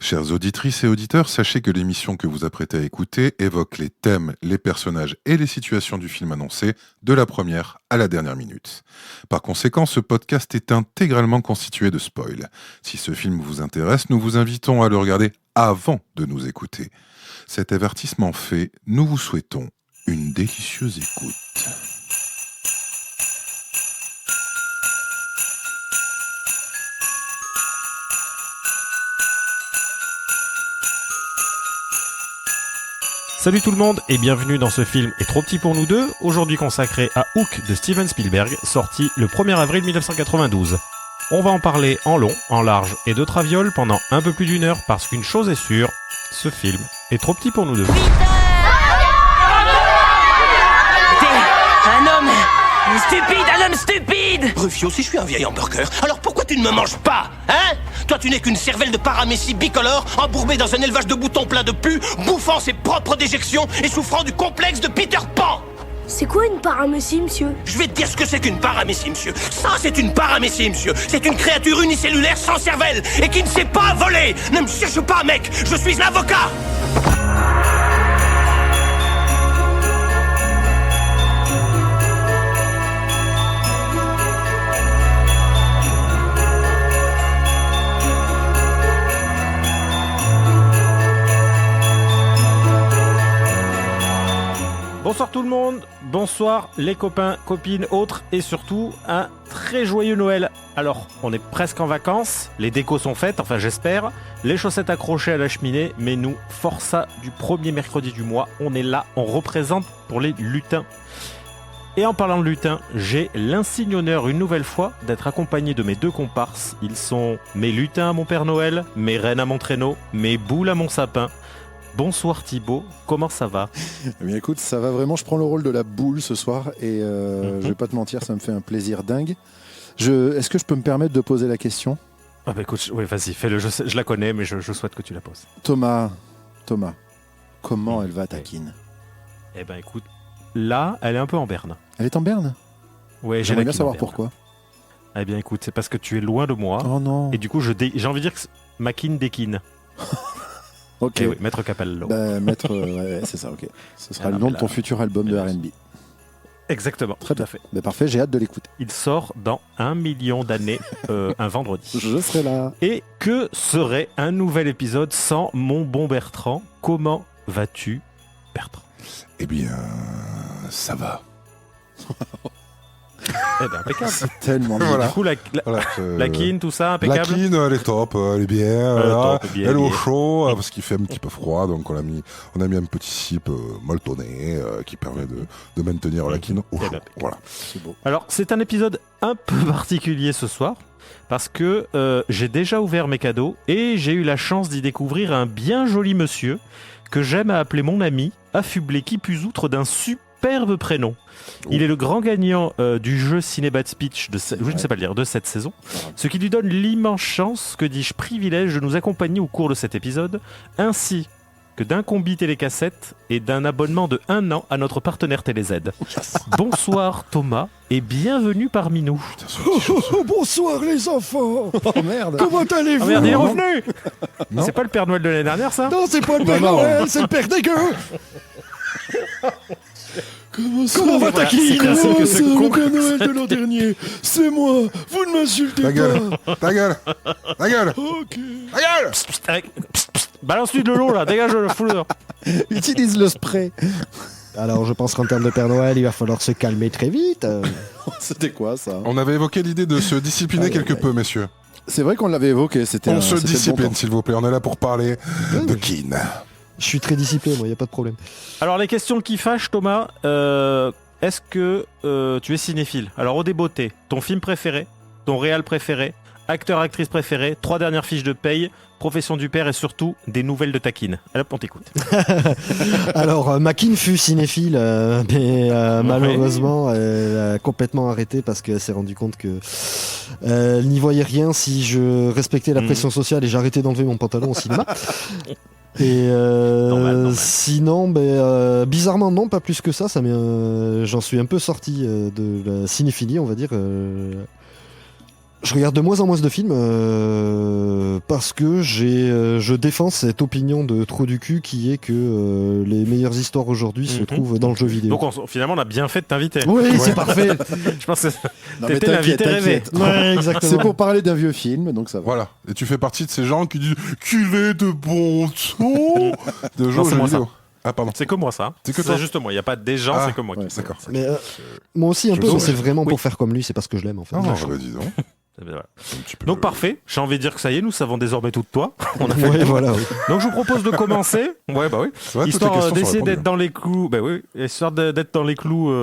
Chères auditrices et auditeurs, sachez que l'émission que vous apprêtez à écouter évoque les thèmes, les personnages et les situations du film annoncé de la première à la dernière minute. Par conséquent, ce podcast est intégralement constitué de spoils. Si ce film vous intéresse, nous vous invitons à le regarder avant de nous écouter. Cet avertissement fait, nous vous souhaitons une délicieuse écoute. Salut tout le monde et bienvenue dans ce film est trop petit pour nous deux, aujourd'hui consacré à Hook de Steven Spielberg, sorti le 1er avril 1992. On va en parler en long, en large et de traviole pendant un peu plus d'une heure parce qu'une chose est sûre, ce film est trop petit pour nous deux. Un homme stupide. Rufio, si je suis un vieil hamburger, alors pourquoi tu ne me manges pas, hein? Toi, tu n'es qu'une cervelle de paramécie bicolore, embourbée dans un élevage de boutons plein de pus, bouffant ses propres déjections et souffrant du complexe de Peter Pan. C'est quoi une paramécie, monsieur? Je vais te dire ce que c'est qu'une paramécie, monsieur. Ça, c'est une paramécie, monsieur. C'est une créature unicellulaire sans cervelle et qui ne sait pas voler. Ne me cherche pas, mec. Je suis un avocat. Bonsoir tout le monde, bonsoir les copains, copines, autres et surtout un très joyeux Noël. Alors, on est presque en vacances, les décos sont faites, enfin j'espère, les chaussettes accrochées à la cheminée, mais nous, forçat du premier mercredi du mois, on est là, on représente pour les lutins. Et en parlant de lutins, j'ai l'insigne honneur une nouvelle fois d'être accompagné de mes deux comparses. Ils sont mes lutins à mon Père Noël, mes rennes à mon traîneau, mes boules à mon sapin. Bonsoir Thibaut, comment ça va? Eh bien écoute, ça va vraiment, je prends le rôle de la boule ce soir et je vais pas te mentir, ça me fait un plaisir dingue. Est-ce que je peux me permettre de poser la question? Ah bah écoute, oui vas-y, fais-le, je la connais mais je souhaite que tu la poses. Thomas, comment elle va ta Kin? Eh ben écoute, là, elle est un peu en berne. Elle est en berne? Ouais, J'aimerais bien savoir pourquoi. Eh bien écoute, c'est parce que tu es loin de moi. Oh non. Et du coup, j'ai envie de dire que ma Kin déquine. Ok. Oui, Maître Capello. Maître, ouais, c'est ça, ok. Ce sera le non, nom de ton futur album de R&B. Exactement, Très tout à fait. Parfait, j'ai hâte de l'écouter. Il sort dans 1 million d'années, un vendredi. Je serai là. Et que serait un nouvel épisode sans mon bon Bertrand? Comment vas-tu, Bertrand? Eh bien, ça va. Eh ben, impeccable. C'est tellement bien. Voilà. Du coup, la Kin, tout ça, La impeccable. Kin, elle est top, elle est bien, Top, bien, elle est au bien. chaud, parce qu'il fait un petit peu froid, donc on a mis un petit sip molletonné qui permet de maintenir la Kin au chaud. Voilà. C'est beau. Alors, c'est un épisode un peu particulier ce soir, parce que j'ai déjà ouvert mes cadeaux et j'ai eu la chance d'y découvrir un bien joli monsieur que j'aime à appeler mon ami, affublé qui plus outre d'un superbe prénom. Il est le grand gagnant du jeu Cinébad Speech de cette saison, ce qui lui donne l'immense chance, que dis-je, privilège de nous accompagner au cours de cet épisode, ainsi que d'un combi télécassette et d'un abonnement de 1 an à notre partenaire TéléZ. Bonsoir Thomas et bienvenue parmi nous. Bonsoir les enfants. Oh merde. Comment allez-vous? Ah merde, il est revenu. Non. C'est pas le Père Noël de l'année dernière, ça? Non, c'est pas le Père Noël, c'est le Père dégueu. Comment va ta Kin? c'est classique que ce C'est con- le Père Noël de l'an dernier. C'est moi. Vous ne m'insultez Ta pas. gueule, ta gueule, ta gueule, Ok. ta gueule. Balance-lui de l'eau là, dégage le fou dehors. Utilise le spray. Alors je pense qu'en termes de Père Noël, il va falloir se calmer très vite. C'était quoi ça? On avait évoqué l'idée de se discipliner Aïe, quelque aïe, peu, messieurs. C'est vrai qu'on l'avait évoqué. C'était On se c'était le bon discipline, temps. s'il vous plaît. On est là pour parler de Kin. Je suis très dissipé, moi, il n'y a pas de problème. Alors les questions qui fâchent, Thomas, est-ce que tu es cinéphile? Alors au débeauté, ton film préféré, ton réal préféré, acteur, actrice préférée, 3 dernières fiches de paye, profession du père et surtout des nouvelles de ta Kin. Allez, on t'écoute. Alors, Makin fut cinéphile, mais malheureusement, elle a complètement arrêté parce qu'elle s'est rendue compte que elle n'y voyait rien si je respectais la pression sociale et j'arrêtais d'enlever mon pantalon au cinéma. Et Normal. sinon, bizarrement non, pas plus que ça. J'en suis un peu sorti de la cinéphilie, on va dire. Je regarde de moins en moins de films Parce que je défends cette opinion de trou du cul qui est que les meilleures histoires aujourd'hui se trouvent dans le jeu vidéo. Donc finalement, on a bien fait de t'inviter. Oui, c'est parfait. Je pense que Non, mais t'étais l'invité rêvé. Ouais, exactement. C'est pour parler d'un vieux film, donc ça va. Voilà. Et tu fais partie de ces gens qui disent qu'il est de bon ton de jouer aux c'est jeux moi, vidéo. Ah, pardon. C'est que moi ça. C'est que toi. juste moi. Il n'y a pas des gens, Ah, c'est que moi. ouais, qui D'accord. Mais moi aussi un Je peu, sens- mais c'est vraiment Oui. pour faire comme lui, c'est parce que je l'aime en fait. Non, bah, dis donc. Voilà. Un petit peu Donc le- parfait. J'ai envie de dire que ça y est, nous savons désormais tout de toi. On a fait Ouais, le tour. voilà. Oui. Donc je vous propose de commencer. Ouais, bah oui. C'est vrai, toutes les Histoire questions sont d'essayer répondues. d'être dans les clous. Bah oui, histoire d'être dans les clous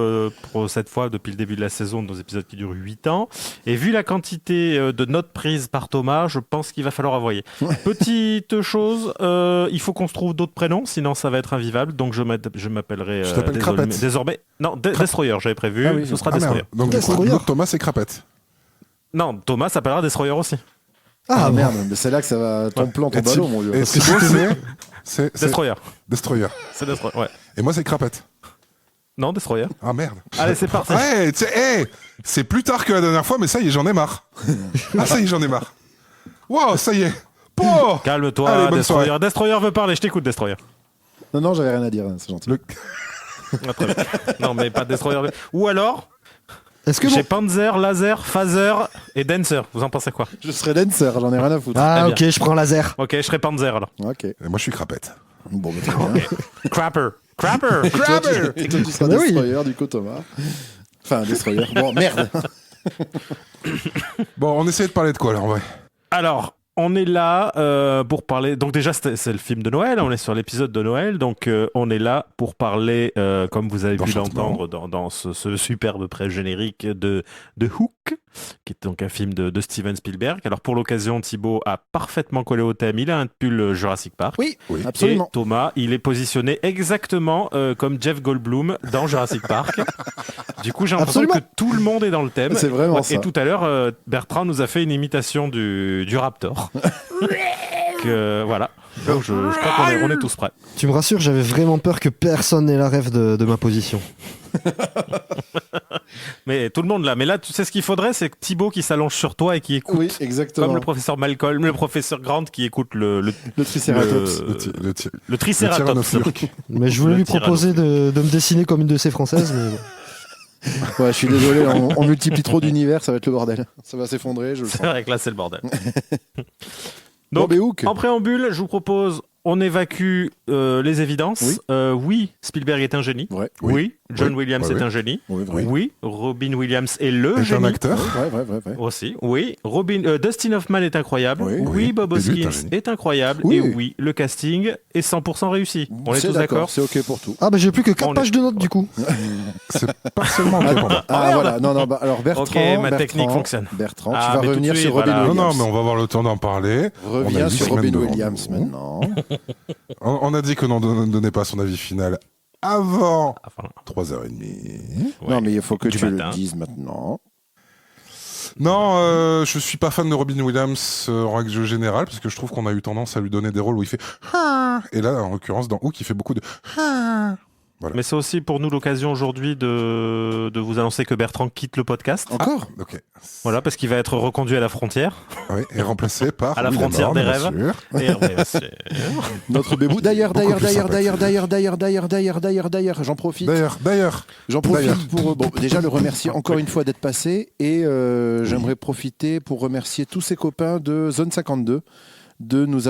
pour cette fois depuis le début de la saison, dans nos épisodes qui durent 8 ans. Et vu la quantité de notes prises par Thomas, je pense qu'il va falloir envoyer. Petite chose, il faut qu'on se trouve d'autres prénoms, sinon ça va être invivable. Donc je m'appellerai Je t'appelle Crapette. désormais. Non, Destroyer, j'avais prévu. Ah oui, Ce sera Ah, Destroyer. merde. Donc, du coup, Destroyer. l'autre Thomas, c'est Crapette. Non, Thomas s'appellera Destroyer aussi. Ah bon. merde, mais c'est là que ça va. Ton plan, ton Et ballon, Thi- mon vieux. Et Thibaut, c'est Destroyer. Destroyer. C'est Destroyer. Ouais. Et moi, c'est Crapette. Non, Destroyer. Ah, merde. Allez, c'est parti. Ouais, c'est plus tard que la dernière fois, mais ça y est, j'en ai marre. Ah, ça y est, j'en ai marre. Wow, ça y est. Oh Calme-toi, Allez, bonne Destroyer. soirée. Destroyer veut parler, je t'écoute, Destroyer. Non, j'avais rien à dire, hein, c'est gentil. Le- Ah, très bien. Non, mais pas Destroyer. Ou alors, Est-ce que j'ai bon... Panzer, Laser, Phaser et Dancer. Vous en pensez quoi? Je serai dancer, j'en ai rien à foutre. Ah Très ok, je prends laser. Ok, je serai Panzer alors. Ok. Et moi, je suis Crapette. Bon, mais très bien. Crapper. Crapper. Et toi, tu seras Bah oui. destroyer, du coup, Thomas. Enfin, destroyer. Bon, merde. Bon, on essaie de parler de quoi, là, en vrai? Alors, on est là pour parler. Donc, déjà, c'est le film de Noël. On est sur l'épisode de Noël. Donc, on est là pour parler, comme vous avez pu D'Enchantement. l'entendre dans ce superbe pré-générique de Hook, qui est donc un film de Steven Spielberg. Alors, pour l'occasion, Thibaut a parfaitement collé au thème. Il a un pull Jurassic Park. Oui, Oui. absolument. Et Thomas, il est positionné exactement comme Jeff Goldblum dans Jurassic Park. Du coup, j'ai l'impression Absolument. que tout le monde est dans le thème. C'est vraiment Ouais, ça. Et tout à l'heure, Bertrand nous a fait une imitation du Raptor. Voilà. Donc, je crois qu'on est tous prêts. Tu me rassures, j'avais vraiment peur que personne n'ait la rêve de ma position. Mais tout le monde là. Mais là, tu sais ce qu'il faudrait, c'est que Thibaut qui s'allonge sur toi et qui écoute. Oui, exactement. Comme le professeur Malcolm, le professeur Grant qui écoute le Triceratops. le Triceratops. Tyrannosaurus. Mais je voulais Le lui proposer de me dessiner comme une de ces françaises, mais bon. Ouais, je suis désolé, on multiplie trop d'univers, ça va être le bordel. Ça va s'effondrer, je le C'est sens. vrai que là, c'est le bordel. Bon, Donc, mais Hook. en préambule, je vous propose, on évacue les évidences. Oui, Spielberg est un génie. Ouais. Oui, John Oui. Williams Ouais, est oui. un génie. Oui, vrai. Oui, Robin Williams est le Est un génie. acteur. Ouais. Aussi, oui. Dustin Hoffman est incroyable. Oui. Oui, Bob Et lui est un Hoskins génie. est incroyable. Oui. Et oui, le casting est 100% réussi. On est C'est tous d'accord. C'est ok pour tout. Ah bah j'ai plus que 4 On est- pages de notes du coup. C'est partiellement ok pour moi. Ah voilà, non, bah, alors Bertrand. Ok, ma Bertrand, technique fonctionne. Bertrand, Ah, tu mais vas tout de revenir suite, sur Robin voilà. Non, Williams. non, mais on va avoir le temps d'en parler. On a Reviens 8 sur semaines Robin devant Williams nous. maintenant. On a dit qu'on n'en donnait pas son avis final avant Enfin, 3h30. ouais. Non, mais il faut que Du tu matin. le dises maintenant. Non, je suis pas fan de Robin Williams en règle générale, parce que je trouve qu'on a eu tendance à lui donner des rôles où il fait ah, et là, en l'occurrence, dans Hook, il fait beaucoup de ah. Mais c'est aussi pour nous l'occasion aujourd'hui de vous annoncer que Bertrand quitte le podcast. Encore Ok. Voilà, parce qu'il va être reconduit à la frontière. Oui, et remplacé par À la William frontière Horn, des bien rêves. sûr. Et bien sûr. Notre bébou. D'ailleurs, Beaucoup plus sympathique. j'en profite. D'ailleurs. J'en D'ailleurs. profite pour déjà le remercier encore une fois d'être passé et j'aimerais profiter pour remercier tous ses copains de Zone 52 de nous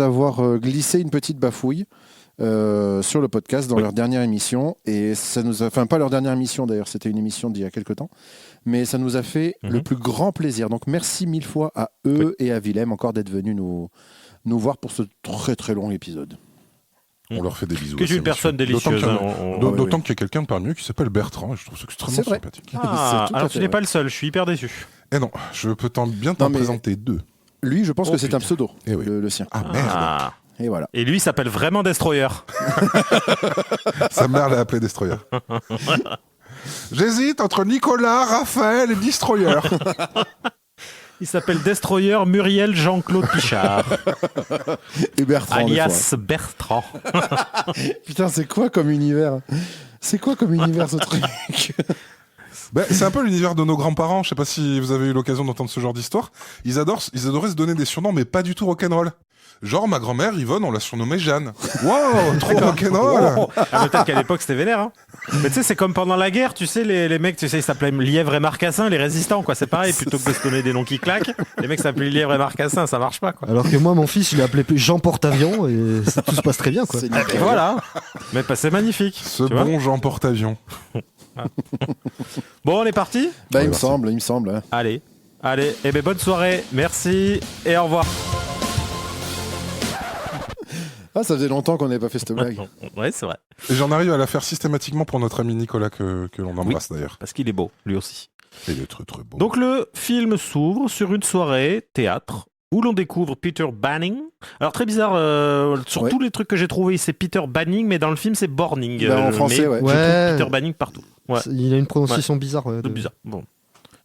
avoir glissé une petite bafouille sur le podcast dans leur dernière émission et ça nous a, enfin pas leur dernière émission d'ailleurs, c'était une émission d'il y a quelques temps, mais ça nous a fait le plus grand plaisir. Donc merci mille fois à eux et à Willem encore d'être venus nous voir pour ce très très long épisode. On leur fait des bisous. Que à tu es ces une personne messieurs. D'autant délicieuse. qu'il y a- hein, D'autant oui. qu'il y a quelqu'un de parmi eux qui s'appelle Bertrand, et je trouve ça extrêmement C'est vrai. sympathique. Ah, C'est tout à alors fait tu n'es pas vrai. le seul, je suis hyper déçu. Et non, je peux bien t'en Non, mais- présenter deux. Lui, je pense Oh, que c'est un putain. pseudo, Eh oui. le sien. Ah merde, Ah. Et voilà. Et lui il s'appelle vraiment Destroyer. sa mère l'a appelé Destroyer. J'hésite entre Nicolas, Raphaël et Destroyer. Il s'appelle Destroyer Muriel Jean-Claude Pichard, Et Bertrand. des alias Bertrand. fois. Putain, c'est quoi comme univers? C'est quoi comme univers ce truc? C'est un peu l'univers de nos grands-parents. Je sais pas si vous avez eu l'occasion d'entendre ce genre d'histoire. Ils adoraient se donner des surnoms, mais pas du tout rock'n'roll. Genre, ma grand-mère, Yvonne, on l'a surnommée Jeanne. Wow, trop rock'n'roll. Peut-être qu'à l'époque, c'était vénère. Hein. Mais tu sais, c'est comme pendant la guerre, tu sais, les mecs, tu sais, ils s'appelaient Lièvre et Marcassin, les résistants, quoi. C'est pareil, plutôt que de se donner des noms qui claquent, les mecs s'appelaient Lièvre et Marcassin, ça marche pas, quoi. Alors que moi, mon fils, il est appelé Jean Porte-Avions et tout se passe très bien, quoi. C'est Et puis voilà. Mais c'est magnifique. Ce tu vois. bon Jean Porte-Avions. Bon, on est parti ? Bah, il me merci. semble. Hein. Allez, eh ben bonne soirée, merci et au revoir. Ah, ça faisait longtemps qu'on n'avait pas fait cette blague. Ouais, c'est vrai, Et j'en arrive à la faire systématiquement pour notre ami Nicolas que l'on embrasse d'ailleurs. parce qu'il est beau, lui aussi. Et il est très très beau. Donc le film s'ouvre sur une soirée théâtre où l'on découvre Peter Banning. Alors très bizarre, sur Ouais. tous les trucs que j'ai trouvés, c'est Peter Banning, mais dans le film c'est Borning. Bah, en français, mais ouais. je trouve Ouais. Peter Banning partout. Ouais. Il a une prononciation bizarre. Ouais, C'est bizarre. Bon.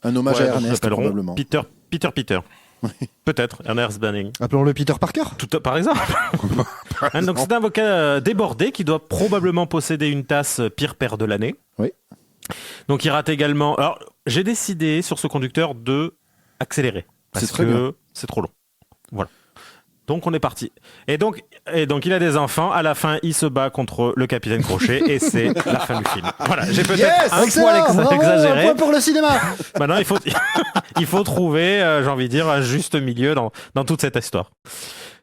Un hommage Ouais, à donc, ils Ernest, l'appelleront probablement. Peter. Peut-être, Ernest Banning. Appelons-le Peter Parker. Par exemple. Donc c'est un avocat débordé qui doit probablement posséder une tasse pire père de l'année. Oui. Donc il rate également. Alors j'ai décidé sur ce conducteur de accélérer parce C'est très que bien. c'est trop long. Voilà. Donc on est parti. Et donc il a des enfants. À la fin, il se bat contre le capitaine Crochet et c'est la fin du film. Voilà. J'ai peut-être un poil exagéré. Un point pour le cinéma. Maintenant, il faut trouver, j'ai envie de dire, un juste milieu dans toute cette histoire.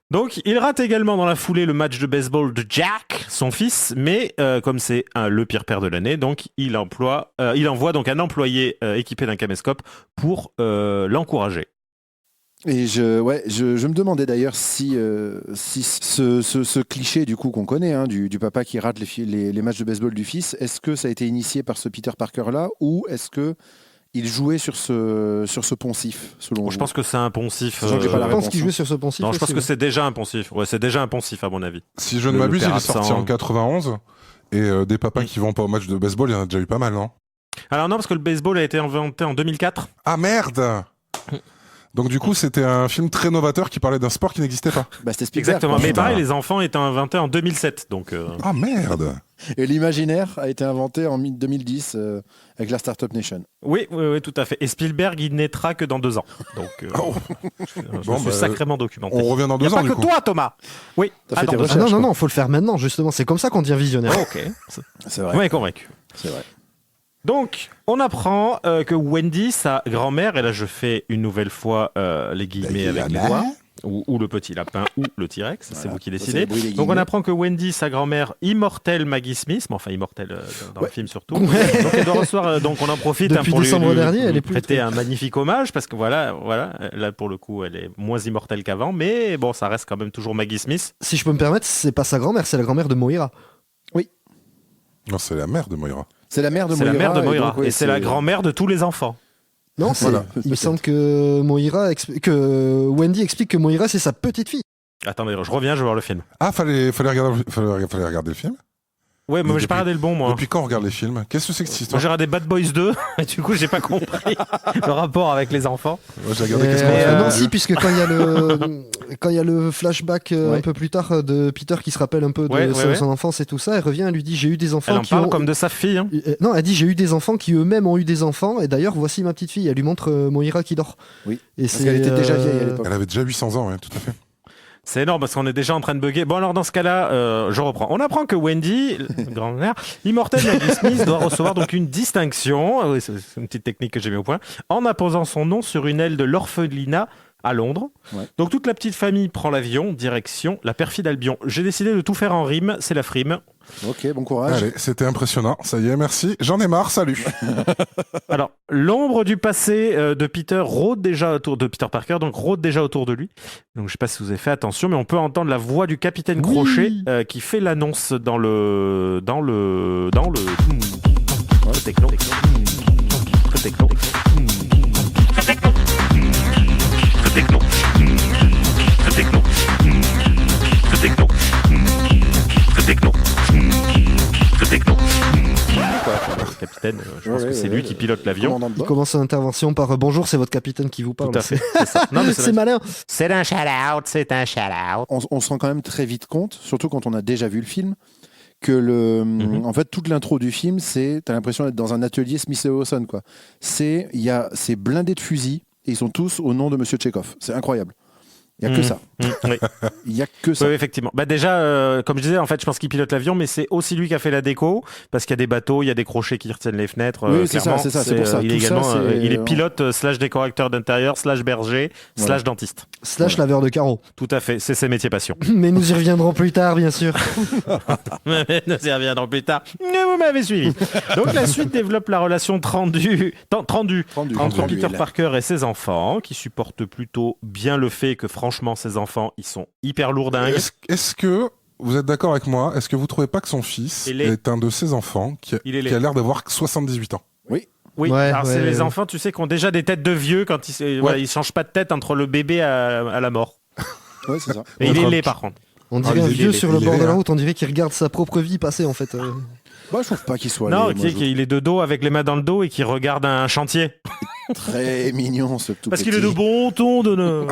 Donc, il rate également dans la foulée le match de baseball de Jack, son fils, mais comme c'est le pire père de l'année, donc il envoie donc un employé équipé d'un caméscope pour l'encourager. Et je me demandais d'ailleurs si ce cliché du coup qu'on connaît, hein, du papa qui rate les matchs de baseball du fils, est-ce que ça a été initié par ce Peter Parker-là ou est-ce que il jouait sur ce poncif, selon vous? Je pense que c'est un poncif. Sachant que j'ai pas la Je réponse. pense qu'il jouait sur ce poncif. Non, je pense aussi, que ouais. c'est déjà un poncif. Ouais, c'est déjà un poncif à mon avis. Si je ne le m'abuse, il père est sorti absent. en 91. Et des papas qui vont pas au match de baseball, il y en a déjà eu pas mal, non? Alors non, parce que le baseball a été inventé en 2004. Ah merde! Donc du coup, c'était un film très novateur qui parlait d'un sport qui n'existait pas. Bah, c'était Spielberg, Exactement. quoi. Mais pareil, les enfants étaient inventés en 2007. Donc, Ah merde! Et l'imaginaire a été inventé en 2010 avec la Startup Nation. oui, tout à fait. Et Spielberg, il naîtra que dans 2 ans. Donc, Oh. je Bon, suis bah, sacrément documenté. On revient dans Il n'y 2 a ans pas du que coup. toi, Thomas. Oui. T'as fait tes dans 2 ans. Ah non, recherches, non, faut le faire maintenant, justement. C'est comme ça qu'on devient visionnaire. Ok. C'est Vous vrai. m'avez convaincu. C'est vrai. Donc, on apprend que Wendy, sa grand-mère, et là je fais une nouvelle fois les guillemets avec les doigts, ou le petit lapin, ou le T-Rex, c'est Voilà. vous qui Ça, c'est décidez. le bruit des Donc on guillemets. apprend que Wendy, sa grand-mère, immortelle Maggie Smith, mais enfin immortelle dans Ouais. le film surtout, Ouais. donc elle doit recevoir, donc on en profite Depuis pour décembre dernier, elle est plus prêter un magnifique hommage, parce que voilà, là pour le coup elle est moins immortelle qu'avant, mais bon ça reste quand même toujours Maggie Smith. Si je peux me permettre, c'est pas sa grand-mère, c'est la grand-mère de Moira. Non, c'est la mère de Moira. C'est la mère de C'est Moira. la mère de Moira, donc, ouais, et c'est la grand-mère de tous les enfants. Non, c'est. Voilà. Il me semble que que Wendy explique que Moira c'est sa petite fille. Attendez, je reviens, je vais voir le film. Ah, fallait regarder le film. Ouais, mais Mais j'ai pas depuis- regardé le bon moi. Depuis quand on regarde les films? Qu'est-ce que c'est que cette Moi histoire? j'ai regardé Bad Boys 2 et du coup j'ai pas compris le rapport avec les enfants. Moi, j'ai regardé qu'est-ce qu'on a fait Non, au si, début. puisque quand il y a le flashback Ouais. un peu plus tard de Peter qui se rappelle un peu de Ouais, ouais. son enfance et tout ça, elle revient, elle lui dit j'ai eu des enfants Elle en qui parle ont... comme de sa fille. Hein. Non, elle dit j'ai eu des enfants qui eux-mêmes ont eu des enfants et d'ailleurs voici ma petite fille. Elle lui montre Moira qui dort. Oui. Et Parce qu'elle était déjà vieille à l'époque. Elle avait déjà 800 ans, ouais, tout à fait. C'est énorme parce qu'on est déjà en train de bugger. Bon alors dans ce cas-là, je reprends. On apprend que Wendy, grand-mère, immortelle Maggie Smith, doit recevoir donc une distinction. Ah oui, c'est une petite technique que j'ai mis au point. En apposant son nom sur une aile de l'orphelinat à Londres. Ouais. Donc toute la petite famille prend l'avion, direction la perfide Albion. J'ai décidé de tout faire en rime, c'est la frime. Ok, bon courage. Allez, c'était impressionnant. Ça y est, merci. J'en ai marre, salut. Alors, l'ombre du passé de Peter rôde déjà autour de Peter Parker, donc rôde déjà autour de lui. Donc, je sais pas si vous avez fait attention, mais on peut entendre la voix du capitaine Oui. Crochet qui fait l'annonce dans le très techno. Très techno. Le capitaine, je pense Ouais, que c'est ouais, lui qui pilote l'avion. Commandant de Il bord. commence son intervention par bonjour, c'est votre capitaine qui vous parle. Tout à fait. C'est ça. Non, mais C'est malin. C'est un shout-out, c'est un shout-out. On se rend quand même très vite compte, surtout quand on a déjà vu le film, en fait, toute l'intro du film, t'as l'impression d'être dans un atelier Smith & Wesson, quoi. C'est blindé de fusils et ils sont tous au nom de Monsieur Tchekhov. C'est incroyable. Il n'y a que ça. Oui. Il n'y a que ça. Oui, effectivement. Bah déjà, comme je disais, en fait, je pense qu'il pilote l'avion, mais c'est aussi lui qui a fait la déco, parce qu'il y a des bateaux, il y a des crochets qui retiennent les fenêtres. Oui, c'est ça, c'est pour ça. Il est Tout également, ça, il est pilote / décorateur d'intérieur / berger / dentiste. / laveur de carreaux. Tout à fait, c'est ses métiers passion. Mais nous y reviendrons plus tard, bien sûr. Nous y reviendrons plus tard. Vous m'avez suivi. Donc la suite développe la relation tendue entre Peter Parker et ses enfants, qui supportent plutôt bien le fait que franchement ses enfants ils sont hyper lourdingues. Est-ce que vous êtes d'accord avec moi? Est-ce que vous trouvez pas que son fils est un de ses enfants qui a l'air d'avoir 78 ans? Oui. Oui, alors c'est les enfants, tu sais, qui ont déjà des têtes de vieux quand ils changent pas de tête entre le bébé à la mort. Ouais, c'est ça. Et il est laid par contre. On dirait un vieux sur le bord de la route, on dirait qu'il regarde sa propre vie passer en fait. Moi, je trouve pas qu'il soit non, laid. Il est de dos avec les mains dans le dos et qui regarde un chantier. Très mignon ce tout Parce petit. qu'il est de bon ton de...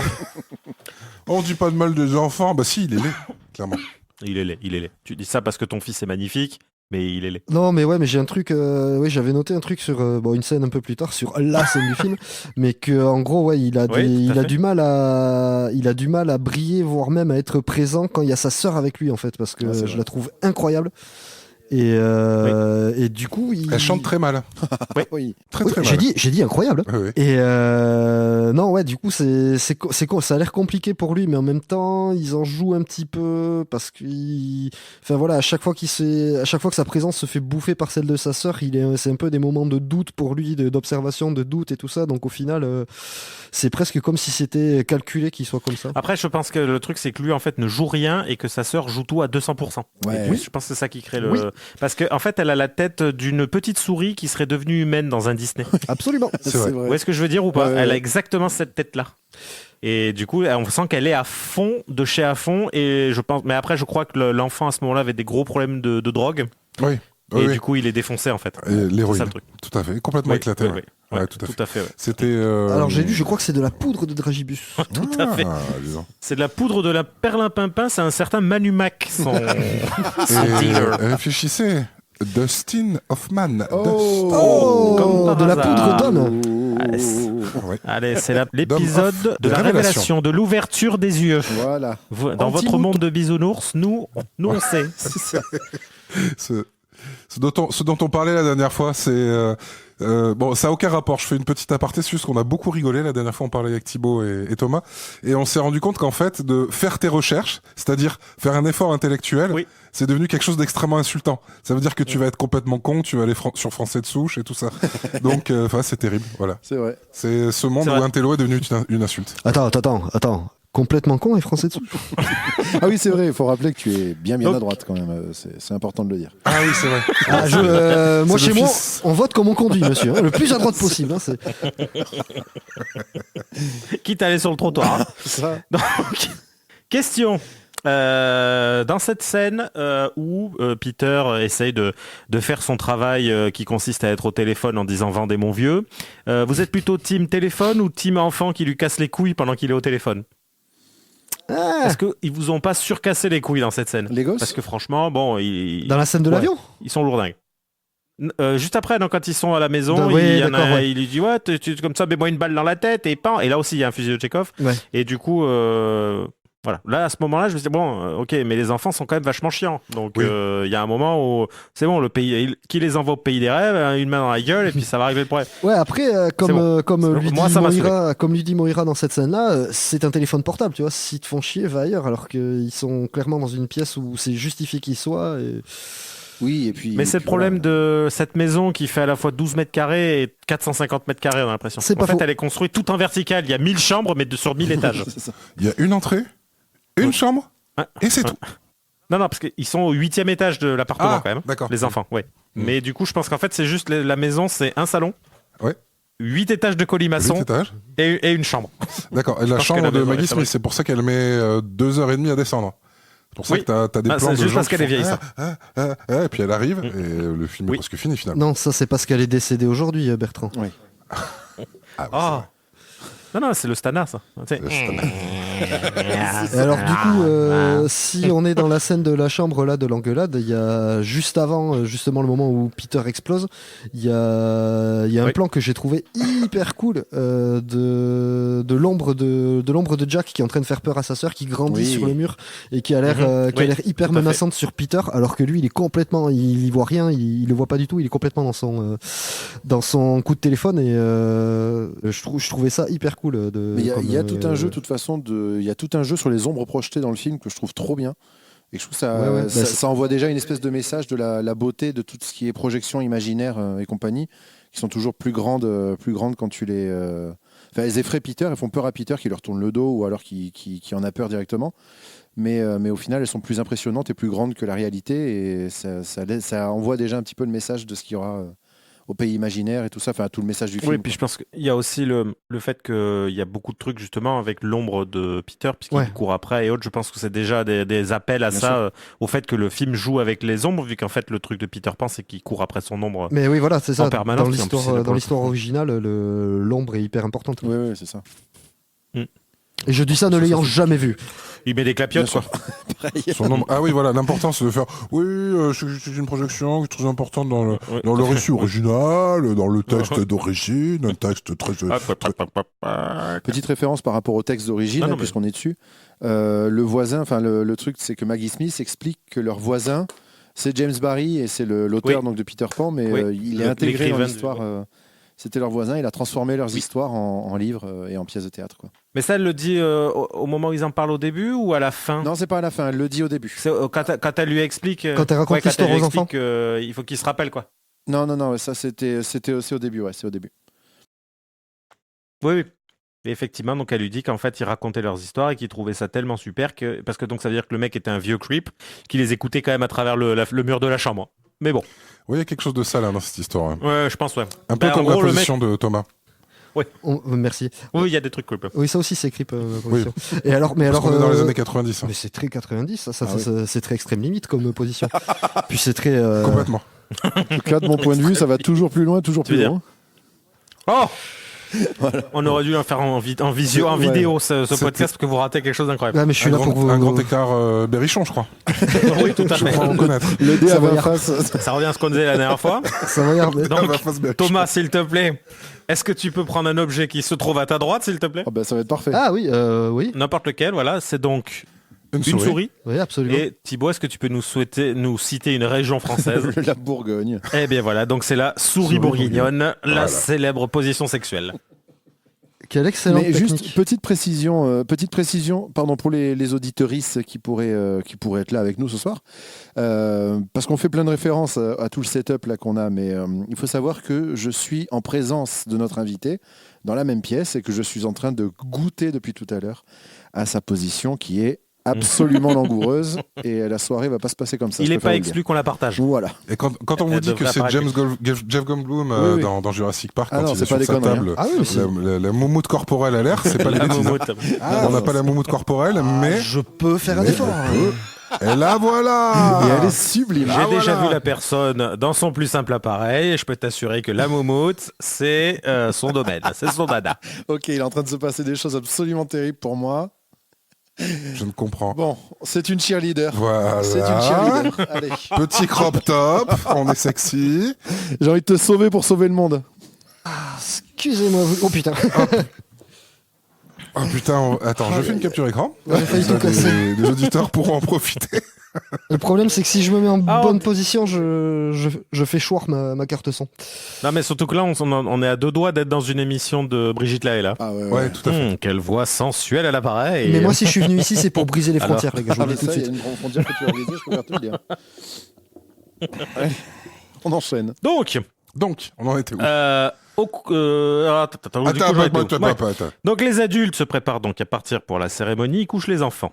On dit pas de mal des enfants. Bah si, il est laid, clairement. Il est laid. Tu dis ça parce que ton fils est magnifique, mais il est laid. Non, mais ouais, mais j'ai un truc. J'avais noté un truc sur une scène un peu plus tard sur la scène du film, mais que en gros, il a du mal à briller, voire même à être présent quand il y a sa sœur avec lui en fait, parce que je la trouve incroyable. Et du coup, elle chante très mal. Oui. Très mal. J'ai dit incroyable. Oui. Et non, ouais, du coup, c'est ça a l'air compliqué pour lui, mais en même temps, ils en jouent un petit peu parce à chaque fois que sa présence se fait bouffer par celle de sa sœur, c'est un peu des moments de doute pour lui, d'observation, de doute et tout ça. Donc au final, c'est presque comme si c'était calculé qu'il soit comme ça. Après, je pense que le truc, c'est que lui, en fait, ne joue rien et que sa sœur joue tout à 200%. Ouais. Oui, je pense que c'est ça qui crée le. Parce qu'en fait, elle a la tête d'une petite souris qui serait devenue humaine dans un Disney. Absolument. C'est vrai. Vous voyez ce que je veux dire ou pas? Ouais. Elle a exactement cette tête-là. Et du coup, on sent qu'elle est à fond, de chez à fond. Et je pense. Mais après, je crois que l'enfant à ce moment-là avait des gros problèmes de drogue. Oui. Et du coup, il est défoncé en fait. L'héroïne. C'est ça le truc. Tout à fait. Complètement éclaté. Oui. Ouais, tout à fait. Ouais. C'était. Alors j'ai lu, je crois que c'est de la poudre de dragibus. Tout à fait. Disons. C'est de la poudre de la perlimpinpin. C'est un certain Manu Mac, son dealer. Réfléchissez. Dustin Hoffman. Oh, Comme de la par poudre hasard. d'homme. Allez, c'est l'épisode de la révélation, de l'ouverture des yeux. Voilà. Dans votre monde de bisounours, nous on sait. Ce dont on parlait la dernière fois, c'est... bon, ça n'a aucun rapport. Je fais une petite aparté, c'est juste qu'on a beaucoup rigolé. La dernière fois, on parlait avec Thibaut et Thomas. Et on s'est rendu compte qu'en fait, de faire tes recherches, c'est-à-dire faire un effort intellectuel, c'est devenu quelque chose d'extrêmement insultant. Ça veut dire que tu vas être complètement con, tu vas aller sur Français de souche et tout ça. Donc, c'est terrible. Voilà. C'est vrai. C'est ce monde où un télo est devenu une insulte. Attends. Complètement con et français dessous. Ah oui, c'est vrai, il faut rappeler que tu es bien à droite quand même, c'est important de le dire. Ah oui, c'est vrai. Moi, chez moi, on vote comme on conduit, monsieur, le plus à droite possible. Quitte à aller sur le trottoir. Hein. Ça. Donc, question. Dans cette scène où Peter essaye de faire son travail qui consiste à être au téléphone en disant « Vendez mon vieux », vous êtes plutôt team téléphone ou team enfant qui lui casse les couilles pendant qu'il est au téléphone? Parce qu'ils vous ont pas surcassé les couilles dans cette scène. Les gosses? Parce que franchement, bon... Dans la scène de l'avion? Ils sont lourdingues. Juste après, donc, quand ils sont à la maison, il lui dit ouais, tu comme ça, mets-moi une balle dans la tête et pan. Et là aussi, il y a un fusil de Tchekhov. Ouais. Et du coup... Voilà. Là, à ce moment-là, je me suis dit, bon, ok, mais les enfants sont quand même vachement chiants. Donc, il y a un moment où c'est bon, le pays, qui les envoie au pays des rêves, une main dans la gueule, et puis ça va régler le problème. Ouais, après, comme lui dit Moira dans cette scène-là, c'est un téléphone portable, tu vois. S'ils te font chier, va ailleurs, alors qu'ils sont clairement dans une pièce où c'est justifié qu'ils soient. Et... Oui, et puis. Mais c'est le problème de cette maison qui fait à la fois 12 mètres carrés et 450 mètres carrés, on a l'impression. En fait, elle est construite tout en vertical. Il y a 1000 chambres, mais sur 1000 étages. Il y a une entrée, une chambre, et c'est tout. Non, parce qu'ils sont au 8e étage de l'appartement quand même. D'accord. Les enfants, Mais du coup, je pense qu'en fait, c'est juste la maison, c'est un salon. 8 étages de colimaçon et une chambre. D'accord. Et la chambre de Maggie Smith, c'est pour ça qu'elle met 2h30 à descendre. C'est pour ça que t'as des plans de gens. C'est juste parce qu'elle est vieille, ça. Et puis elle arrive, et le film est presque fini finalement. Non, ça c'est parce qu'elle est décédée aujourd'hui, Bertrand. Oui. Non, c'est le Stana, ça. Et alors du coup, si on est dans la scène de la chambre là de l'engueulade, il y a juste avant, justement le moment où Peter explose, il y a un plan que j'ai trouvé hyper cool de l'ombre de Jack qui est en train de faire peur à sa sœur, qui grandit sur le mur et qui a l'air hyper menaçante sur Peter, alors que lui il est complètement, il y voit rien, il le voit pas du tout, il est complètement dans son coup de téléphone et je trouvais ça hyper cool. Mais il y a tout un jeu, de toute façon, il y a tout un jeu sur les ombres projetées dans le film que je trouve trop bien. Et je trouve que ça envoie déjà une espèce de message de la beauté de tout ce qui est projection imaginaire et compagnie, qui sont toujours plus grandes quand tu les. Enfin, elles effraient Peter, elles font peur à Peter qui leur tourne le dos ou alors qui en a peur directement. Mais au final, elles sont plus impressionnantes et plus grandes que la réalité. Et ça envoie déjà un petit peu le message de ce qu'il y aura au pays imaginaire et tout ça, enfin tout le message du film. Oui, puis je pense qu'il y a aussi le fait qu'il y a beaucoup de trucs justement avec l'ombre de Peter, puisqu'il court après et autres. Je pense que c'est déjà des appels à ça, au fait que le film joue avec les ombres, vu qu'en fait le truc de Peter Pan, c'est qu'il court après son ombre. Mais oui, voilà, c'est ça. Permanence, dans l'histoire originale, l'ombre est hyper importante. Oui, c'est ça. Et je dis ça ne l'ayant jamais vu. Il met des clapiotes, quoi. Son nombre... Ah oui, voilà, l'importance c'est de faire. Oui, c'est une projection qui est très importante dans le récit original, dans le texte d'origine, un texte très. Petite référence par rapport au texte d'origine, puisqu'on est dessus. Le voisin, enfin le truc, c'est que Maggie Smith explique que leur voisin, c'est James Barrie et c'est l'auteur donc de Peter Pan, mais il est intégré dans l'histoire. C'était leur voisin, il a transformé leurs histoires en livres et en pièces de théâtre, quoi. Mais ça, elle le dit au moment où ils en parlent au début ou à la fin ? Non, c'est pas à la fin, elle le dit au début. C'est, quand elle lui explique. Quand elle raconte l'histoire aux enfants. Il faut qu'il se rappelle, quoi. Non, ça c'était aussi au début, c'est au début. Oui. Et effectivement, donc elle lui dit qu'en fait, ils racontaient leurs histoires et qu'ils trouvaient ça tellement super parce que donc ça veut dire que le mec était un vieux creep qui les écoutait quand même à travers le mur de la chambre. Mais bon. Oui, il y a quelque chose de ça là dans cette histoire. Hein. Ouais, je pense, ouais. Un peu comme la position de Thomas. Oui. Merci. Oui, il y a des trucs creep. Oui, ça aussi c'est creep. Oui. Et alors, on est dans les années 90. Hein. Mais c'est très 90, c'est très extrême limite comme position. Puis c'est très. Complètement. En tout cas, de mon point de vue, ça va toujours plus loin, toujours plus loin. Oh. Voilà. On aurait dû en faire en vidéo ce podcast parce que vous ratez quelque chose d'incroyable. Ah, mais je suis là pour vous. Un grand écart Berrichon, je crois. Oui, tout à fait. Je crois reconnaître. Le dé à 20 faces. Ça revient à ce qu'on disait la dernière fois. Ça va regarder. Donc, Thomas, s'il te plaît, est-ce que tu peux prendre un objet qui se trouve à ta droite, s'il te plaît ? Oh, ça va être parfait. Ah oui, oui. N'importe lequel, voilà. C'est donc une souris. Oui, absolument. Et Thibaut, est-ce que tu peux nous citer une région française ? La Bourgogne. Eh bien voilà, donc c'est la souris bourguignonne, la célèbre position sexuelle. Quelle excellente technique. Juste petite précision, pardon, pour les auditeuristes qui pourraient être là avec nous ce soir, parce qu'on fait plein de références à tout le setup là qu'on a, mais il faut savoir que je suis en présence de notre invité dans la même pièce et que je suis en train de goûter depuis tout à l'heure à sa position qui est absolument langoureuse et la soirée va pas se passer comme ça. Il n'est pas exclu qu'on la partage. Voilà. Et quand on vous dit que c'est Jeff Goldblum dans Jurassic Park, quand il est sur sa table, la moumoute corporelle à l'air, c'est pas l'idée. On n'a pas la moumoute corporelle, mais je peux faire un effort. Et là voilà. Et elle est sublime. J'ai déjà vu la personne dans son plus simple appareil et je peux t'assurer que la moumoute, c'est son domaine, c'est son dada. Ok, il est en train de se passer des choses absolument terribles pour moi. Je ne comprends. Bon, c'est une cheerleader. Voilà. C'est une cheerleader. Allez. Petit crop top, on est sexy. J'ai envie de te sauver pour sauver le monde. Excusez-moi. Oh putain. Oh putain, attends, je fais une capture écran. J'ai failli tout casser. Les auditeurs pourront en profiter. Le problème, c'est que si je me mets en bonne position, je fais choir ma carte son. Non, mais surtout que là, on est à 2 doigts d'être dans une émission de Brigitte Lahaye. Ah ouais, tout à fait. Quelle voix sensuelle à l'appareil. Mais moi, si je suis venu ici, c'est pour briser les frontières, les gars. Je vous le dis tout de suite. Il y a une frontière que tu as brisée, je peux faire tout le dire. Allez, on enchaîne. Donc, on en était où attends. Donc les adultes se préparent donc à partir pour la cérémonie, ils couchent les enfants.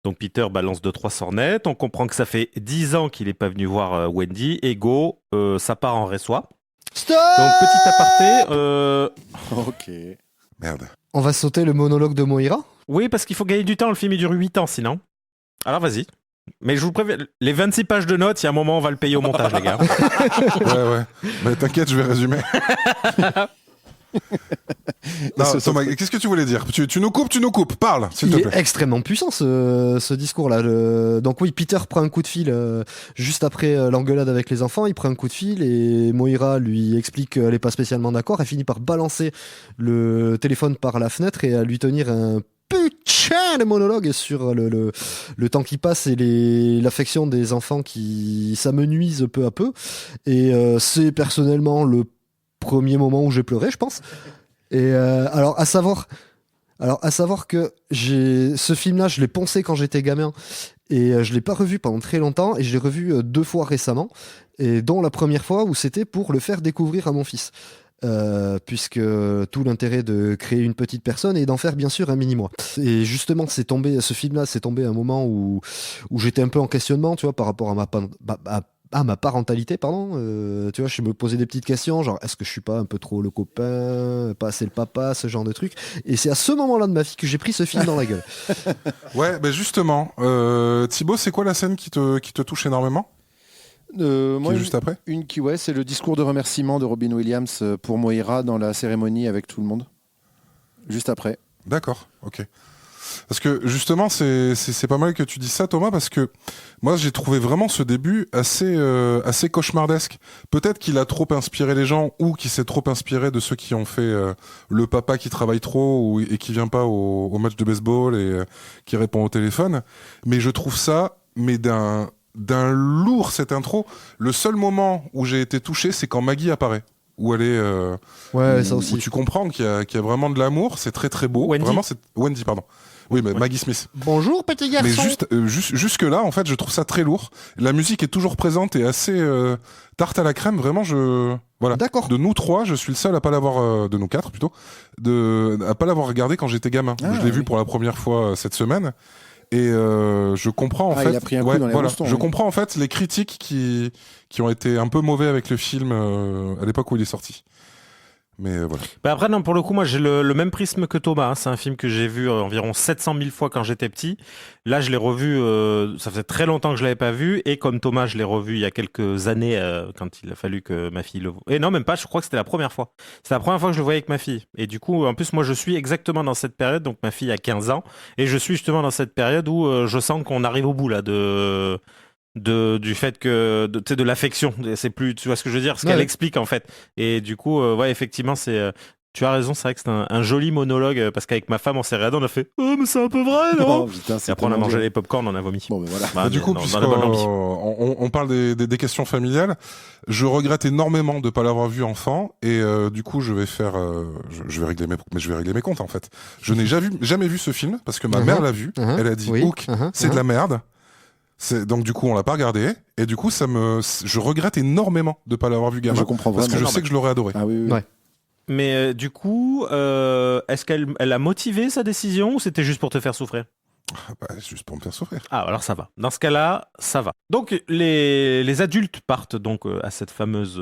Donc Peter balance 2-3 sornettes, on comprend que ça fait 10 ans qu'il n'est pas venu voir Wendy, et go, ça part en réçoit. Stop. Donc petit aparté. Ok. Merde. On va sauter le monologue de Moira. Oui, parce qu'il faut gagner du temps, le film il dure 8 ans sinon. Alors vas-y. Mais je vous préviens, les 26 pages de notes, il y a un moment on va le payer au montage les gars. Ouais. Mais t'inquiète, je vais résumer. Non, Thomas, qu'est-ce que tu voulais dire? Tu nous coupes, parle, s'il te Il plaît. est extrêmement puissant ce discours-là. Donc oui, Peter prend un coup de fil juste après l'engueulade avec les enfants. Il prend un coup de fil et Moira lui explique qu'elle n'est pas spécialement d'accord. Elle finit par balancer le téléphone par la fenêtre et à lui tenir un putain de monologue sur le temps qui passe et l'affection des enfants qui s'amenuisent peu à peu. Et c'est personnellement le premier moment où j'ai pleuré, je pense. Et alors à savoir que ce film-là, je l'ai poncé quand j'étais gamin et je l'ai pas revu pendant très longtemps et je l'ai revu 2 fois récemment, et dont la première fois où c'était pour le faire découvrir à mon fils. Puisque tout l'intérêt de créer une petite personne est d'en faire bien sûr un mini-moi. Et justement, ce film-là, c'est tombé à un moment où j'étais un peu en questionnement, tu vois, par rapport à ma parentalité, pardon. Tu vois, je me posais des petites questions, genre est-ce que je suis pas un peu trop le copain, pas assez le papa, ce genre de truc. Et c'est à ce moment-là de ma vie que j'ai pris ce film dans la gueule. Ouais, ben justement, Thibaut, c'est quoi la scène qui te touche énormément? Moi, Juste après c'est le discours de remerciement de Robin Williams pour Moira dans la cérémonie avec tout le monde. Juste après. D'accord, ok. Parce que justement, c'est pas mal que tu dises ça, Thomas, parce que moi, j'ai trouvé vraiment ce début assez cauchemardesque. Peut-être qu'il a trop inspiré les gens, ou qu'il s'est trop inspiré de ceux qui ont fait le papa qui travaille trop et qui vient pas au match de baseball et qui répond au téléphone. Mais je trouve ça, d'un lourd, cette intro. Le seul moment où j'ai été touché, c'est quand Maggie apparaît. Où elle est, ça aussi. où tu comprends qu'il y a vraiment de l'amour. C'est très très beau. Wendy. Vraiment, Wendy, pardon. Oui, mais Maggie Smith. Bonjour petit garçon. Mais jusque là, en fait, je trouve ça très lourd. La musique est toujours présente et assez tarte à la crème. Vraiment, voilà. D'accord. De nous 3, je suis le seul à pas l'avoir, de nous 4 plutôt, à pas l'avoir regardé quand j'étais gamin. Je l'ai vu pour la première fois cette semaine. Et je comprends en fait. Il a pris un coup dans les roustons, je oui. comprends en fait les critiques qui ont été un peu mauvais avec le film à l'époque où il est sorti. Mais voilà. Bah après, non, pour le coup, moi j'ai le même prisme que Thomas, hein. C'est un film que j'ai vu environ 700 000 fois quand j'étais petit. Là, je l'ai revu, ça faisait très longtemps que je l'avais pas vu. Et comme Thomas, je l'ai revu il y a quelques années quand il a fallu que ma fille le voie. Et non, même pas, je crois que c'était la première fois. C'est la première fois que je le voyais avec ma fille. Et du coup, en plus, moi je suis exactement dans cette période. Donc ma fille a 15 ans. Et je suis justement dans cette période où je sens qu'on arrive au bout là du fait que de l'affection, c'est plus, tu vois ce que je veux dire, ce qu'elle explique en fait. Et du coup ouais, effectivement, c'est tu as raison, c'est vrai que c'est un joli monologue, parce qu'avec ma femme on s'est regardé, on a fait oh mais c'est un peu vrai, non? Oh, putain, et après on a mangé les popcorn, on a vomi. Bon, ben voilà. Bah, du coup, on parle des questions familiales, je regrette énormément de pas l'avoir vu enfant, et du coup je vais faire je vais régler mes comptes en fait. Je n'ai jamais vu ce film parce que ma mère l'a vu, elle a dit Hook, c'est de la merde. Donc du coup on l'a pas regardé, et du coup je regrette énormément de pas l'avoir vu gamin. Je comprends vraiment. Parce que je sais que je l'aurais adoré. Ah oui. Ouais. Mais du coup est-ce qu'elle a motivé sa décision ou c'était juste pour te faire souffrir? Juste pour me faire souffrir. Ah, alors ça va. Dans ce cas-là, ça va. Donc, les adultes partent donc à cette fameuse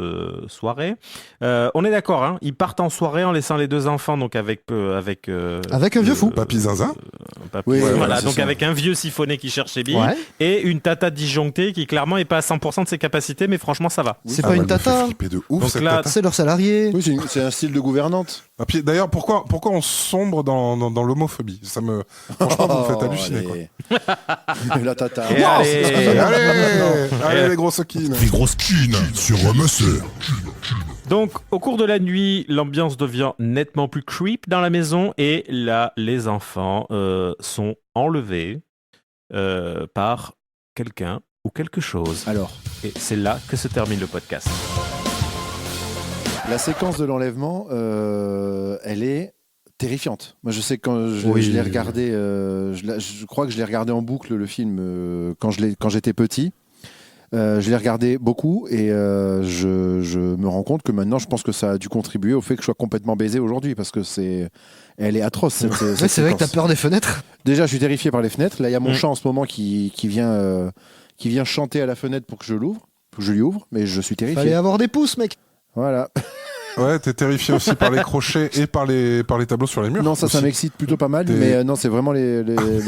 soirée. On est d'accord, hein, ils partent en soirée en laissant les 2 enfants donc avec un vieux fou. Papy Zinzin. Oui, voilà, c'est donc ça. avec un vieux siphonné qui cherche ses billes, Ouais. et une tata disjonctée qui clairement est pas à 100% de ses capacités, mais franchement ça va. C'est pas une Elle me fait tata, flipper de ouf, Donc cette là, tata. c'est leur salarié. Oui, c'est un style de gouvernante. Ah, puis, d'ailleurs, pourquoi on sombre dans l'homophobie? Franchement, vous me faites halluciner, quoi. La tata. Et Allez, les grosses coquines. Les grosses kines sur ma sœur. Donc, au cours de la nuit, l'ambiance devient nettement plus creep dans la maison, et là, les enfants sont enlevés par quelqu'un ou quelque chose. Alors, Et c'est là que se termine le podcast. la séquence de l'enlèvement, elle est terrifiante. Moi, je sais que quand je l'ai regardé, je crois que je l'ai regardé en boucle, le film, quand j'étais petit. Je l'ai regardé beaucoup, et je me rends compte que maintenant, je pense que ça a dû contribuer au fait que je sois complètement baisé aujourd'hui, parce que elle est atroce, cette Ouais, c'est vrai que t'as séquence. peur des fenêtres. Déjà, je suis terrifié par les fenêtres. Là, il y a mon chat en ce moment qui vient chanter à la fenêtre pour que je lui ouvre, mais je suis terrifié. Fallait avoir des pouces, mec. Voilà. Ouais, t'es terrifié aussi par les crochets et par les tableaux sur les murs. Non, ça aussi. m'excite plutôt pas mal, mais non, c'est vraiment les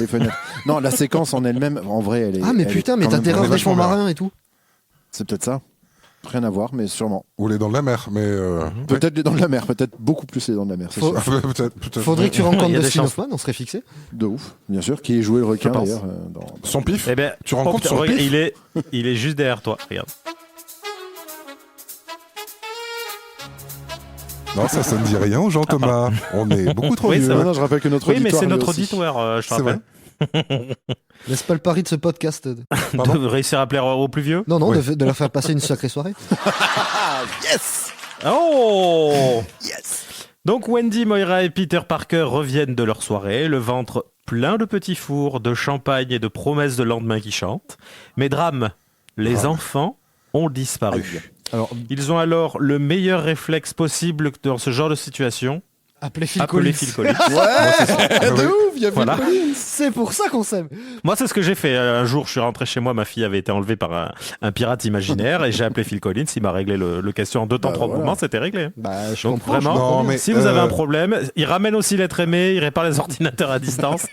fenêtres. Non, la séquence en elle-même, en vrai, elle est. Ah, mais elle est putain, mais quand t'as même terreur des vachement fonds bien. marins et tout. C'est peut-être ça. Rien à voir, mais sûrement. Ou les dents de la mer, mais... Peut-être les dents de la mer, peut-être beaucoup plus les dents de la mer, c'est sûr. peut-être. Faudrait que tu rencontres Il y a des Dustin chances. Hoffman, on serait fixé. De ouf, bien sûr, qui est joué le requin Je pense. d'ailleurs. Son pif Eh ben, Tu rencontres son regarde, pif il est juste derrière toi, regarde. Non, ça ne dit rien, Jean-Thomas. On est beaucoup trop Oui, vieux. c'est vrai. Non, je rappelle que notre Oui, mais auditoire, c'est lui notre aussi. auditoire, je te C'est rappelle. Laisse pas le pari de ce podcast. Pardon De réussir à plaire aux plus vieux. Non, Oui. de leur faire passer une sacrée soirée. Oh Donc Wendy, Moira et Peter Parker reviennent de leur soirée, le ventre plein de petits fours, de champagne et de promesses de lendemain qui chantent. Mais drame, les enfants ont disparu. Alors, Ils ont alors le meilleur réflexe possible dans ce genre de situation, appelez Phil appeler Collins. Phil Collins. De ouf, il y a Voilà. Phil Collins. C'est pour ça qu'on s'aime. Moi, c'est ce que j'ai fait. Un jour, je suis rentré chez moi, ma fille avait été enlevée par un pirate imaginaire et j'ai appelé Phil Collins. Il m'a réglé le question en 2 temps, Bah, 3 voilà. mouvements, c'était réglé. Bah, je Donc comprends. vraiment, Non, mais, si vous avez un problème, il ramène aussi l'être aimé, il répare les ordinateurs à distance.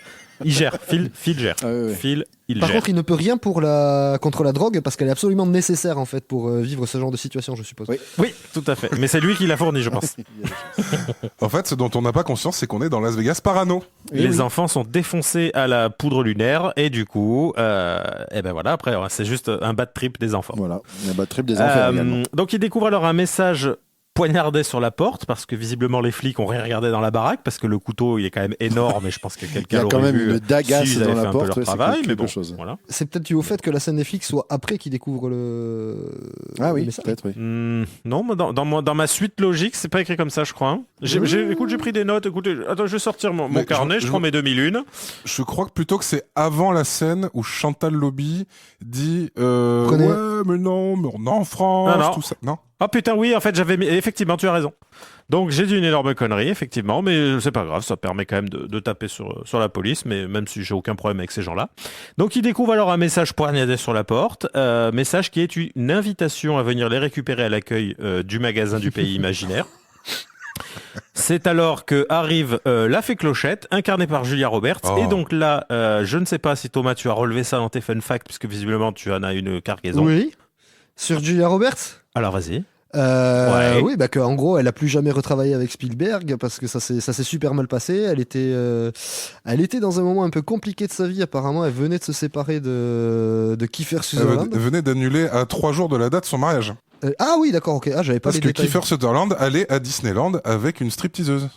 Il gère. Phil gère. Ah, ouais. Phil, il Par gère. contre, il ne peut rien contre la drogue parce qu'elle est absolument nécessaire en fait pour vivre ce genre de situation, je suppose. Oui. Oui, tout à fait. Mais c'est lui qui l'a fourni, je pense. En fait, ce dont on n'a pas conscience, c'est qu'on est dans Las Vegas Parano. Les enfants sont défoncés à la poudre lunaire et du coup, et ben voilà, après, c'est juste un bad trip des enfants. Voilà, la bad trip des enfers également. Donc ils découvrent alors un message poignardé sur la porte parce que visiblement les flics ont rien regardé dans la baraque parce que le couteau il est quand même énorme et je pense que Il y quelqu'un a quand l'aurait même vu une dagasse s'ils avaient dans fait la un peu porte, leur ouais, c'est travail, mais quelque bon, chose. voilà. C'est peut-être dû au fait que la scène des flics soit après qu'ils découvrent le. Ah oui, le message. peut-être, oui. Non, moi, dans ma suite logique, c'est pas écrit comme ça, je crois. Hein. Écoute, j'ai pris des notes. Écoutez, attends, je vais sortir mon Mais carnet, je prends mes 2001. Je crois que plutôt que c'est avant la scène où Chantal Lobby dit Prenez- ouais, mais non, mais on est en France, Non, non. tout ça. Non. Ah putain, oui, en fait, j'avais mis... Effectivement, tu as raison. Donc, j'ai dit une énorme connerie, effectivement, mais c'est pas grave, ça permet quand même de taper sur la police, mais même si j'ai aucun problème avec ces gens-là. Donc, ils découvrent alors un message poignardé sur la porte, message qui est une invitation à venir les récupérer à l'accueil du magasin du pays imaginaire. C'est alors que arrive la fée Clochette, incarnée par Julia Roberts. Oh. Et donc là, je ne sais pas si Thomas, tu as relevé ça dans tes fun facts, puisque visiblement tu en as une cargaison. Oui. Sur Julia Roberts. Alors vas-y. Ouais. Ouais. Oui, bah qu'en gros, elle a plus jamais retravaillé avec Spielberg parce que ça s'est super mal passé. Elle était dans un moment un peu compliqué de sa vie. Apparemment, elle venait de se séparer de Kiefer Elle Sutherland. venait d'annuler à 3 jours de la date son mariage. Ah oui, d'accord, ok. Ah, j'avais pas Parce les que détails. Kiefer Sutherland allait à Disneyland avec une stripteaseuse.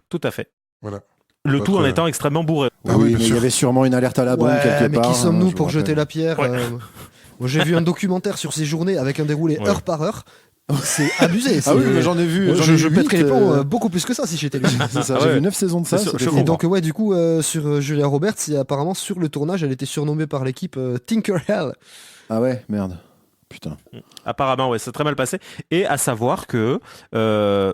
Tout à fait. Voilà. Le tout en Votre- étant extrêmement bourré. Ah oui, oui, bien mais il y sûr. avait sûrement une alerte à la bombe Ouais, quelque mais part. qui sommes-nous je pour vous jeter rappelle. la pierre Ouais. Moi, j'ai vu un documentaire sur ces journées avec un déroulé Ouais. heure par heure. C'est abusé. Ah oui, mais j'en ai vu. Moi, j'en je ai vu pêterais les huit, plombs beaucoup plus que ça si j'étais lui. C'est ça, Ah j'ai ouais. vu 9 saisons de ça. C'est c'était sûr, fou. Et donc, ouais, du coup, sur Julia Roberts, apparemment, sur le tournage, elle était surnommée par l'équipe Tinker Hell. Ah ouais, merde. Putain. Apparemment, ouais, c'est très mal passé. Et à savoir que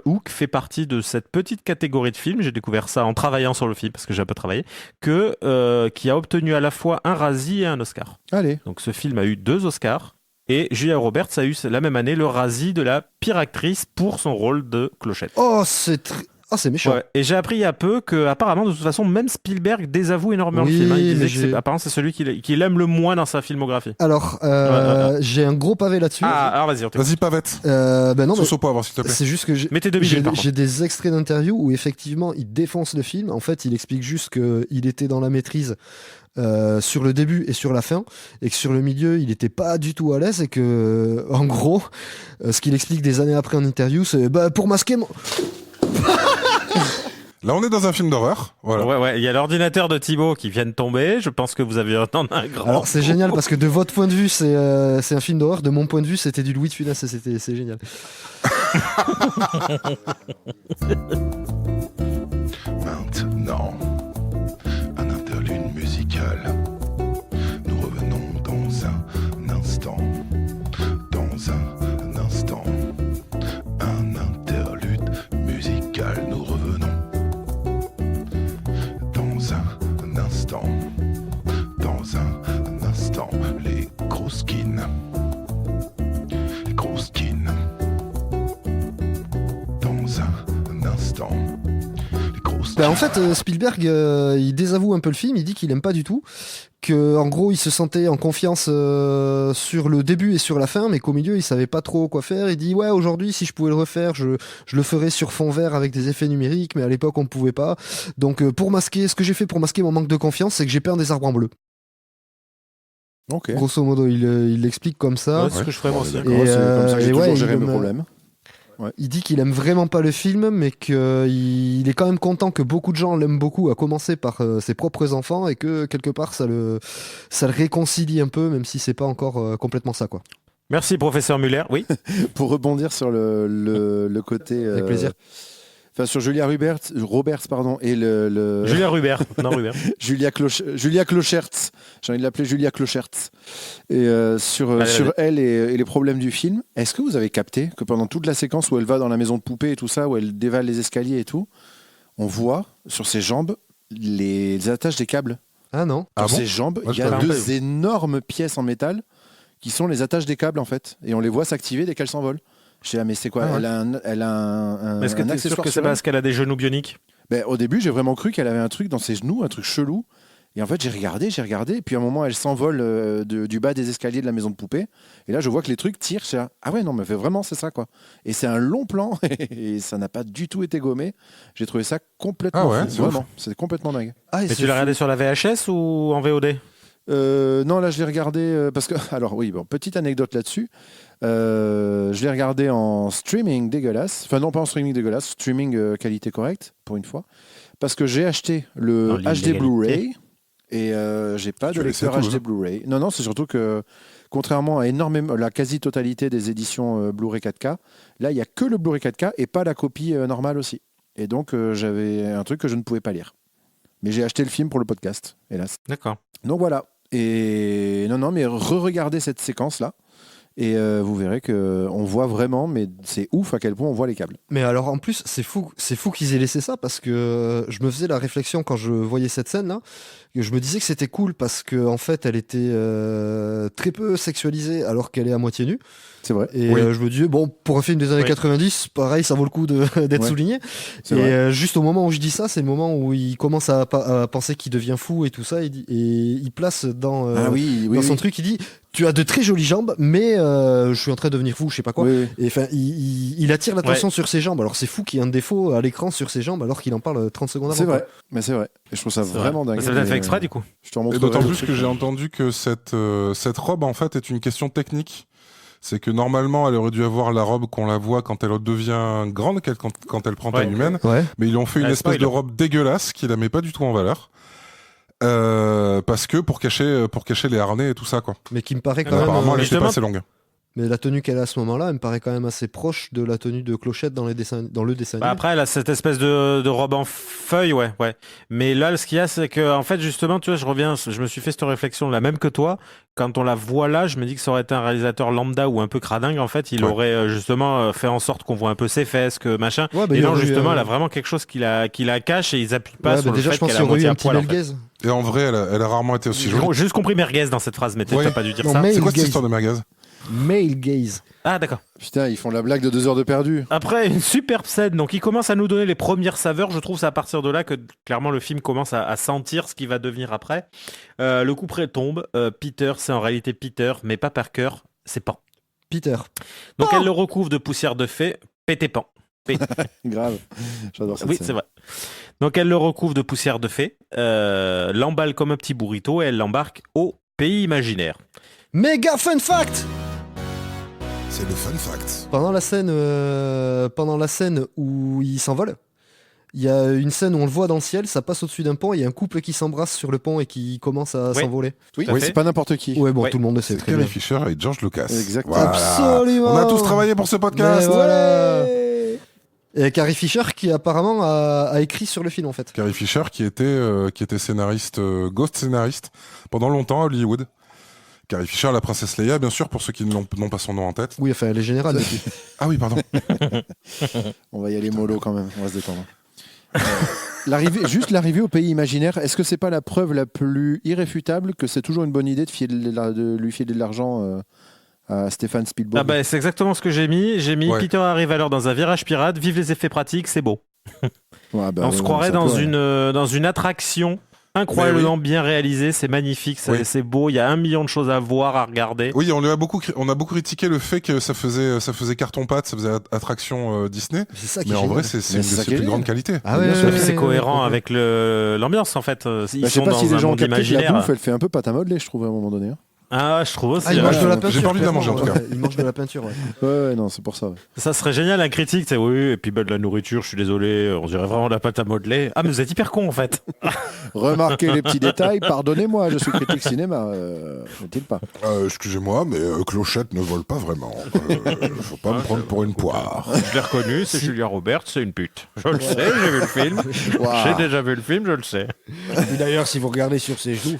Hook fait partie de cette petite catégorie de films, j'ai découvert ça en travaillant sur le film, parce que j'ai un peu travaillé, qui a obtenu à la fois un Razzie et un Oscar. Allez. Donc ce film a eu 2 Oscars. Et Julia Roberts a eu la même année le Razzie de la pire actrice pour son rôle de Clochette. Oh, c'est méchant. Ouais. Et j'ai appris il y a peu que apparemment de toute façon même Spielberg désavoue énormément Oui, le film. Hein. Il mais disait que j'ai- apparemment c'est celui qu'il aime le moins dans sa filmographie. Alors, j'ai un gros pavé là-dessus. Ah, alors vas-y, on t'écoute. Vas-y, Pavette. Ben non, mais Soso pas avoir, s'il te plaît. c'est juste que Mettez 2000 par contre. j'ai des extraits d'interviews où effectivement il défonce le film. En fait, il explique juste qu'il était dans la maîtrise sur le début et sur la fin, et que sur le milieu il était pas du tout à l'aise, et que en gros, ce qu'il explique des années après en interview, c'est bah, pour masquer mon... Là, on est dans un film d'horreur. Voilà. Ouais, il y a l'ordinateur de Thibaut qui vient de tomber. Je pense que vous avez entendu un grand. Alors c'est génial parce que de votre point de vue c'est un film d'horreur, de mon point de vue c'était du Louis de Funès, et c'est génial. Maintenant, un interlude musical. Nous revenons dans un instant. Dans un instant. Un interlude musical. Nous revenons. Dans un instant. Dans un instant. Les gros skins. Les gros skins. Dans un instant. Les gros skins. Ben, en fait Spielberg il désavoue un peu le film, il dit qu'il aime pas du tout qu'en gros, il se sentait en confiance sur le début et sur la fin, mais qu'au milieu, il savait pas trop quoi faire. Il dit, ouais, aujourd'hui, si je pouvais le refaire, je le ferais sur fond vert avec des effets numériques, mais à l'époque, on ne pouvait pas. Donc, ce que j'ai fait pour masquer mon manque de confiance, c'est que j'ai peint des arbres en bleu. Ok. Grosso modo, il l'explique comme ça. Ouais, c'est ce que je ferais moi aussi. D'accord, c'est comme ça que j'ai et toujours ouais, géré il mes me- problèmes. Il dit qu'il aime vraiment pas le film, mais qu'il est quand même content que beaucoup de gens l'aiment beaucoup, à commencer par ses propres enfants, et que quelque part ça le réconcilie un peu, même si c'est pas encore complètement ça, quoi. Merci, professeur Muller. Oui. Pour rebondir sur le côté. Avec plaisir. Enfin, sur Julia Roberts, pardon, et le Julia Rubert. Non, Rubert. Julia Clochertz. J'ai envie de l'appeler Julia Clochertz. Et sur elle et les problèmes du film, est-ce que vous avez capté que pendant toute la séquence où elle va dans la maison de poupée et tout ça, où elle dévale les escaliers et tout, on voit sur ses jambes les attaches des câbles. Ah non. Sur Ah bon ses jambes, Moi, il je y a l'avais pas deux énormes pièces en métal qui sont les attaches des câbles en fait. Et on les voit s'activer dès qu'elles s'envolent. Je sais, mais c'est quoi? Ah ouais. Elle a un Est-ce que un tu es sûr accessoire que c'est sur elle. parce qu'elle a des genoux bioniques? Ben, au début, j'ai vraiment cru qu'elle avait un truc dans ses genoux, un truc chelou. Et en fait, j'ai regardé. Et puis à un moment, elle s'envole du bas des escaliers de la maison de poupée. Et là, je vois que les trucs tirent. Ah ouais, non, mais vraiment, c'est ça, quoi. Et c'est un long plan. Et ça n'a pas du tout été gommé. J'ai trouvé ça complètement Ah ouais, fou. c'est Vraiment, c'est complètement dingue. Ah, et Mais c'est tu l'as fou. regardé sur la VHS ou en VOD? Non, là, je l'ai regardé parce que. Alors, oui, bon, petite anecdote là-dessus. Je l'ai regardé en streaming dégueulasse. Enfin, non, pas en streaming dégueulasse, streaming qualité correcte, pour une fois. Parce que j'ai acheté le Dans HD l'illégalité. Blu-ray et j'ai pas Tu de l'as laissé lecteur à Toulouse. HD Blu-ray. Non, c'est surtout que, contrairement à la quasi-totalité des éditions Blu-ray 4K, là, il n'y a que le Blu-ray 4K et pas la copie normale aussi. Et donc, j'avais un truc que je ne pouvais pas lire. Mais j'ai acheté le film pour le podcast, hélas. D'accord. Donc voilà. Et non, mais re-regardez cette séquence-là. Et vous verrez qu'on voit vraiment, mais c'est ouf à quel point on voit les câbles. Mais alors en plus, c'est fou qu'ils aient laissé ça, parce que je me faisais la réflexion quand je voyais cette scène-là, que je me disais que c'était cool parce que en fait, elle était très peu sexualisée alors qu'elle est à moitié nue. C'est vrai. Et Oui. je me disais, bon, pour un film des années Oui. 90, pareil, ça vaut le coup d'être Ouais. souligné. C'est Et vrai. juste au moment où je dis ça, c'est le moment où il commence à penser qu'il devient fou et tout ça, et il place dans Ah oui, oui. dans son oui. truc, il dit, tu as de très jolies jambes, mais je suis en train de devenir fou, je sais pas quoi. Oui, oui. Et enfin, il attire l'attention sur ses jambes. Alors c'est fou qu'il y ait un défaut à l'écran sur ses jambes alors qu'il en parle 30 secondes avant. C'est quoi. vrai. Mais c'est vrai. Et je trouve ça C'est vraiment vrai. dingue. Ça peut-être Et, fait exprès du coup. Je te Et remontrerai d'autant le plus truc. que j'ai entendu que cette robe, en fait, est une question technique. C'est que normalement, elle aurait dû avoir la robe qu'on la voit quand elle devient grande, quand elle prend taille Ouais. humaine. Ouais. Mais ils lui ont fait une Ah, espèce spoil. de robe dégueulasse qui la met pas du tout en valeur. Parce que pour cacher les harnais et tout ça, quoi. Mais qui me paraît Ah, quand même. Apparemment, elle était justement- pas assez longue. Mais la tenue qu'elle a à ce moment-là, elle me paraît quand même assez proche de la tenue de Clochette dans le dessin Bah animé. après, elle a cette espèce de robe en feuille, ouais. Mais là, ce qu'il y a, c'est que, en fait, justement, tu vois, je me suis fait cette réflexion la même que toi. Quand on la voit là, je me dis que ça aurait été un réalisateur lambda ou un peu cradingue, en fait, il Ouais. aurait justement fait en sorte qu'on voit un peu ses fesses, que machin. Ouais, bah, Et il y non, aurait eu, justement, elle a vraiment quelque chose qui la cache et ils appuient pas ouais, sur bah, le déjà, fait je pense qu'elle qu'il a y aurait eu moitié un à petit poil, en male fait. gaze. Et en vrai, elle a rarement été aussi jolie. J'ai juste compris merguez dans cette phrase, mais Ouais. t'as pas dû dire Non, ça. mais- C'est quoi cette gaze. histoire de merguez? Male gaze. Ah, d'accord. Putain, ils font la blague de 2 heures de perdu. Après, une superbe scène. Donc, il commence à nous donner les premières saveurs. Je trouve c'est à partir de là que, clairement, le film commence à sentir ce qui va devenir après. Le coup près tombe. Peter, c'est en réalité Peter, mais pas Parker, c'est Pan. Peter. Donc, elle le recouvre de poussière de fée. Pété Pan. Grave. J'adore cette Oui, scène. c'est vrai. Donc, elle le recouvre de poussière de fée, l'emballe comme un petit burrito et elle l'embarque au pays imaginaire. Méga fun fact! C'est le fun fact. Pendant la scène où il s'envole, il y a une scène où on le voit dans le ciel, ça passe au-dessus d'un pont, il y a un couple qui s'embrasse sur le pont et qui commence à Ouais. s'envoler. Oui, Tout à fait. c'est pas n'importe qui. Ouais, bon, Ouais. tout le monde le sait très Carrie bien. Fisher et George Lucas. Exactement. Voilà. Absolument. On a tous travaillé pour ce podcast. Mais voilà. Et Carrie Fisher qui apparemment a écrit sur le film en fait. Carrie Fisher qui était scénariste, ghost scénariste pendant longtemps à Hollywood. Carrie Fisher, la princesse Leia, bien sûr, pour ceux qui n'ont pas son nom en tête. Oui, enfin elle est générale. depuis. Ah oui, pardon. On va y aller mollo quand même. On va se détendre. L'arrivée au pays imaginaire, est-ce que c'est pas la preuve la plus irréfutable que c'est toujours une bonne idée de lui filer de l'argent à Stéphane Spielberg? Ah bah, c'est exactement ce que j'ai mis. J'ai mis Ouais. Peter arrive alors dans un virage pirate, vive les effets pratiques, c'est beau. Ouais, bah, On ouais, se croirait c'est dans un peu, une attraction incroyablement bien réalisé, c'est magnifique, c'est beau, il y a 1 million de choses à voir, à regarder. Oui, on a beaucoup critiqué le fait que ça faisait carton-pâte, ça faisait attraction Disney. C'est ça qui Mais est en génial. vrai, c'est une de ses plus grandes qualités. Ah ouais, Et puis c'est cohérent avec l'ambiance en fait. Ils Je sais sont pas si dans les un gens ont monde capté que la imaginaire. bouffe, elle fait un peu pâte à modeler, je trouve, à un moment donné. Ah, je trouve aussi. Ah, il mange de la J'ai peinture. pas envie de la manger, en tout cas. Il mange de la peinture, ouais. Ouais, non, c'est pour ça. Ouais. Ça serait génial, la critique, c'est oui, et puis de la nourriture, je suis désolé, on dirait vraiment de la pâte à modeler. Ah, mais vous êtes hyper con en fait. Remarquez les petits détails, pardonnez-moi, je suis critique cinéma, n'est-il pas? Excusez-moi, mais Clochette ne vole pas vraiment. Faut pas me prendre pour une poire. Je l'ai reconnu, c'est Julia Roberts, c'est une pute. Je le sais, j'ai vu le film. Wow. J'ai déjà vu le film, je le sais. Et d'ailleurs, si vous regardez sur ses genoux,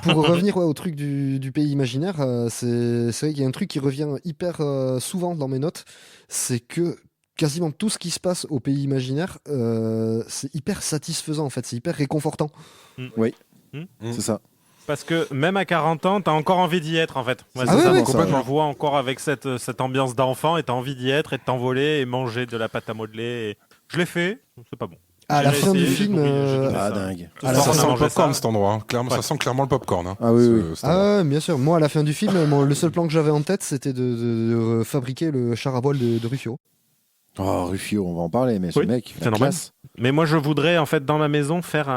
Pour revenir au truc du pays imaginaire, c'est vrai qu'il y a un truc qui revient hyper souvent dans mes notes, c'est que quasiment tout ce qui se passe au pays imaginaire, c'est hyper satisfaisant en fait, c'est hyper réconfortant. C'est ça. Parce que même à 40 ans, t'as encore envie d'y être en fait. Ouais, Ah c'est ouais, ça, ouais, donc, complètement. je le vois encore avec cette ambiance d'enfant et t'as envie d'y être et de t'envoler et manger de la pâte à modeler. Et... Je l'ai fait, c'est pas bon. À la J'ai fin du essayé, film, j'ai trouvé Ah, ça. dingue. Ce Ça soir, on a sent le mangé popcorn ça. cet endroit. Hein. Clairement, Ouais. ça sent clairement le popcorn. Hein, Ah oui, oui. cet endroit. Ah ouais, bien sûr. Moi, à la fin du film, le seul plan que j'avais en tête, c'était de fabriquer le char à voile de Ruffio. Oh, Ruffio, on va en parler, mais ce Oui, mec, c'est la normal. classe. Mais moi, je voudrais en fait dans ma maison faire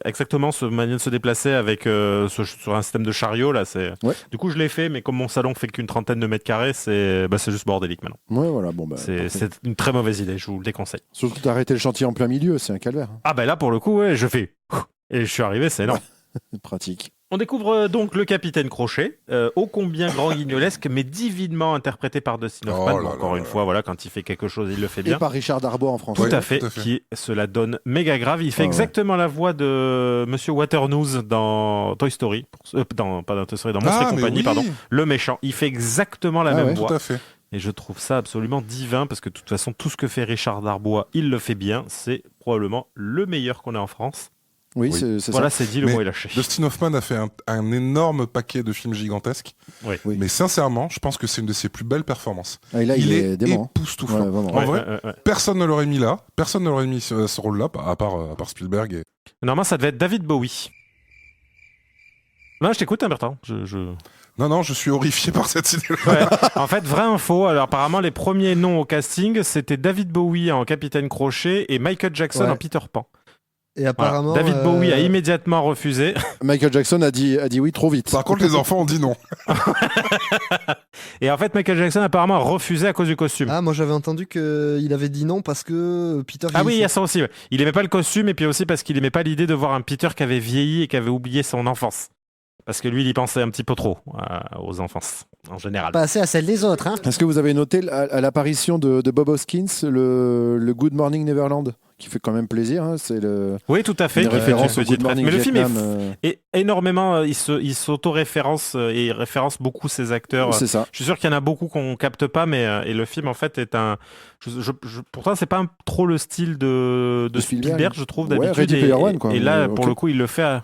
exactement ce manière de se déplacer avec sur un système de chariot là. Ouais. Du coup, je l'ai fait, mais comme mon salon fait qu'une 30aine de mètres carrés, c'est juste bordélique maintenant. Ouais, voilà, bon, bah. parfait. C'est une très mauvaise idée. Je vous le déconseille. Surtout d'arrêter le chantier en plein milieu, c'est un calvaire. Hein. Ah bah là pour le coup, ouais, je fais et je suis arrivé, c'est énorme. Pratique. On découvre donc le capitaine Crochet, ô combien grand guignolesque, mais divinement interprété par Dustin Hoffman. Oh là Encore là une là. fois, voilà, quand il fait quelque chose, il le fait Et bien. par Richard Darbois en France. Tout, Ouais, à fait, tout à fait. qui cela donne méga grave. Il fait Ah ouais. exactement la voix de Monsieur Waternoose dans Toy Story, pas dans Toy Story, dans Monstres et Ah, mais compagnie, oui. pardon. Le méchant, il fait exactement la Ah même ouais, voix. Tout à fait. Et je trouve ça absolument divin parce que de toute façon, tout ce que fait Richard Darbois, il le fait bien. C'est probablement le meilleur qu'on a en France. Oui, Oui. c'est Voilà, ça. c'est dit, le Mais mot est lâché. Dustin Hoffman a fait un énorme paquet de films gigantesques. Oui. Oui. Mais sincèrement, je pense que c'est une de ses plus belles performances. Ah, et là, il est dément. époustouflant. Ouais, vraiment. En Ouais, vrai, ouais. personne ne l'aurait mis là. Personne ne l'aurait mis ce rôle-là, à part Spielberg. Et... Normalement, ça devait être David Bowie. Non, je t'écoute, hein, Bertrand. Non, je suis horrifié par cette idée-là. Ouais. En fait, vraie info. Alors, apparemment, les premiers noms au casting, c'était David Bowie en Capitaine Crochet et Michael Jackson Ouais. en Peter Pan. Et Voilà. apparemment, David Bowie a immédiatement refusé. Michael Jackson a dit oui trop vite. Par contre, les enfants ont dit non. Et en fait, Michael Jackson apparemment a refusé à cause du costume. Ah, moi j'avais entendu qu'il avait dit non parce que Peter. Ah oui, il y a vieillissait. ça aussi. Ouais. Il aimait pas le costume et puis aussi parce qu'il aimait pas l'idée de voir un Peter qui avait vieilli et qui avait oublié son enfance. Parce que lui, il y pensait un petit peu trop aux enfances, en général. pas assez à celle des autres. Hein. Est-ce que vous avez noté à l'apparition de Bob Hoskins le Good Morning Neverland qui fait quand même plaisir, hein, c'est Oui, tout à fait. une qui fait référence une au petite Good Morning ref. Mais le film Vietnam. est énormément. Il s'auto-référence et il référence beaucoup ses acteurs. C'est ça. Je suis sûr qu'il y en a beaucoup qu'on capte pas, mais et le film en fait est un. Pourtant, c'est pas trop le style de Spielberg, je trouve Ouais, d'habitude. Ready Player One, quoi. Et là, Mais, pour ok. le coup, il le fait.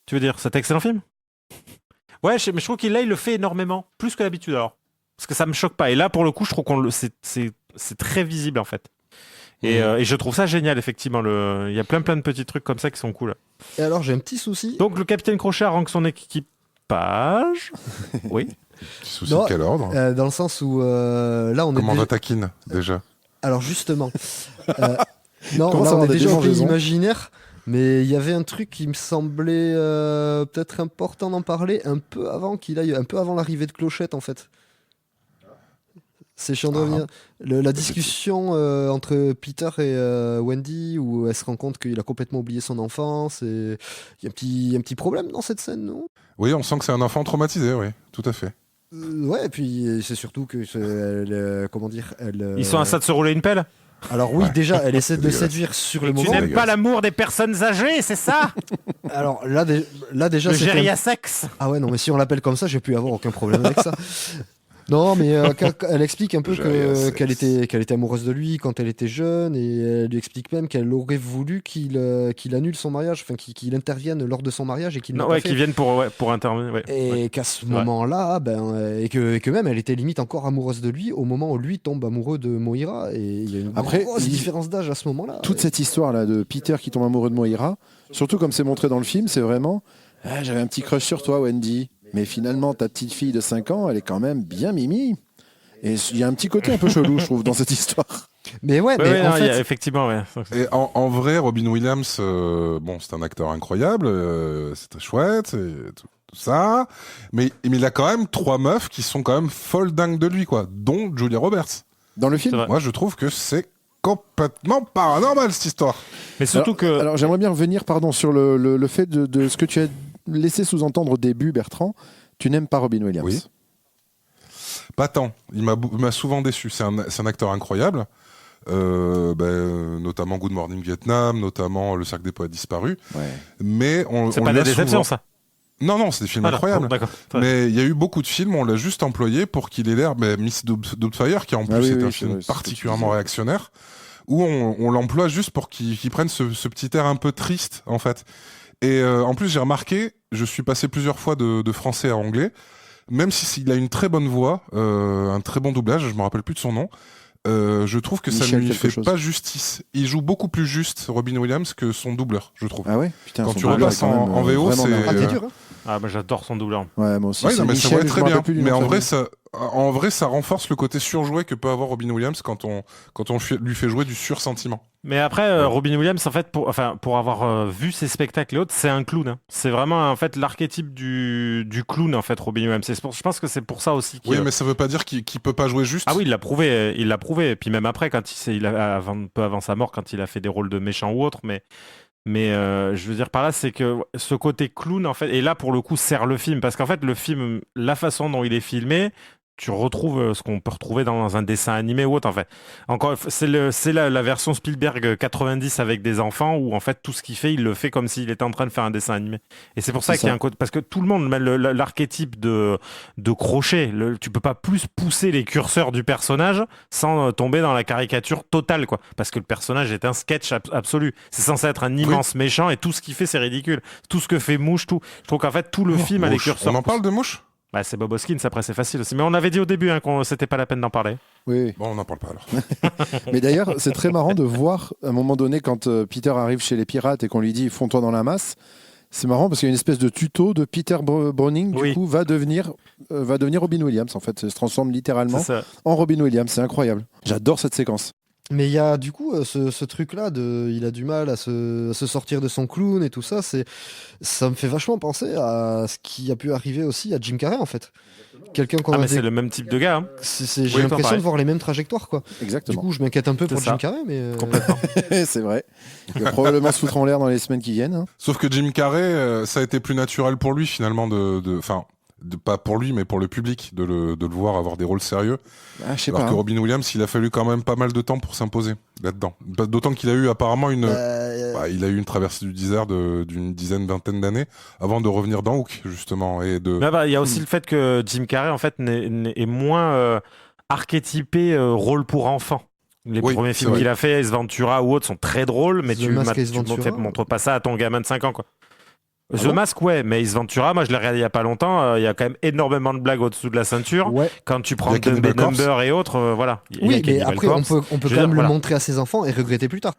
Tu veux dire, cet excellent film? Ouais, mais je trouve qu'il là, il le fait énormément, plus que d'habitude alors, parce que ça me choque pas. Et là, pour le coup, je trouve c'est très visible en fait. Et je trouve ça génial, effectivement. Il y a plein de petits trucs comme ça qui sont cool. Et alors j'ai un petit souci. Donc le capitaine Crochet rank son équipage. Oui. Petit souci Non, de quel ordre Dans le sens où là on est. Comment déjà- va Taquine, déjà Alors justement. Non, Comment là ça on va, est des déjà au pays démangeaisons imaginaire. Mais il y avait un truc qui me semblait peut-être important d'en parler un peu avant l'arrivée de Clochette en fait. C'est chiant de revenir. La discussion entre Peter et Wendy où elle se rend compte qu'il a complètement oublié son enfance et il y a un petit problème dans cette scène, non? Oui, on sent que c'est un enfant traumatisé, oui, tout à fait. Ouais, et puis c'est surtout que comment dire, Ils sont à ça de se rouler une pelle. Alors oui, Ouais. déjà, elle essaie de le Dégueulasse. séduire sur le Tu moment. n'aimes pas l'amour des personnes âgées, c'est ça? Alors là déjà, Le c'est un- gériasexe. Ah ouais, non, mais si on l'appelle comme ça, je vais plus avoir aucun problème avec ça. Non, mais elle explique un peu J'ai qu'elle était amoureuse de lui quand elle était jeune, et elle lui explique même qu'elle aurait voulu qu'il annule son mariage, enfin qu'il intervienne lors de son mariage et qu'il n'a Non, pas ouais, fait. qui viennent pour intervenir. Ouais. Et qu'à ce moment-là, et que même elle était limite encore amoureuse de lui au moment où lui tombe amoureux de Moira. Et il y a une grosse différence d'âge à ce moment-là. Toute cette histoire-là de Peter qui tombe amoureux de Moira, surtout comme c'est montré dans le film, c'est vraiment j'avais un petit crush sur toi, Wendy. Mais finalement, ta petite fille de 5 ans, elle est quand même bien mimi. Et il y a un petit côté un peu chelou, je trouve, dans cette histoire. Mais ouais, non, en fait, effectivement, ouais. Et en vrai, Robin Williams, c'est un acteur incroyable, c'est très chouette, et tout ça. Mais il a quand même 3 meufs qui sont quand même folles dingues de lui, quoi, dont Julia Roberts. Dans le film. Moi, je trouve que c'est complètement paranormal, cette histoire. Mais surtout Alors, j'aimerais bien revenir, sur le fait de ce que tu as laissé sous-entendre au début, Bertrand. Tu n'aimes pas Robin Williams. Oui. Pas tant. Il m'a souvent déçu. C'est un acteur incroyable. Notamment Good Morning Vietnam, notamment Le Cercle des Poètes Disparus. Ouais. Mais c'est pas des déceptions, ça. Non, c'est des films incroyables. D'accord. Mais il y a eu beaucoup de films, on l'a juste employé pour qu'il ait l'air. Miss Doubtfire, qui en plus est un film particulièrement réactionnaire, où on l'emploie juste pour qu'il prenne ce petit air un peu triste, en fait. Et en plus, j'ai remarqué, je suis passé plusieurs fois de français à anglais, même s'il a une très bonne voix, un très bon doublage, je me rappelle plus de son nom. Je trouve que ça ne lui fait pas justice. Il joue beaucoup plus juste, Robin Williams, que son doubleur, je trouve. Ah ouais. Putain, quand tu repasses en VO, c'est t'es dur, hein. Ah, bah, j'adore son doubleur. Ouais, moi aussi. Ouais, non, mais ça va très bien. Mais en vrai, ça. En vrai, ça renforce le côté surjoué que peut avoir Robin Williams quand on lui fait jouer du sursentiment. Mais après, Robin Williams, en fait, pour avoir vu ses spectacles et autres, c'est un clown. Hein. C'est vraiment en fait l'archétype du clown, en fait, Robin Williams. Je pense que c'est pour ça aussi. Oui, mais ça veut pas dire qu'il peut pas jouer juste. Ah oui, il l'a prouvé. Et puis même après, peu avant sa mort, quand il a fait des rôles de méchant ou autre, mais je veux dire par là, c'est que ce côté clown, en fait, et là pour le coup sert le film, parce qu'en fait le film, la façon dont il est filmé, tu retrouves ce qu'on peut retrouver dans un dessin animé ou autre, en fait. Encore, c'est la version Spielberg 90 avec des enfants, où en fait tout ce qu'il fait, il le fait comme s'il était en train de faire un dessin animé. Et c'est pour ça qu'il y a un côté, parce que tout le monde, l'archétype de crochet, tu peux pas plus pousser les curseurs du personnage sans tomber dans la caricature totale, quoi. Parce que le personnage est un sketch absolu. C'est censé être un immense méchant, et tout ce qu'il fait, c'est ridicule. Tout ce que fait Mouche, tout. Je trouve qu'en fait tout le film a les curseurs. On en parle de Mouche ? Bah, c'est Bob Hoskins, après c'est facile aussi. Mais on avait dit au début que c'était pas la peine d'en parler. Oui. Bon, on n'en parle pas alors. Mais d'ailleurs, c'est très marrant de voir, à un moment donné, quand Peter arrive chez les pirates et qu'on lui dit « fonds-toi dans la masse », c'est marrant parce qu'il y a une espèce de tuto de Peter Browning, du coup, va devenir Robin Williams, en fait. Ça se transforme littéralement en Robin Williams. C'est incroyable. J'adore cette séquence. Mais il y a du coup ce truc-là, il a du mal à se sortir de son clown et tout ça. Ça me fait vachement penser à ce qui a pu arriver aussi à Jim Carrey, en fait. Quelqu'un qu'on mais c'est le même type de gars. Hein. J'ai l'impression de voir les mêmes trajectoires, quoi. Exactement. Du coup, je m'inquiète un peu pour Jim Carrey, mais complètement. C'est vrai. Il va probablement se foutre en l'air dans les semaines qui viennent. Hein. Sauf que Jim Carrey, ça a été plus naturel pour lui finalement pas pour lui, mais pour le public, de le voir avoir des rôles sérieux. Ah, je sais Alors pas. que Robin Williams, il a fallu quand même pas mal de temps pour s'imposer là-dedans. D'autant qu'il a eu apparemment il a eu une traversée du désert d'une vingtaine d'années avant de revenir dans Hook, justement. Il y a aussi le fait que Jim Carrey, en fait, est moins archétypé rôle pour enfants. Les premiers films qu'il a fait, Ace Ventura ou autres, sont très drôles, mais tu montres pas ça à ton gamin de 5 ans, quoi. The Mask, ouais, mais Ace Ventura, moi je l'ai regardé il y a pas longtemps, il y a quand même énormément de blagues au-dessous de la ceinture. Ouais. Quand tu prends Dumb and Dumber et autres, voilà. Oui, mais après, on peut quand même le montrer à ses enfants et regretter plus tard.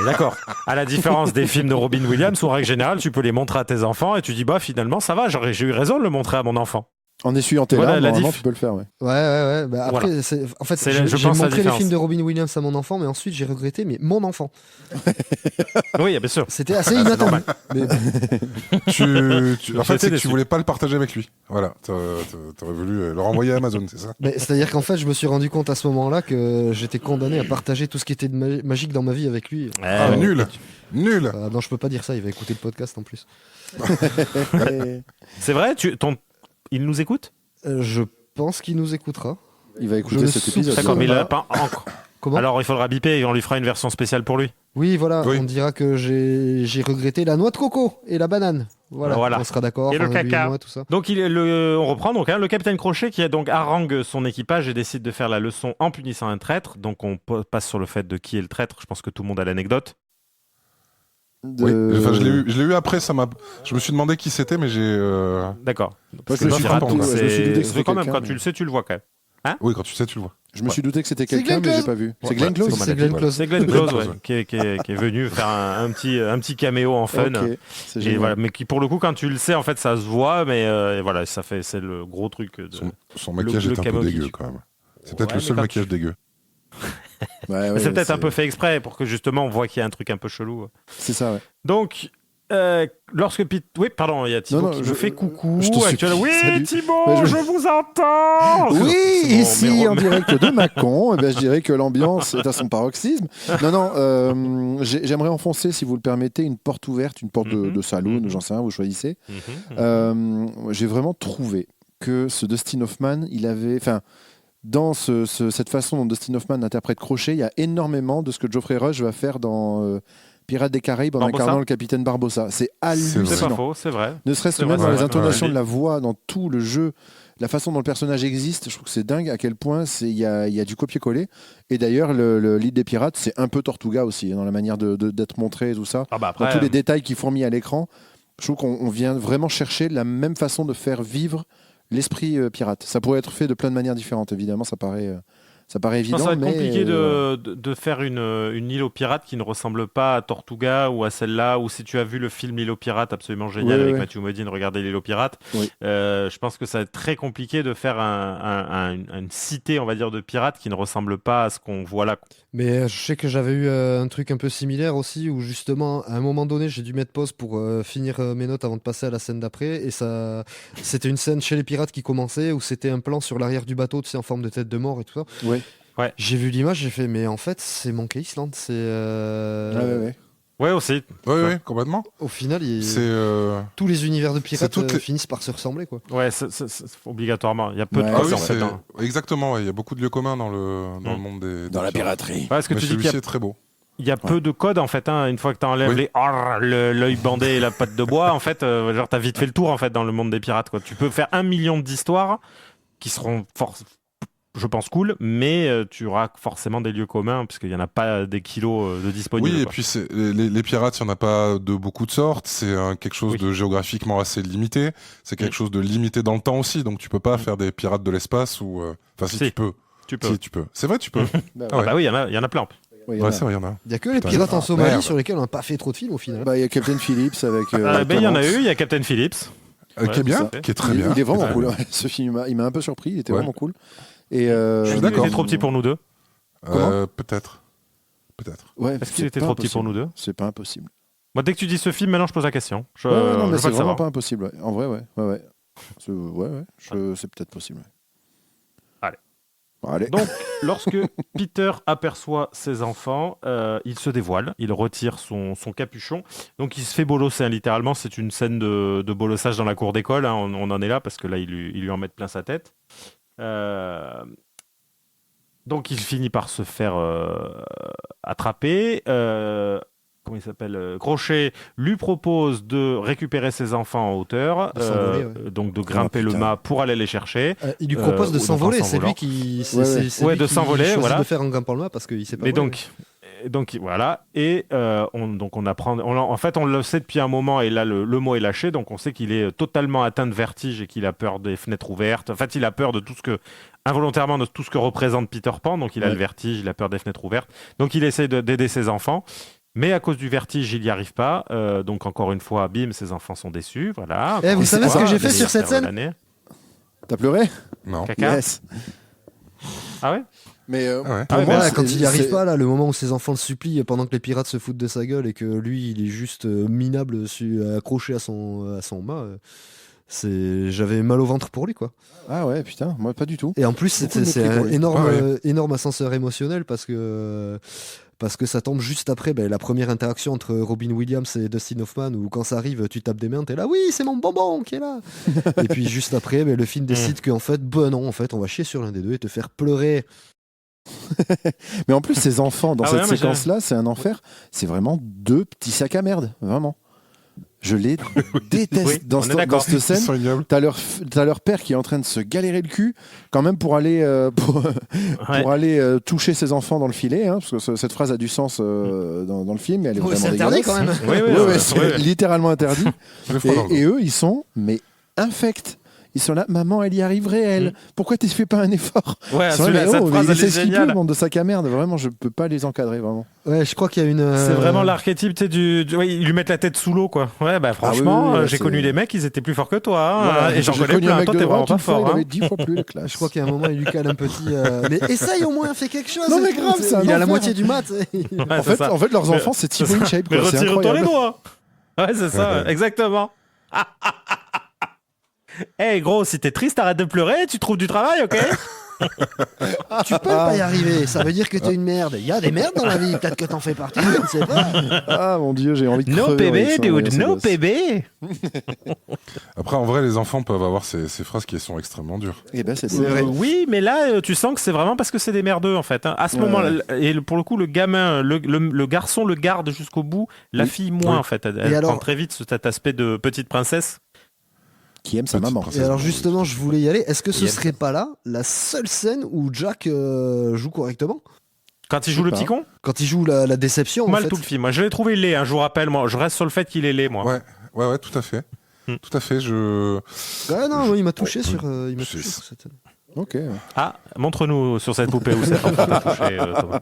D'accord. À la différence des films de Robin Williams, où en règle générale, tu peux les montrer à tes enfants et tu dis, bah finalement, ça va, j'ai eu raison de le montrer à mon enfant. En essuyant tes larmes, normalement, tu peux le faire, ouais. Ouais. Bah, après, en fait, j'ai montré les films de Robin Williams à mon enfant, mais ensuite j'ai regretté, mais mon enfant. Oui, bien sûr. C'était assez inattendu. En fait, c'est que tu voulais pas le partager avec lui. Voilà, t'aurais voulu le renvoyer à Amazon, c'est ça? C'est-à-dire qu'en fait, je me suis rendu compte à ce moment-là que j'étais condamné à partager tout ce qui était magique dans ma vie avec lui. Nul. Non, je peux pas dire ça, il va écouter le podcast en plus. C'est vrai, il nous écoute ? Je pense qu'il nous écoutera. Il va écouter cet épisode. D'accord, mais il a pas encore. Comment ? Alors il faudra biper et on lui fera une version spéciale pour lui. Oui, voilà, on dira que j'ai regretté la noix de coco et la banane. Voilà. On sera d'accord. Et le enfin, lui caca. moi, tout ça. Donc on reprend donc le capitaine Crochet qui donc harangue son équipage et décide de faire la leçon en punissant un traître. Donc on passe sur le fait de qui est le traître. Je pense que tout le monde a l'anecdote. Oui, enfin, je l'ai eu après, je me suis demandé qui c'était, mais j'ai... D'accord. Parce que je me suis douté que c'était quand même, quelqu'un, quand tu le sais, tu le vois quand même. Oui, quand tu sais, tu le vois. Je me suis douté que c'était C'est quelqu'un, Glenn mais j'ai Close. pas vu. C'est Ouais, Glenn Close. C'est Glenn Close. C'est Glenn Close qui est venu faire un petit caméo en fun. Ok, c'est Et génial. voilà, mais qui pour le coup, quand tu le sais, en fait, ça se voit, mais voilà, c'est le gros truc. Son maquillage le est un camo peu qui dégueu tue. quand même. C'est peut-être Ouais, le mais seul quand maquillage dégueu. Ouais, Mais c'est peut-être un peu fait exprès pour que justement on voit qu'il y a un truc un peu chelou. C'est ça, ouais. Donc, lorsque Pete... Oui, pardon, il y a Thibaut qui me fait coucou. je te supplie, actuellement. Oui, salut. Thibaut, Ouais, je vous entends. Oui, C'est bon, ici mais en direct de Mâcon, eh ben, je dirais que l'ambiance est à son paroxysme. Non, j'aimerais enfoncer, si vous le permettez, une porte ouverte, une porte de saloon, j'en sais rien, vous choisissez. J'ai vraiment trouvé que ce Dustin Hoffman, il avait... Enfin, dans cette façon dont Dustin Hoffman interprète Crochet, il y a énormément de ce que Geoffrey Rush va faire dans Pirates des Caraïbes en Barbossa. incarnant le capitaine Barbossa. C'est hallucinant. C'est pas faux, c'est vrai. Ne serait-ce que C'est même vrai, dans les ouais, intonations ouais. de la voix, dans tout le jeu, la façon dont le personnage existe, je trouve que c'est dingue à quel point il y a du copier-coller. Et d'ailleurs, le lead des pirates, c'est un peu Tortuga aussi, dans la manière d'être montré et tout ça. Ah bah après, Dans tous les détails qui sont mis à l'écran, je trouve qu'on vient vraiment chercher la même façon de faire vivre l'esprit pirate. Ça pourrait être fait de plein de manières différentes, évidemment, ça paraît évident. ça va être mais, compliqué de faire une île aux pirates qui ne ressemble pas à Tortuga ou à celle-là, ou si tu as vu le film L'île aux pirates, absolument génial, Ouais, avec ouais. Matthew Modine, regardez L'île aux pirates. Oui. Je pense que ça va être très compliqué de faire une cité, on va dire, de pirates qui ne ressemble pas à ce qu'on voit là. Mais je sais que j'avais eu un truc un peu similaire aussi, où justement, à un moment donné, j'ai dû mettre pause pour finir mes notes avant de passer à la scène d'après. Et ça, c'était une scène chez les pirates qui commençait, où c'était un plan sur l'arrière du bateau, tu sais, en forme de tête de mort et tout ça. Ouais. Ouais. J'ai vu l'image, j'ai fait, mais en fait, c'est Monkey Island. C'est. Ouais. Ouais, aussi. Oui, complètement. Au final, C'est... tous les univers de pirates toutes les- finissent par se ressembler, quoi. Ouais, c'est obligatoirement. Il y a peu Ouais. de Ah codes, oui, en fait, hein. exactement, ouais, il y a beaucoup de lieux communs dans le monde des Dans la pirates. piraterie. Parce que Mais tu dis qu'il y celui-ci a est très beau. Il y a peu de codes en fait, hein. Une fois que tu enlèves Oui. l'œil bandé et la patte de bois, en fait, genre t'as vite fait le tour en fait dans le monde des pirates, quoi. Tu peux faire 1 million d'histoires qui seront je pense cool, mais tu auras forcément des lieux communs parce qu'il y en a pas des kilos de disponibles. Oui, et quoi. puis les pirates, il n'y en a pas de beaucoup de sortes. C'est quelque chose Oui. de géographiquement assez limité. C'est quelque chose de limité dans le temps aussi. Donc tu peux pas faire des pirates de l'espace ou. Enfin, si, Si. tu peux. Tu peux. Si, tu peux. C'est vrai, tu peux. Bah, Ah bah oui, il y en a plein. ouais, il y en Ouais, a. c'est vrai, il y en a. Il y a que les Putain, pirates en Somalie merde. sur lesquels on n'a pas fait trop de films au final. Bah, il y a Captain Phillips avec. Il y en a Tom eu, Hanks. il y a Captain Phillips. Qui est bien, ça. qui est très il, bien. il est vraiment Ouais. cool. Ce film, il m'a un peu surpris. Il était Ouais. vraiment cool. Et Je suis d'accord. Il était trop petit pour nous deux. Peut-être. Peut-être. Ouais, Est-ce c'est qu'il était pas trop petit pour impossible. nous deux C'est pas impossible. Moi, dès que tu dis ce film, maintenant je pose la question. Je, Ouais, non, je mais veux c'est le vraiment savoir. pas impossible. Ouais. En vrai, ouais. C'est peut-être possible. Ouais. Allez. Bon, allez. Donc, lorsque Peter aperçoit ses enfants, il se dévoile, il retire son capuchon. Donc, il se fait bolosser, hein, littéralement. C'est une scène de bolossage dans la cour d'école. Hein. On en est là parce que là, il lui en met plein sa tête. Donc, il finit par se faire attraper. Comment il s'appelle Crochet lui propose de récupérer ses enfants en hauteur, De s'envoler, ouais. donc de grimper le putain. mât pour aller les chercher. Il lui propose de ou donc s'envoler, en c'est s'envolant. lui qui, Ouais, lui de qui s'envoler, choisit voilà. de faire un grimpant le mât parce qu'il sait pas. Mais voler. donc voilà, et on apprend. En fait, on le sait depuis un moment, et là le mot est lâché, donc on sait qu'il est totalement atteint de vertige et qu'il a peur des fenêtres ouvertes. En fait, il a peur de tout ce que involontairement de tout ce que représente Peter Pan. Donc il a Ouais. le vertige, il a peur des fenêtres ouvertes. Donc il essaie d'aider ses enfants. Mais à cause du vertige, il n'y arrive pas. Donc encore une fois, bim, ses enfants sont déçus. Voilà. Eh, vous savez ce que j'ai fait sur cette scène T'as pleuré? Non. Caca. Yes. Ah ouais. Mais Ah ouais. pour Ah ouais, moi, Voilà, c'est- quand il n'y arrive c'est- pas, là, le moment où ses enfants le supplient pendant que les pirates se foutent de sa gueule et que lui, il est juste minable accroché à son mât, j'avais mal au ventre pour lui, quoi. Ah ouais, putain, moi pas du tout. Et en plus, Beaucoup de c'est mépris un pour lui. énorme, énorme ascenseur émotionnel parce que ça tombe juste après la première interaction entre Robin Williams et Dustin Hoffman où quand ça arrive, tu tapes des mains, t'es là, oui, c'est mon bonbon qui est là. Et puis juste après, le film décide qu'en fait, non, en fait, on va chier sur l'un des deux et te faire pleurer. Mais en plus, ces enfants dans Ah cette ouais, mais séquence-là, c'est un enfer. C'est vraiment deux petits sacs à merde, vraiment. Je les déteste Oui, dans on est cette d'accord. scène. Ils sont ignobles. T'as leur père qui est en train de se galérer le cul quand même pour aller, pour aller toucher ses enfants dans le filet, hein, parce que cette phrase a du sens dans le film, mais elle est Ouais, vraiment c'est interdit dégueulasse. quand même. Oui, oui, Ouais, oui, ouais, c'est oui. littéralement interdit. Deux fois dans le Et eux, ils sont mais infects. Ils sont là, maman, elle y arriverait, elle. Pourquoi tu fais pas un effort? Ouais, Ils sont là, celui-là, mais cette oh, phrase, il elle sait est ce qu'il peut, géniale. bande de sac à merde. Vraiment, je peux pas les encadrer, vraiment. Ouais, je crois qu'il y a une. C'est vraiment l'archétype, tu sais, ouais, ils lui mettent la tête sous l'eau, quoi. Ouais, bah franchement, oui, oui, j'ai c'est- connu des mecs, ils étaient plus forts que toi. hein, Voilà, et j'en j'ai connais connu un plein. mec Toi, de t'es vraiment droite, pas une fois, fort. il hein. avait 10 fois plus de classe. Je crois qu'à un moment, il lui cale un petit. Mais essaye au moins, fais quelque chose. Non, mais et tout. grave, c'est un Il a la enfer. moitié du mat. Ouais, En c'est ça. fait, leurs Mais- enfants, c'est Thibaut InShape. Mais quoi, c'est retire-toi les incroyable. doigts. Ouais, c'est ça, exactement. Hey gros, si t'es triste, arrête de pleurer, tu trouves du travail, ok? Tu peux pas y arriver. Ça veut dire que t'es une merde. Il y a des merdes dans la vie. Peut-être que t'en fais partie. Je ne sais pas. Ah mon dieu, j'ai envie de No crever. bébé, avec ça, dude, ouais, ça no bosse. bébé. Après, en vrai, les enfants peuvent avoir ces phrases qui sont extrêmement dures. Eh ben, c'est vrai. Oui, mais là, tu sens que c'est vraiment parce que c'est des merdeux, en fait. hein. À ce Ouais. moment-là, et pour le coup, le gamin, le garçon le garde jusqu'au bout, la Oui. fille moins, Oui. en fait. Elle Et alors- prend très vite cet aspect de petite princesse. Qui aime sa Petite maman. princesse. Et alors justement, je voulais y aller. Est-ce que ce Yes. serait pas là la seule scène où Jack joue correctement? Quand il joue le pas. petit con, Quand il joue la déception, en mal fait. tout le film. Moi, je l'ai trouvé laid, hein, je vous rappelle, moi. Je reste sur le fait qu'il est laid, moi. Ouais, tout à fait. Tout à fait, Ouais, non, il m'a touché sur. Il m'a C'est- touché sur cette scène. Ok. Ah, montre-nous sur cette poupée où c'est en train de toucher, Thomas.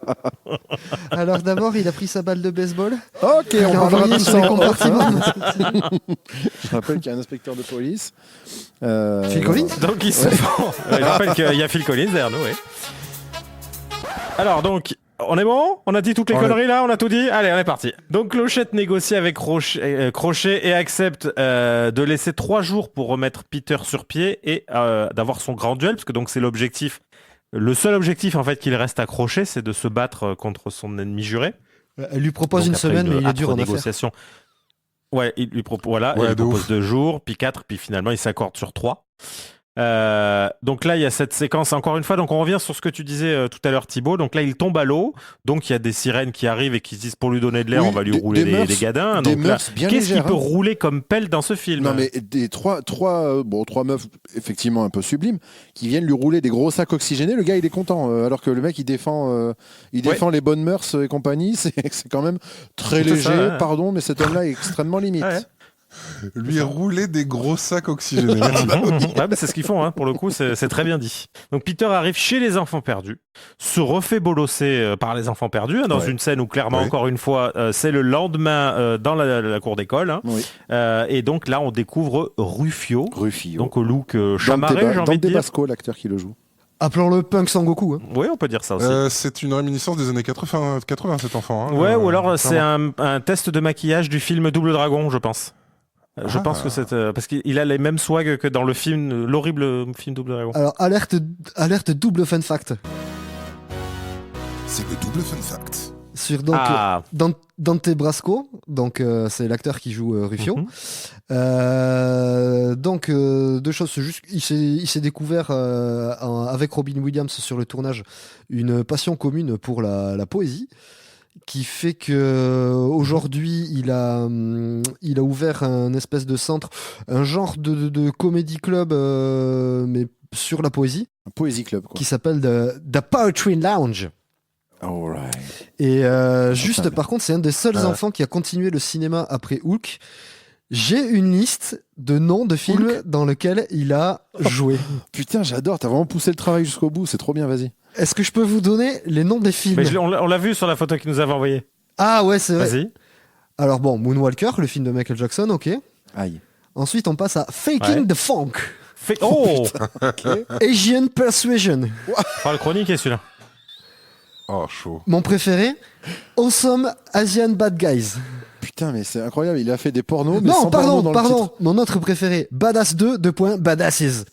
Alors d'abord, il a pris sa balle de baseball. Ok, Il on a parlera envoyé de sur ça les en off, compartiments. hein. Je rappelle qu'il y a un inspecteur de police. Phil Collins. Donc il se fend. Je rappelle qu'il y a Phil Collins derrière nous, oui. Alors donc, on est bon? On a dit toutes les On conneries là? On a tout dit? Allez, on est parti. Donc Clochette négocie avec Crochet et accepte de laisser 3 jours pour remettre Peter sur pied et d'avoir son grand duel, parce que donc c'est l'objectif. Le seul objectif en fait qu'il reste à Crochet, c'est de se battre contre son ennemi juré. Elle lui propose Donc une après semaine, mais il est dur en affaires. négociation. Ouais, il lui propose Ouais, il lui de propose ouf. 2 jours, puis 4, puis finalement il s'accorde sur 3. Donc là il y a cette séquence encore une fois, donc on revient sur ce que tu disais tout à l'heure Thibaut, donc là il tombe à l'eau, donc il y a des sirènes qui arrivent et qui se disent pour lui donner de l'air Oui, on va lui des- rouler des mœurs- des gadins, des donc là mœurs bien qu'est-ce qui légères, peut hein. rouler comme pelle dans ce film? Non mais des trois meufs effectivement un peu sublimes qui viennent lui rouler des gros sacs oxygénés. Le gars il est content alors que le mec il défend les bonnes mœurs et compagnie. C'est quand même très C'est léger. ça, ouais. Pardon, mais cet homme-là est extrêmement limite. Ouais. lui rouler des gros sacs oxygénés. Merci. Ouais, bah, c'est ce qu'ils font, hein. Pour le coup, c'est très bien dit. Donc Peter arrive chez les enfants perdus, se refait bolosser par les enfants perdus, hein, dans Ouais. une scène où clairement, Ouais. encore une fois, c'est le lendemain dans la cour d'école. hein. Oui. Et donc là, on découvre Rufio, Rufio. donc au look chamarré, j'ai envie de Dante dire. Basco, l'acteur qui le joue. Appelons-le Punk Sangoku. Hein. Oui, on peut dire ça aussi. C'est une réminiscence des années 80 cet enfant. hein. Ouais, ou alors c'est clairement. un test de maquillage du film Double Dragon, je pense. Je Ah. pense que c'est parce qu'il a les mêmes swags que dans le film, l'horrible film Double Dragon. Alors alerte double fun fact C'est le double fun fact. sur donc Ah. Dante Brasco, donc c'est l'acteur qui joue Rufio. Mhm. Donc deux choses, c'est juste il s'est découvert avec Robin Williams sur le tournage une passion commune pour la poésie, qui fait que aujourd'hui il a ouvert un espèce de centre, un genre de comédie club mais sur la poésie, Un poésie club quoi. qui s'appelle The Poetry Lounge. Alright. Et juste Incroyable. par contre, c'est un des seuls enfants qui a continué le cinéma après Hulk. J'ai une liste de noms de films dans lesquels il a joué. Putain, j'adore. T'as vraiment poussé le travail jusqu'au bout. C'est trop bien. Vas-y. Est-ce que je peux vous donner les noms des films? Mais on l'a vu sur la photo qu'il nous avait envoyée. Ah ouais, c'est vrai. Vas-y. Alors bon, Moonwalker, le film de Michael Jackson, ok. Aïe. Ensuite, on passe à Faking Ouais. the Funk, Oh, Asian Persuasion. Enfin, le chronique est celui-là. Oh, chaud. Mon préféré, Awesome Asian Bad Guys. Putain, mais c'est incroyable. Il a fait des pornos, mais Non, sans porno dans le pardon. titre. Mon autre préféré, Badass 2, Badasses.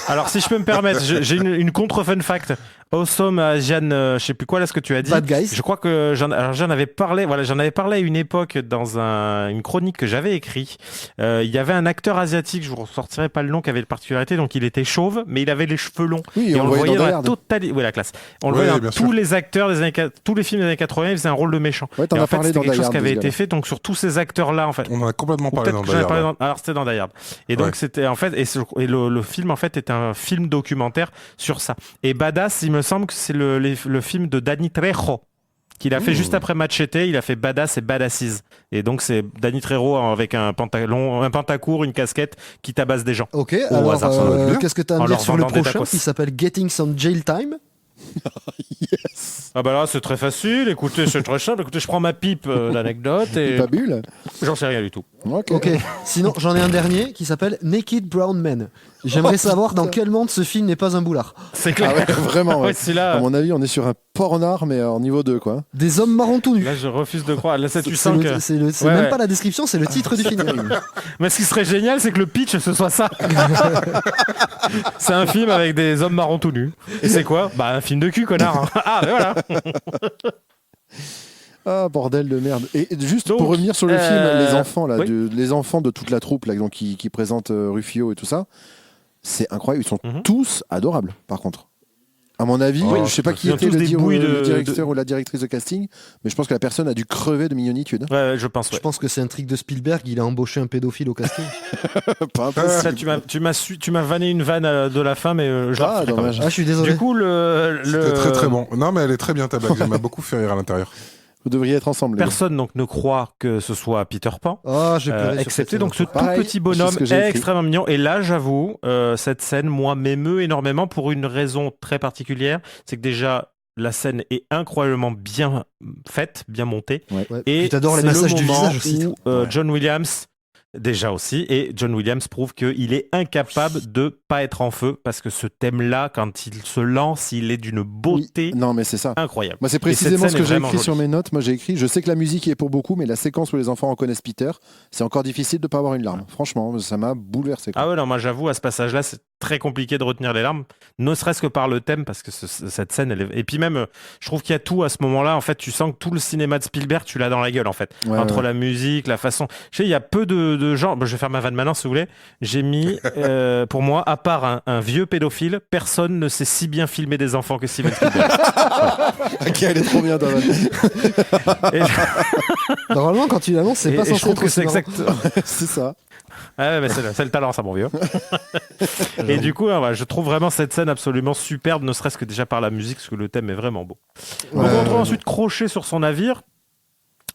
Alors, si je peux me permettre, j'ai une contre-fun fact. Awesome, Jeanne, je sais plus quoi là ce que tu as dit. Bad Guys. Je crois que j'en avais parlé. Voilà, j'en avais parlé à une époque dans une chronique que j'avais écrite. Il y avait un acteur asiatique, je vous ressortirai pas le nom, qui avait la particularité, donc il était chauve, mais il avait les cheveux longs. Oui, et on le voyait dans dans Die la Hard. totalité. Oui, la classe. On le Ouais, voyait bien dans sûr. tous les acteurs tous les films des années 80, il faisait un rôle de méchant. Ouais, t'en Et as en fait, parlé c'était dans quelque Die chose Hard, qui avait de ce été gars-là. fait donc sur tous ces acteurs-là en fait. On en a complètement Ou parlé peut-être dans que j'en ai Die parlé Hard. alors c'était dans Die Hard. Et donc Ouais. c'était en fait et le film en fait est un film documentaire sur ça. Et Badass, il me semble que c'est le film de Danny Trejo qu'il a fait juste après Machete. Il a fait Badass et Badasses. Et donc c'est Danny Trejo avec un pantacourt, une casquette qui tabasse des gens. Ok, Au alors hasard, ça doit être bien. qu'est-ce que tu as à En me dire leur sur le vendant des prochain tacos. qui s'appelle Getting Some Jail Time? Ah bah là c'est très facile. Écoutez, c'est très simple. Écoutez, je prends ma pipe d'anecdote et Pas bulle. j'en sais rien du tout. Ok, sinon j'en ai un dernier qui s'appelle Naked Brown Men. J'aimerais savoir dans quel monde ce film n'est pas un boulard. C'est clair. Ah ouais, vraiment. Ouais. Ouais, c'est là. À mon avis, on est sur un pornard, mais en niveau 2, quoi. Des hommes marrons tout nus. Là, je refuse de croire. Là, ça, tu C'est sens le- que. c'est le- c'est Ouais, même ouais. pas la description, c'est le titre du film. Mais ce qui serait génial, c'est que le pitch, ce soit ça. C'est un film avec des hommes marrons tout nus. Et c'est quoi? Bah, un film de cul, connard. hein. Ah, ben voilà. Ah, bordel de merde. Et juste Donc, pour revenir sur le film, les enfants, là, oui. les enfants de toute la troupe là, donc, qui présentent Rufio et tout ça, c'est incroyable. Ils sont Mhm. tous adorables, par contre. À mon avis, Oui, je sais pas qui ils ont était tous le, des bouilles le de- directeur ou la directrice de casting, mais je pense que la personne a dû crever de mignonitude. Ouais, je pense. Je Ouais. pense que c'est un trick de Spielberg, il a embauché un pédophile au casting. Pas impossible. Ça, tu m'as vanné une vanne de la fin, mais je la Ah, referai quand dommage. Ah, je suis désolé. même. Du coup, C'était très très bon. Non, mais elle est très bien ta blague. Elle m'a beaucoup fait rire à l'intérieur. Vous devriez être ensemble. les gars. Personne donc ne croit que ce soit Peter Pan. Ah, j'ai pleuré sur cette Excepté scène. donc ce tout Pareil, petit c'est bonhomme ce que j'ai écrit. extrêmement mignon. Et là, j'avoue, cette scène, moi, m'émeut énormément pour une raison très particulière. C'est que déjà, la scène est incroyablement bien faite, bien montée. Ouais. Et Puis t'adores les c'est le massages du moment visage aussi. où, John Williams, déjà aussi, et John Williams prouve qu'il est incapable de pas être en feu parce que ce thème-là, quand il se lance, il est d'une beauté Non, mais c'est ça. incroyable. Moi, c'est Et cette précisément scène ce que est j'ai vraiment écrit sur jolie. mes notes. Moi, j'ai écrit, je sais que la musique y est pour beaucoup, mais la séquence où les enfants reconnaissent Peter, c'est encore difficile de ne pas avoir une larme. Franchement, ça m'a bouleversé. quoi. Ah ouais, non, moi j'avoue, à ce passage-là, c'est très compliqué de retenir les larmes, ne serait-ce que par le thème, parce que cette scène, elle est... Et puis même, je trouve qu'il y a tout à ce moment-là, en fait, tu sens que tout le cinéma de Spielberg, tu l'as dans la gueule, en fait. Ouais, Entre ouais. la musique, la façon... Je sais, il y a peu de gens... Bon, je vais faire ma vanne maintenant, si vous voulez. J'ai mis, pour moi, à part un vieux pédophile, personne ne sait si bien filmer des enfants que Steven Spielberg. Ok, elle est trop bien, Donald. Et, Normalement, quand tu l'annonces, c'est et- pas et je censé trouve être que c'est aussi exact... c'est ça. Ah ouais, mais c'est le talent, ça, mon vieux. Et du coup, je trouve vraiment cette scène absolument superbe, ne serait-ce que déjà par la musique, parce que le thème est vraiment beau. Donc on retrouve ensuite Crochet sur son navire,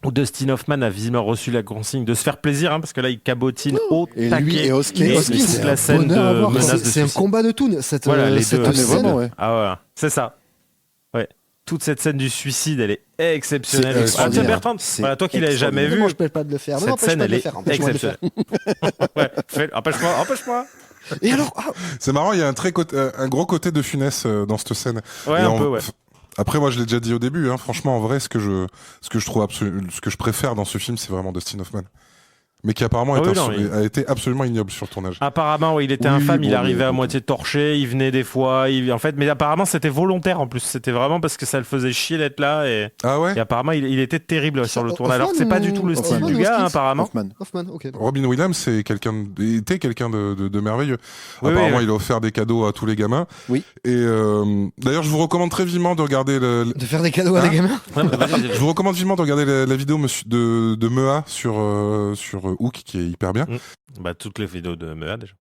où Dustin Hoffman a visiblement reçu la consigne de se faire plaisir, hein, parce que là, il cabotine au Et taquet. lui et Hoskin, Et Hoskin, toute c'est la un scène bonheur à de voir. menace de C'est un suicide. combat de toons. Cette, Voilà, les cette deux. Ah, mais scène. vraiment, ouais. Ah ouais, c'est ça. Ouais. Toute cette scène du suicide, elle est exceptionnelle. C'est Ah, extraordinaire. tiens, Bertrand, C'est voilà, toi qui l'avais jamais Ne vu, m'empêche pas de le faire. Ne cette m'empêche scène, pas de elle le est faire. Empêche-moi de le faire. exceptionnelle. Ouais, empêche-moi, empêche-moi. Et alors, C'est marrant, il y a un gros côté de Funès dans cette scène. Ouais, Et un peu, ouais. Après, moi, je l'ai déjà dit au début. Hein, franchement, en vrai, ce que je trouve ce que je préfère dans ce film, c'est vraiment Dustin Hoffman, mais qui apparemment Ah oui, non, a été absolument ignoble sur le tournage. Apparemment, oui, il était Oui, infâme, il bon, arrivait mais- à moitié torché, il venait des fois, en fait, mais apparemment c'était volontaire en plus, c'était vraiment parce que ça le faisait chier d'être là et Ah ouais. apparemment il était terrible sur le tournage. Alors que c'est Hoffman pas du tout le ou- style Hoffman du ou gars, Hoskins apparemment. Hoffman. Hoffman, ok. Robin Williams était quelqu'un de merveilleux. Oui, Apparemment, oui. il a offert des cadeaux à tous les gamins. Oui. Et d'ailleurs, je vous recommande très vivement de regarder De faire des cadeaux à Hein des gamins. Ouais, bah, vas-y, Je vous recommande vivement de regarder la vidéo de Mea sur Hook, qui est hyper bien. bah, toutes les vidéos de Mea déjà.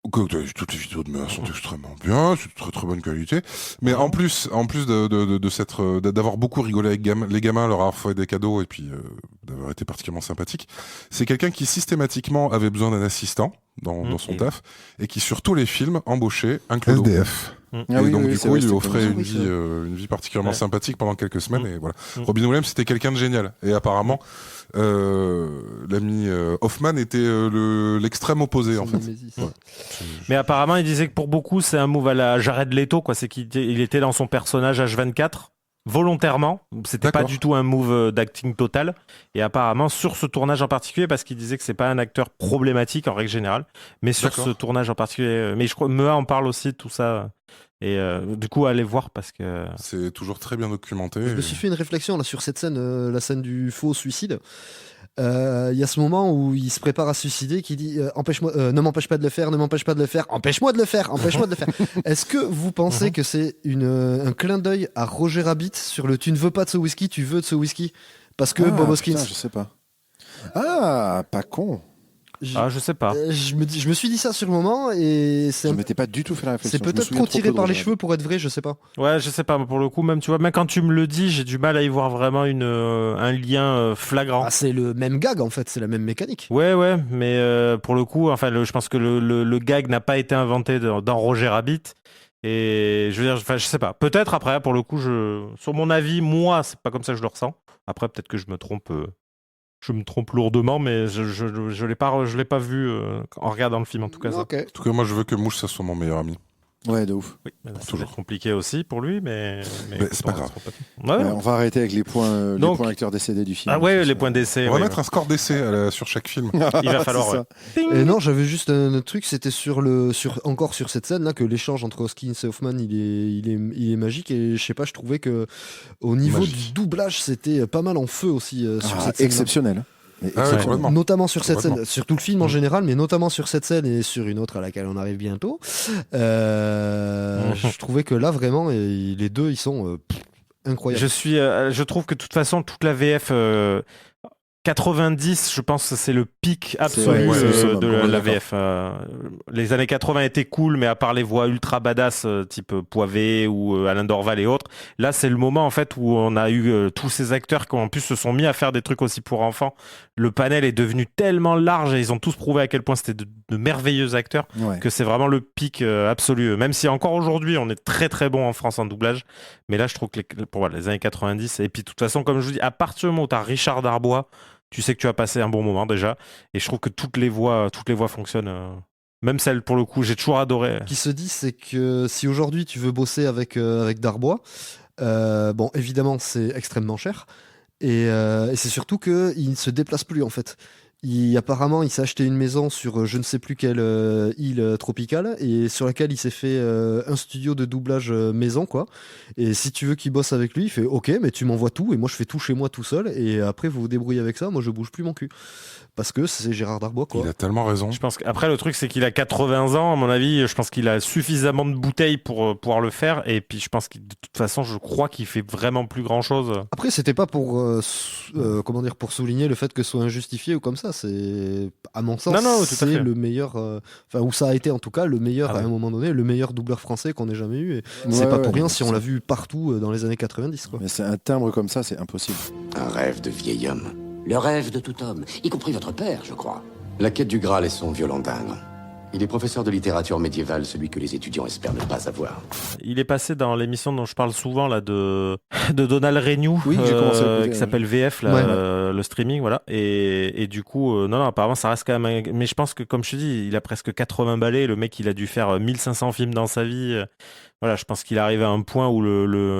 Toutes les vidéos de Mea sont extrêmement bien, c'est de très très bonne qualité. Mais en plus d'avoir beaucoup rigolé avec les gamins, leur avoir fait des cadeaux et puis d'avoir été particulièrement sympathique, c'est quelqu'un qui systématiquement avait besoin d'un assistant dans son taf et qui sur tous les films embauchait un clodo. SDF. Ah Et oui, donc oui, du c'est coup, vrai, il lui c'était offrait comme ça. une vie particulièrement Ouais. sympathique pendant quelques semaines. Et voilà. Mm. Robin Williams, c'était quelqu'un de génial. Et apparemment, l'ami Hoffman était l'extrême opposé en fait. Mais apparemment il disait que pour beaucoup c'est un move à la Jared Leto, quoi, c'est qu'il était dans son personnage H24 volontairement. C'était pas D'accord. du tout un move d'acting total. Et apparemment, sur ce tournage en particulier, parce qu'il disait que c'est pas un acteur problématique en règle générale, mais sur D'accord. ce tournage en particulier. Mais je crois Mea en parle aussi de tout ça. Et du coup, allez voir parce que. C'est toujours très bien documenté. Je me suis fait une réflexion là, sur cette scène, la scène du faux suicide. Il y a ce moment où il se prépare à se suicider qui dit empêche-moi, ne m'empêche pas de le faire, ne m'empêche pas de le faire, empêche-moi de le faire, empêche-moi de le faire. Est-ce que vous pensez que c'est un clin d'œil à Roger Rabbit sur le tu ne veux pas de ce whisky, tu veux de ce whisky parce que Bob Hoskins. Putain, je sais pas. Ah, pas con. Je sais pas. Je me suis dit ça sur le moment et Je m'étais pas du tout fait la réflexion. c'est Je me peut-être souviens trop tiré peu de par les Roger cheveux pour être vrai, je sais pas. Ouais, je sais pas, pour le coup, même, tu vois, même quand tu me le dis, j'ai du mal à y voir vraiment un lien flagrant. Ah, c'est le même gag en fait, c'est la même mécanique. Ouais, mais pour le coup, enfin, je pense que le gag n'a pas été inventé dans Roger Rabbit. Et je veux dire, enfin, je sais pas. Peut-être après, pour le coup, sur mon avis, moi, c'est pas comme ça que je le ressens. Après, peut-être que je me trompe lourdement, mais je l'ai pas vu en regardant le film, en tout cas. Ça. Ok. En tout cas, moi, je veux que Mouche, ça soit mon meilleur ami. Ouais, de ouf. Oui, mais ça va Toujours. être compliqué aussi pour lui, mais c'est pas grave. Ouais. Ouais, on va arrêter avec les points Donc- acteurs décédés du film. Ah ouais, les points d'essai. On va ouais, mettre un score d'essai sur chaque film. Il va falloir. C'est Ouais. ça. Et non, j'avais juste un autre truc, c'était encore sur cette scène là que l'échange entre Hoskins et Hoffman il est magique et je sais pas, je trouvais que au niveau Magique. du doublage c'était pas mal en feu aussi sur Ah, cette scène. exceptionnel. Ah ouais, Exceptionnel. complètement. Notamment sur cette Complètement. scène, sur tout le film en général, mais notamment sur cette scène et sur une autre à laquelle on arrive bientôt. Je trouvais que là vraiment, les deux ils sont incroyables. Je trouve que de toute façon, toute la VF 90, je pense que c'est le pic absolu ouais, c'est le summum, de on est la d'accord. VF. Les années 80 étaient cool, mais à part les voix ultra badass type Poivet ou Alain Dorval et autres, là c'est le moment en fait où on a eu tous ces acteurs qui en plus se sont mis à faire des trucs aussi pour enfants. Le panel est devenu tellement large et ils ont tous prouvé à quel point c'était de merveilleux acteurs Ouais. que c'est vraiment le pic absolu. Même si encore aujourd'hui on est très très bon en France en doublage, mais là je trouve que pour les années 90, et puis de toute façon comme je vous dis, à partir du moment où tu as Richard Darbois, tu sais que tu as passé un bon moment déjà, et je trouve que toutes les voix fonctionnent. Même celle, pour le coup, j'ai toujours adoré. Ce qui se dit, c'est que si aujourd'hui tu veux bosser avec Darbois, bon, évidemment, c'est extrêmement cher. Et c'est surtout qu'il ne se déplace plus, en fait. Apparemment, il s'est acheté une maison sur je ne sais plus quelle île tropicale et sur laquelle il s'est fait un studio de doublage maison, quoi. Et si tu veux qu'il bosse avec lui, il fait OK, mais tu m'envoies tout et moi je fais tout chez moi tout seul et après vous vous débrouillez avec ça. Moi je bouge plus mon cul parce que c'est Gérard Darbois, quoi. Il a tellement raison. Je pense qu'après, le truc, c'est qu'il a 80 ans, à mon avis. Je pense qu'il a suffisamment de bouteilles pour pouvoir le faire. Et puis, je pense que de toute façon, je crois qu'il fait vraiment plus grand chose. Après, c'était pas pour comment dire, pour souligner le fait que ce soit injustifié ou comme ça. C'est à mon sens, Non, tout à c'est fait. le meilleur, enfin où ça a été en tout cas le meilleur Ah ouais. à un moment donné, le meilleur doubleur français qu'on ait jamais eu. Et Ouais, c'est pas ouais, pour rien mais si on c'est- l'a vu partout dans les années 90, quoi. Mais c'est un timbre comme ça, c'est impossible. Un rêve de vieil homme. Le rêve de tout homme, y compris votre père, je crois. La quête du Graal est son violon d'Inde. Il est professeur de littérature médiévale, celui que les étudiants espèrent ne pas avoir. Il est passé dans l'émission dont je parle souvent, là, de Donald Renew, Oui, j'ai commencé à écouter, qui s'appelle VF, là, Ouais. le streaming, voilà. Et du coup, non, apparemment, ça reste quand même. Mais je pense que, comme je te dis, il a presque 80 balais. Le mec, il a dû faire 1500 films dans sa vie. Voilà, je pense qu'il arrive à un point où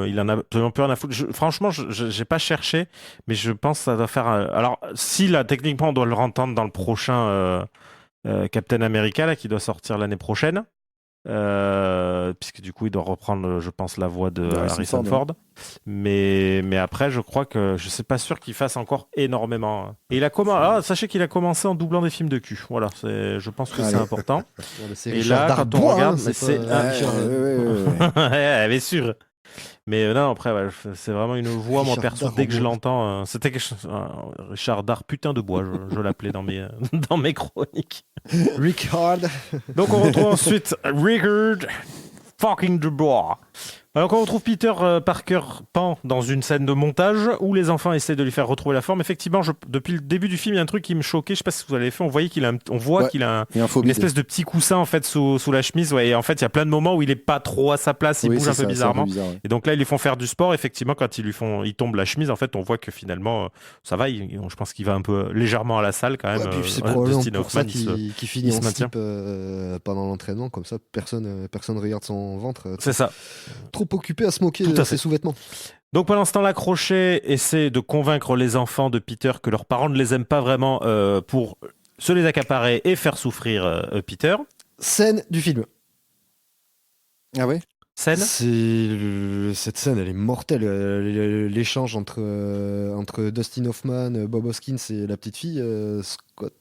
il en a absolument plus rien à foutre. Franchement, j'ai pas cherché, mais je pense que ça doit faire. Alors, si là, techniquement, on doit le entendre dans le prochain Captain America, là, qui doit sortir l'année prochaine. Puisque du coup, il doit reprendre, je pense, la voix de Harrison Ford. Mais après, je crois que je suis pas sûr qu'il fasse encore énormément. Et sachez qu'il a commencé en doublant des films de cul. Voilà, je pense que c'est important. Bon, bah, c'est Et Richard là, quand on Darbois, regarde, hein, mais c'est pas Richard- ouais, bien sûr. Mais non, après, ouais, c'est vraiment une voix, moi, Richard perso, Darbois. dès que je l'entends, c'était quelque chose. Richard Dar, putain de bois, je l'appelais dans mes chroniques. Richard. Donc, on retrouve ensuite Richard fucking Dubois. Alors, quand on retrouve Peter Parker Pan dans une scène de montage où les enfants essaient de lui faire retrouver la forme, effectivement, depuis le début du film, il y a un truc qui me choquait. Je sais pas si vous l'avez fait. On voit qu'il a Il y a un faux une bide. espèce de petit coussin en fait sous la chemise. Ouais, et en fait, il y a plein de moments où il est pas trop à sa place, il Oui, bouge c'est un peu ça, c'est bizarrement. bizarre, ouais. Et donc là, ils lui font faire du sport. Effectivement, quand il tombe la chemise, en fait, on voit que finalement, ça va. Je pense qu'il va un peu légèrement à la salle quand même. Ouais, puis c'est probablement Dustin pour ça Hoffman, qu'il finit il se en maintient. slip pendant l'entraînement, comme ça personne regarde son ventre. C'est ça. Trop trop occupé à se moquer Tout de à ses fait. sous-vêtements. Donc pendant ce temps-là, Crochet essaie de convaincre les enfants de Peter que leurs parents ne les aiment pas vraiment pour se les accaparer et faire souffrir Peter. Scène du film. Ah ouais. Scène. Cette scène, elle est mortelle. L'échange entre Dustin Hoffman, Bob Hoskins et la petite fille, Scott,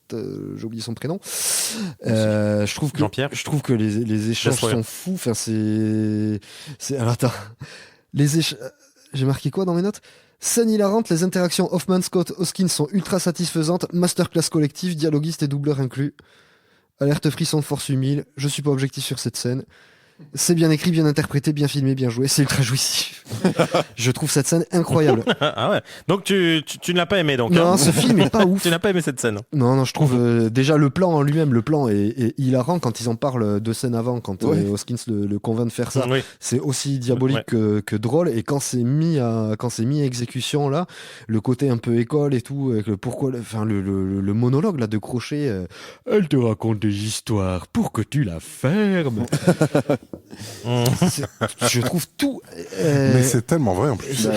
j'ai oublié son prénom. Jean-Pierre. Je trouve que les échanges Laisse-moi sont fous. Enfin, alors, attends. J'ai marqué quoi dans mes notes? Scène hilarante, les interactions Hoffman-Scott-Hoskins sont ultra satisfaisantes. Masterclass collective, dialoguiste et doubleur inclus. Alerte frisson de force humile. Je suis pas objectif sur cette scène. C'est bien écrit, bien interprété, bien filmé, bien joué. C'est ultra jouissif. Je trouve cette scène incroyable. Ah ouais. Donc tu ne l'as pas aimé donc. Non, hein. ce film est pas ouf. Tu n'as pas aimé cette scène. Non, je trouve déjà le plan en lui-même, le plan est hilarant quand ils en parlent 2 scènes avant, quand Hoskins le convainc de faire ça. Oui. C'est aussi diabolique que drôle. Et quand c'est mis à exécution là, le côté un peu école et tout, avec le monologue là de Crochet, elle te raconte des histoires pour que tu la fermes. Je trouve tout. Mais c'est tellement vrai en plus.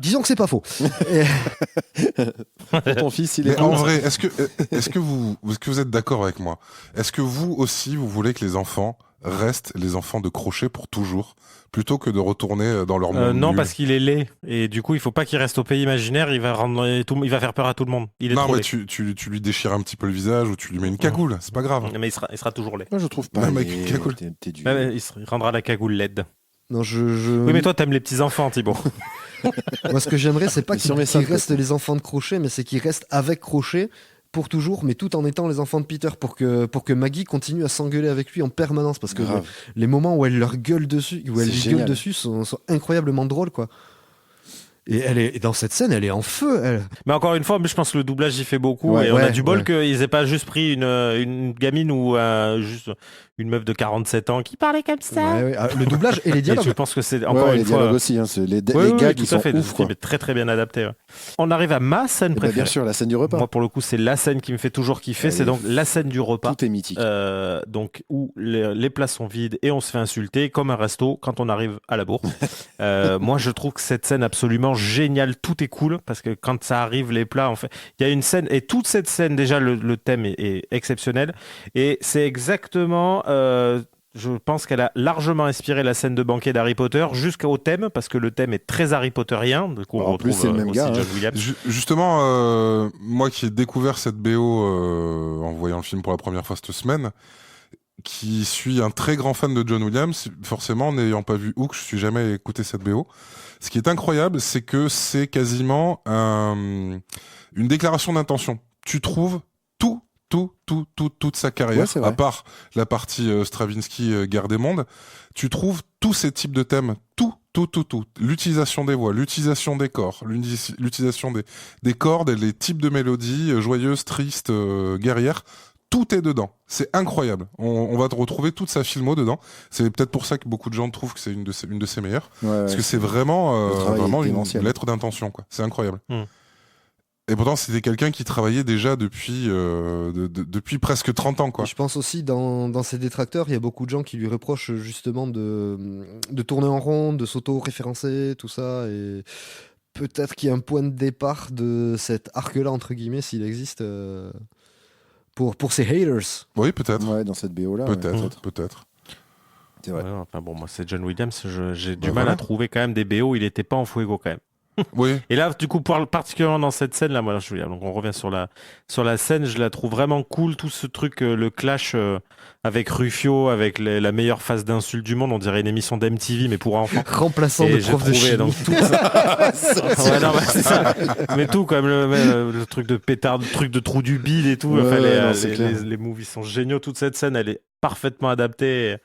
Disons que c'est pas faux. Ton fils, il est. Mais en vrai, est-ce que vous êtes d'accord avec moi? Est-ce que vous aussi, vous voulez que les enfants restent les enfants de Crochet pour toujours, plutôt que de retourner dans leur monde Non, nul? parce qu'il est laid et du coup il faut pas qu'il reste au pays imaginaire. Il va faire peur à tout le monde. Il est Non, trop mais laid. tu lui déchires un petit peu le visage ou tu lui mets une cagoule, c'est pas grave. Mais il sera toujours laid. Moi, je trouve pas. Même avec une cagoule. Ouais, il rendra la cagoule laide. Non, Oui, mais toi t'aimes les petits enfants, Thibaut. Moi, ce que j'aimerais, c'est pas qu'ils Sur mes cinq- restent les enfants de Crochet, mais c'est qu'ils restent avec Crochet pour toujours, mais tout en étant les enfants de Peter, pour que Maggie continue à s'engueuler avec lui en permanence, parce que Grave. les moments où elle leur gueule dessus, C'est génial. sont incroyablement drôles, quoi. Et dans cette scène, elle est en feu, elle. Mais encore une fois, je pense que le doublage y fait beaucoup Ouais, et on a ouais, du bol ouais. qu'ils aient pas juste pris une gamine ou juste une meuf de 47 ans qui parlait comme ça. Ouais. Ah, le doublage et les Et dialogues. je pense que c'est Ouais, encore les une fois. dialogues aussi. Hein, c'est les Oui, gars tout qui à sont fait. ouf, Le quoi. film est très très bien adapté. Ouais. On arrive à ma scène Et bah, préférée. bien sûr, la scène du repas. Moi, pour le coup, c'est la scène qui me fait toujours kiffer. Elle C'est est- donc la scène du repas. Tout est mythique. Donc où les plats sont vides et on se fait insulter comme un resto quand on arrive à la bourre. Moi, je trouve que cette scène absolument géniale. Tout est cool parce que quand ça arrive, les plats, en fait, il y a une scène et toute cette scène déjà le thème est exceptionnel et c'est exactement. Je pense qu'elle a largement inspiré la scène de banquet d'Harry Potter jusqu'au thème parce que le thème est très Harry Potterien. Du coup, on En plus, retrouve c'est le même aussi gars, John hein. Williams. Justement, moi qui ai découvert cette BO en voyant le film pour la première fois cette semaine, qui suis un très grand fan de John Williams, forcément, n'ayant pas vu Hook, je suis jamais écouté cette BO. Ce qui est incroyable, c'est que c'est quasiment une déclaration d'intention. Tu trouves toute sa carrière, Ouais, c'est vrai. à part la partie Stravinsky, Guerre des mondes, tu trouves tous ces types de thèmes, tout. L'utilisation des voix, l'utilisation des corps, l'utilisation des cordes et les types de mélodies, joyeuses, tristes, guerrières, tout est dedans. C'est incroyable. On va te retrouver toute sa filmo dedans. C'est peut-être pour ça que beaucoup de gens trouvent que c'est une de ses meilleures. Ouais, Parce ouais, que c'est vraiment, le travail vraiment est une démentiel. lettre d'intention, quoi. C'est incroyable. Mm. Et pourtant, c'était quelqu'un qui travaillait déjà depuis presque 30 ans, quoi. Et je pense aussi dans ses détracteurs, il y a beaucoup de gens qui lui reprochent justement de tourner en rond, de s'auto-référencer, tout ça. Et peut-être qu'il y a un point de départ de cet arc-là, entre guillemets, s'il existe, pour ses haters. Oui, peut-être. Ouais, dans cette BO là. Peut-être. C'est vrai. Ouais, enfin bon, moi c'est John Williams, j'ai du Bah mal voilà. à trouver quand même des BO, il était pas en fuego quand même. Oui. Et là, du coup, particulièrement dans cette scène là, moi, donc on revient sur la scène, je la trouve vraiment cool, tout ce truc, le clash avec Rufio, avec la meilleure phase d'insulte du monde, on dirait une émission d'MTV mais pour enfants. Remplaçant Et de j'ai prof de trouvé, chimie. donc, tout ça. Ouais, non, mais c'est ça. Mais tout, quand même, le truc de pétard, le truc de trou du bide et tout. Ouais, Enfin, non, c'est clair. les movies sont géniaux. Toute cette scène, elle est parfaitement adaptée.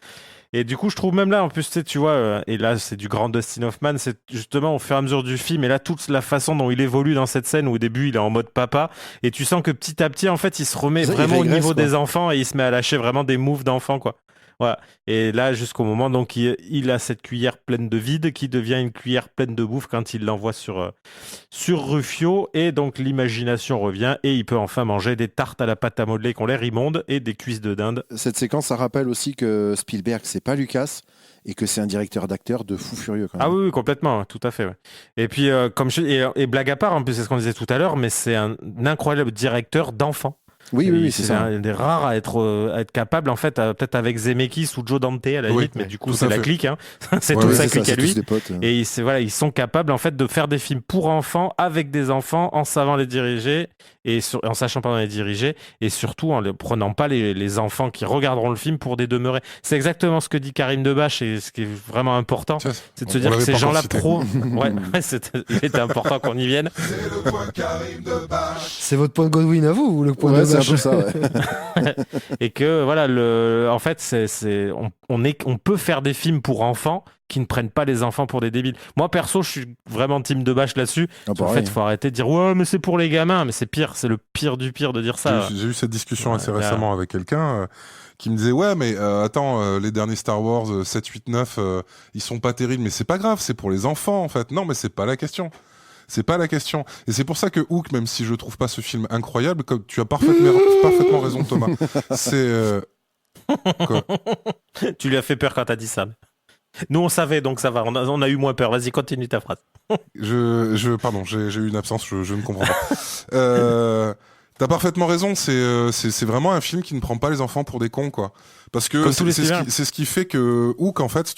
Et du coup, je trouve même là, en plus, tu vois, et là, c'est du grand Dustin Hoffman, c'est justement au fur et à mesure du film, et là, toute la façon dont il évolue dans cette scène, où au début, il est en mode papa, et tu sens que petit à petit, en fait, il se remet Ça, il vraiment au régresse, niveau quoi. des enfants, et il se met à lâcher vraiment des moves d'enfants, quoi. Voilà. Et là, jusqu'au moment, donc, il a cette cuillère pleine de vide qui devient une cuillère pleine de bouffe quand il l'envoie sur Rufio. Et donc, l'imagination revient et il peut enfin manger des tartes à la pâte à modeler qui ont l'air immondes et des cuisses de dinde. Cette séquence, ça rappelle aussi que Spielberg, c'est pas Lucas et que c'est un directeur d'acteurs de fou furieux. Quand même. Ah oui, complètement, tout à fait. Ouais. Et puis, et blague à part, en plus, c'est ce qu'on disait tout à l'heure, mais c'est un incroyable directeur d'enfants. Oui, c'est ça. Un des rares à être capable, en fait, peut-être avec Zemeckis ou Joe Dante à la limite, mais du coup, c'est la clique. Hein. C'est toute sa clique à lui. Et ils sont capables, en fait, de faire des films pour enfants, avec des enfants, en savant les diriger, en sachant pas les diriger, et surtout en ne prenant pas les enfants qui regarderont le film pour des demeurés. C'est exactement ce que dit Karim Debache, et ce qui est vraiment important, c'est de se dire que ces gens-là il était important qu'on y vienne. C'est le point de Karim Debache. C'est votre point de Godwin à vous ou le point de c'est un peu ça. Et que voilà, en fait, on peut faire des films pour enfants qui ne prennent pas les enfants pour des débiles. Moi perso, je suis vraiment team Debache là-dessus. En fait, il faut arrêter de dire ouais, mais c'est pour les gamins. Mais c'est pire, c'est le pire du pire de dire ça. J'ai eu cette discussion assez récemment avec quelqu'un qui me disait ouais, mais attends, les derniers Star Wars 7, 8, 9, ils sont pas terribles, mais c'est pas grave, c'est pour les enfants en fait. Non, mais c'est pas la question. C'est pas la question. Et c'est pour ça que Hook, même si je trouve pas ce film incroyable, comme tu as parfaitement raison, Thomas. C'est quoi ? Tu lui as fait peur quand t'as dit ça. Nous, on savait, donc ça va. On a eu moins peur. Vas-y, continue ta phrase. Pardon, j'ai eu une absence. Je ne comprends pas. T'as parfaitement raison. C'est vraiment un film qui ne prend pas les enfants pour des cons, quoi. Parce que c'est ce qui fait que Hook, en fait,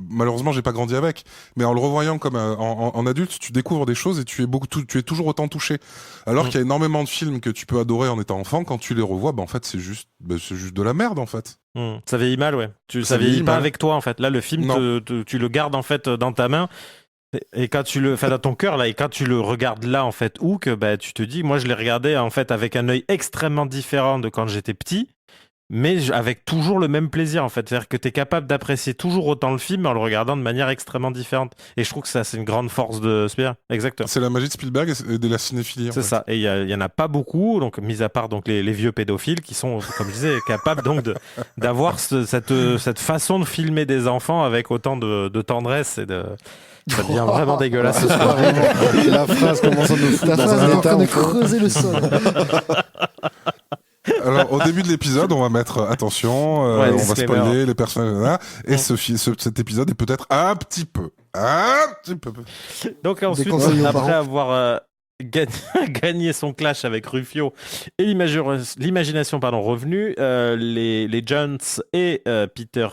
malheureusement, j'ai pas grandi avec, mais en le revoyant comme en adulte, tu découvres des choses et tu es toujours autant touché. Alors qu'il y a énormément de films que tu peux adorer en étant enfant, quand tu les revois, en fait, c'est juste de la merde, en fait. Ça vieillit mal, ouais. Ça vieillit pas avec toi, en fait. Là, le film, tu le gardes en fait dans ta main. Et quand dans ton cœur là, et quand tu le regardes là en fait, Hook, tu te dis, moi je l'ai regardé en fait avec un œil extrêmement différent de quand j'étais petit, mais avec toujours le même plaisir en fait. C'est-à-dire que tu es capable d'apprécier toujours autant le film en le regardant de manière extrêmement différente. Et je trouve que ça, c'est une grande force de Spielberg. Exactement. C'est la magie de Spielberg et de la cinéphilie. C'est ça. Et il y en a pas beaucoup, donc mis à part donc les vieux pédophiles qui sont, comme je disais, capables donc d'avoir cette façon de filmer des enfants avec autant de tendresse et de... Ça devient vraiment dégueulasse ce soir. La phrase commence à nous foutre. La phrase est en train de creuser le sol. Alors, au début de l'épisode, on va mettre attention, on va spoiler les personnages, et cet épisode est peut-être un petit peu. Donc ensuite, après avoir gagné son clash avec Rufio et l'imagination revenue, les Jones et Peter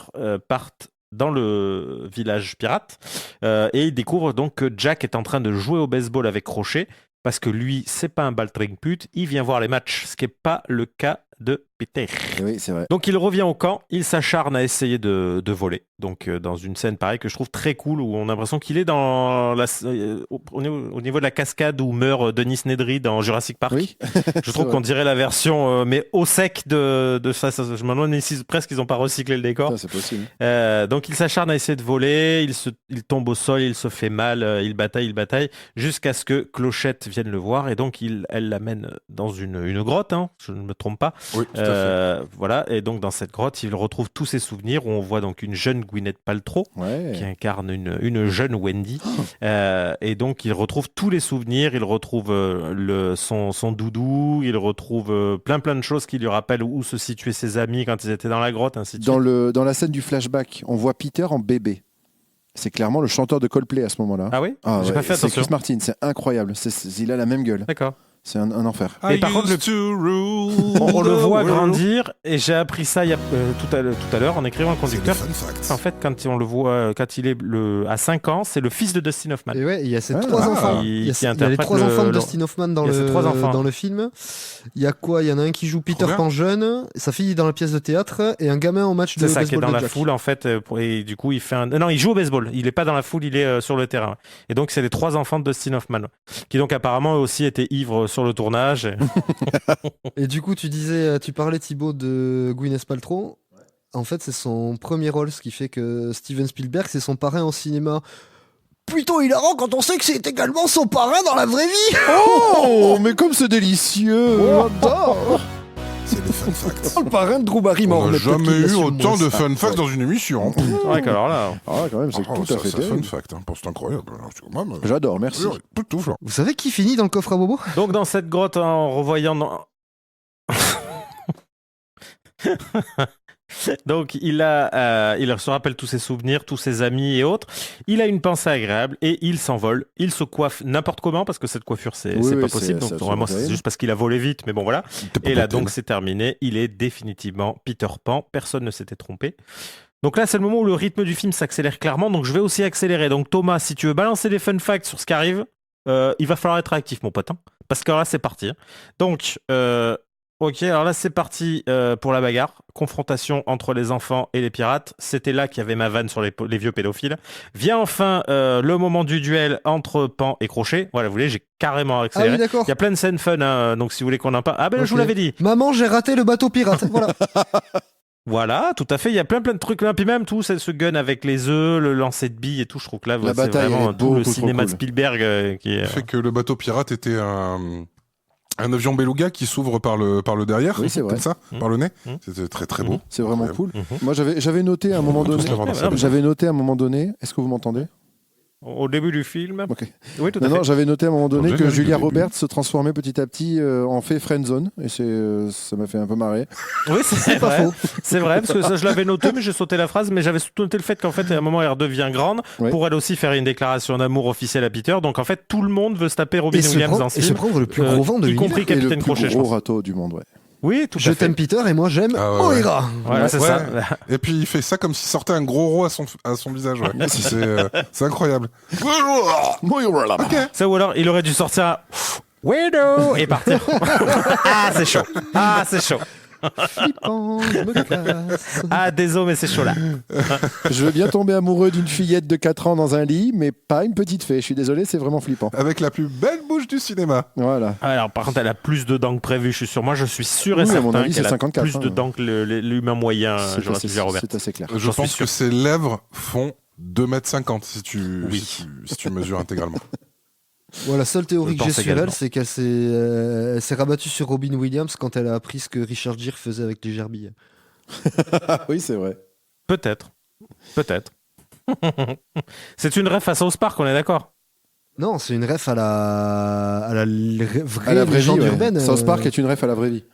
partent dans le village pirate et ils découvrent donc que Jack est en train de jouer au baseball avec Crochet parce que lui, c'est pas un baltring pute, il vient voir les matchs, ce qui n'est pas le cas de Peter. Oui, c'est vrai. Donc il revient au camp, il s'acharne à essayer de voler. Donc dans une scène pareille que je trouve très cool où on a l'impression qu'il est dans au niveau de la cascade où meurt Denis Nedry dans Jurassic Park. Oui. Je trouve qu'on dirait la version mais au sec de ça. Je me demande si presque ils n'ont pas recyclé le décor. Ça, c'est possible. Donc il s'acharne à essayer de voler, il tombe au sol, il se fait mal, il bataille jusqu'à ce que Clochette vienne le voir et donc elle l'amène dans une grotte, hein, je ne me trompe pas. Oui, tout à fait. Voilà, et donc dans cette grotte, il retrouve tous ses souvenirs où on voit donc une jeune Gwyneth Paltrow qui incarne une jeune Wendy. Et donc il retrouve tous les souvenirs, il retrouve son doudou, il retrouve plein de choses qui lui rappellent où se situaient ses amis quand ils étaient dans la grotte, ainsi de suite. Dans la scène du flashback, on voit Peter en bébé. C'est clairement le chanteur de Coldplay à ce moment-là. Ah oui, j'ai pas fait attention. C'est Chris Martin, c'est incroyable. Il a la même gueule. D'accord. C'est un enfer. Et par contre, on le voit grandir, et j'ai appris ça tout à l'heure en écrivant le conducteur. En fait, quand on le voit, quand il est à 5 ans, c'est le fils de Dustin Hoffman. Et ouais, il y a ces trois enfants. Il y a les trois enfants de Dustin Hoffman dans le film. Il y a quoi ? Il y en a un qui joue Peter Pan jeune, sa fille dans la pièce de théâtre, et un gamin au match de baseball. C'est ça, qui est dans la Jack. foule en fait. Et du coup, il fait Non, il joue au baseball. Il est pas dans la foule, il est sur le terrain. Et donc, c'est les 3 enfants de Dustin Hoffman, qui donc apparemment aussi étaient ivres sur le tournage. Et du coup, tu parlais Thibaut de Gwyneth Paltrow. En fait, c'est son premier rôle, ce qui fait que Steven Spielberg, c'est son parrain en cinéma. Plutôt hilarant quand on sait que c'est également son parrain dans la vraie vie. Oh, mais comme c'est délicieux. J'adore. C'est le fun fun fact. Oh, le parrain de Drew Barrymore. On n'a mais peut-être jamais qu'il eu l'assume autant moins, de ça. fun facts dans une émission. Ouais, alors là. Ah, quand même, c'est tout à fait ça, fun terrible. fact, hein. C'est incroyable. Alors, tu vois, moi, J'adore, merci. tout, genre. Vous savez qui finit dans le coffre à bobo? Donc dans cette grotte, en revoyant... Donc il se rappelle tous ses souvenirs, tous ses amis et autres. Il a une pensée agréable et il s'envole. Il se coiffe n'importe comment parce que cette coiffure c'est pas possible. Donc vraiment c'est juste parce qu'il a volé vite. Mais bon voilà. Et là donc c'est terminé. Il est définitivement Peter Pan. Personne ne s'était trompé. Donc là c'est le moment où le rythme du film s'accélère clairement. Donc je vais aussi accélérer. Donc Thomas, si tu veux balancer des fun facts sur ce qui arrive, il va falloir être actif mon pote. Hein, parce que là c'est parti. Hein. Donc ok, alors là c'est parti pour la bagarre. Confrontation entre les enfants et les pirates. C'était là qu'il y avait ma vanne sur les vieux pédophiles. Vient enfin le moment du duel entre Pan et Crochet. Voilà, vous voulez, j'ai carrément accéléré. Ah oui, d'accord. Il y a plein de scènes fun, hein, donc si vous voulez qu'on en parle... Ah ben là, je vous l'avais dit. Maman, j'ai raté le bateau pirate. Voilà. Voilà, tout à fait. Il y a plein de trucs là. Puis même tout ce gun avec les œufs, le lancer de billes et tout, je trouve que là, La c'est bataille, vraiment elle est tout le beaucoup cinéma trop de cool. Spielberg qui est... Le fait que le bateau pirate était un avion beluga qui s'ouvre par le derrière, Oui, c'est vrai. comme ça, par le nez. C'était très très beau. C'est vraiment Incroyable. cool. Moi, j'avais noté à un moment donné. J'avais noté à un moment donné. Est-ce que vous m'entendez? Au début du film. Ok. Oui, tout à Non, fait. j'avais noté à un moment donné Dans le que générique Julia du début. Roberts se transformait petit à petit en fée friendzone. Et ça m'a fait un peu marrer. Oui, c'est pas vrai. faux. C'est vrai, parce que ça, je l'avais noté, mais j'ai sauté la phrase. Mais j'avais surtout noté le fait qu'en fait, à un moment, elle redevient grande Oui. pour elle aussi faire une déclaration d'amour officielle à Peter. Donc en fait, tout le monde veut se taper Robin Et se Williams prendre- dans ce et se film. prendre le plus gros vent de y l'univers. compris Et le Capitaine plus Crochet, je gros pense. râteau du monde, ouais. Oui, tout Je à fait. t'aime Peter et moi j'aime Ah ouais, Oira. Voilà, c'est Ouais. ça. Et puis il fait ça comme s'il sortait un gros rot à son visage. Ouais. C'est incroyable. Ça, ou alors, il aurait dû sortir un Weirdo et partir. Ah, c'est chaud. Ah, c'est chaud. Flippant, je me casse. Ah, désolé, mais c'est chaud là. Je veux bien tomber amoureux d'une fillette de 4 ans dans un lit, mais pas une petite fée. Je suis désolé, c'est vraiment flippant. Avec la plus belle bouche du cinéma. Voilà. Alors, par contre, elle a plus de dents que prévu, je suis sûr. Moi, je suis sûr et Oui, à mon certain avis, c'est qu'elle a 54, plus de hein. dents que l'humain moyen, C'est Julia Roberts. assez clair. Je J'en suis pense sûr. que ses lèvres font 2,50 m Oui. si tu mesures intégralement. Bon, la seule théorie Je que j'ai pense sur également. elle, c'est qu'elle s'est rabattue sur Robin Williams quand elle a appris ce que Richard Gere faisait avec les gerbilles. Oui, c'est vrai. Peut-être. Peut-être. C'est une ref à South Park, on est d'accord. Non, c'est une ref à la vraie À la vraie vie, légende ouais. urbaine. South Park est une ref à la vraie vie.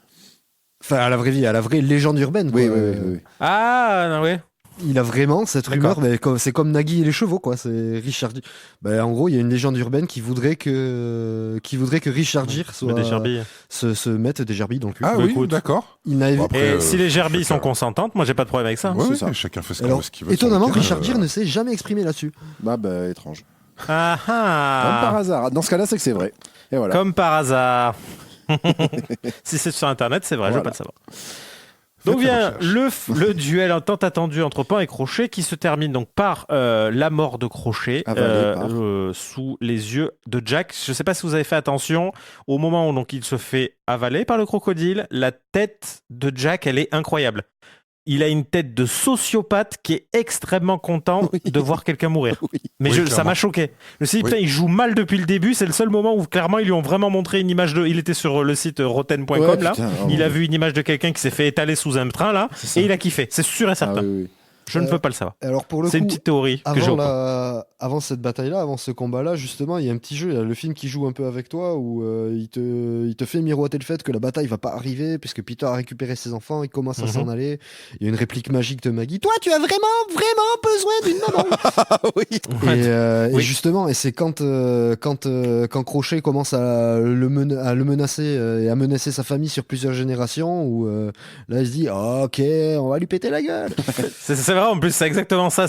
Enfin, à la vraie vie, à la vraie légende urbaine. Oui, quoi. oui, oui, oui. Ah, non, oui. Il a vraiment cette D'accord. rumeur, mais c'est comme Nagui et les chevaux, quoi. C'est Richard Gere. En gros, il y a une légende urbaine qui voudrait que Richard Gere soit Des gerbilles. se mette des gerbilles dans le cul. Ah Bah, oui, écoute. d'accord. Il n'avait Bon, après, Et si les gerbilles chacun- sont consentantes, moi j'ai pas de problème avec ça. Ouais, c'est ouais, ça. chacun fait ce Alors, qu'il veut. étonnamment, sur le Richard week-end, Gere ne s'est jamais exprimé là-dessus. Bah, étrange. Ah Comme par ah. hasard. Dans ce cas-là, c'est que c'est vrai. Et voilà. Comme par hasard. Si c'est sur internet, c'est vrai, je veux Voilà. pas le savoir. Donc Faites la vient le duel tant attendu entre Pan et Crochet qui se termine donc par la mort de Crochet Avalé par. sous les yeux de Jack. Je ne sais pas si vous avez fait attention, au moment où donc, il se fait avaler par le crocodile, la tête de Jack, elle est incroyable. Il a une tête de sociopathe qui est extrêmement content de voir quelqu'un mourir. Oui. Mais Oui, ça clairement. m'a choqué. Je me suis dit, Oui. putain, il joue mal depuis le début. C'est le seul moment où clairement ils lui ont vraiment montré une image de. Il était sur le site rotten.com Ouais, là. putain, Il a oui. vu une image de quelqu'un qui s'est fait étaler sous un train là. C'est ça. Et il a kiffé. C'est sûr et Ah, certain. oui, oui. Je ne peux pas le savoir. Alors pour le C'est coup, une petite théorie que j'ai au point. avant cette bataille-là, avant ce combat-là, justement, il y a un petit jeu, il y a le film qui joue un peu avec toi, où il te fait miroiter le fait que la bataille va pas arriver, puisque Peter a récupéré ses enfants, il commence à s'en aller. Il y a une réplique magique de Maggie. Toi, tu as vraiment besoin d'une maman. Oui. Et justement, et c'est quand Crochet commence à le menacer et à menacer sa famille sur plusieurs générations, où là il se dit ok, on va lui péter la gueule. C'est vrai, en plus, c'est exactement ça.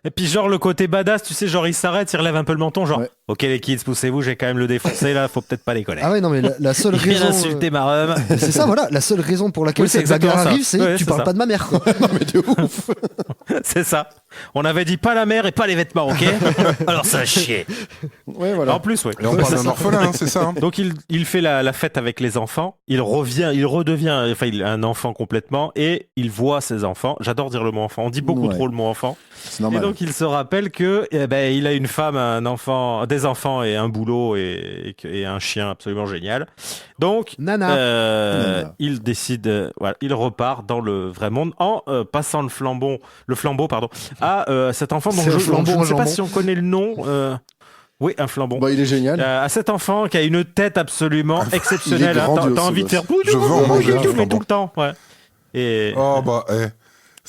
Et puis, genre, le côté badass, tu sais, genre, il s'arrête, il relève un peu le menton, genre, Ouais. ok, les kids, poussez-vous, j'ai quand même le défoncé là, faut peut-être pas décoller. Ah ouais, non, mais la seule Il vient raison. d'insulter ma rhum. C'est ça, voilà. La seule raison pour laquelle Oui, c'est cette bagarre exactement ça. arrive, c'est Ouais, tu c'est parles ça. pas de ma mère, quoi. Mais de ouf. C'est ça. On avait dit pas la mère et pas les vêtements, ok. Alors ça a chier. Ouais, voilà. En plus, oui. Et on parle d'un orphelin, hein, c'est ça. Hein. Donc il fait la fête avec les enfants, il redevient, enfin il est un enfant complètement et il voit ses enfants. J'adore dire le mot enfant, on dit beaucoup Ouais. trop le mot enfant. C'est normal. Et donc il se rappelle que il a une femme, un enfant, des des enfants et un boulot et un chien absolument génial. Donc, Nana. il décide, voilà, il repart dans le vrai monde en passant le flambeau, à cet enfant dont C'est un je flambeau ne en sais pas jambon. si on connaît le nom. Oui, un flambon. Bah, il est génial. À cet enfant qui a une tête absolument exceptionnelle. il est grandiose, T'as envie de ce faire Je veux en manger un tout flambon. le temps. Ouais. Et Oh bah,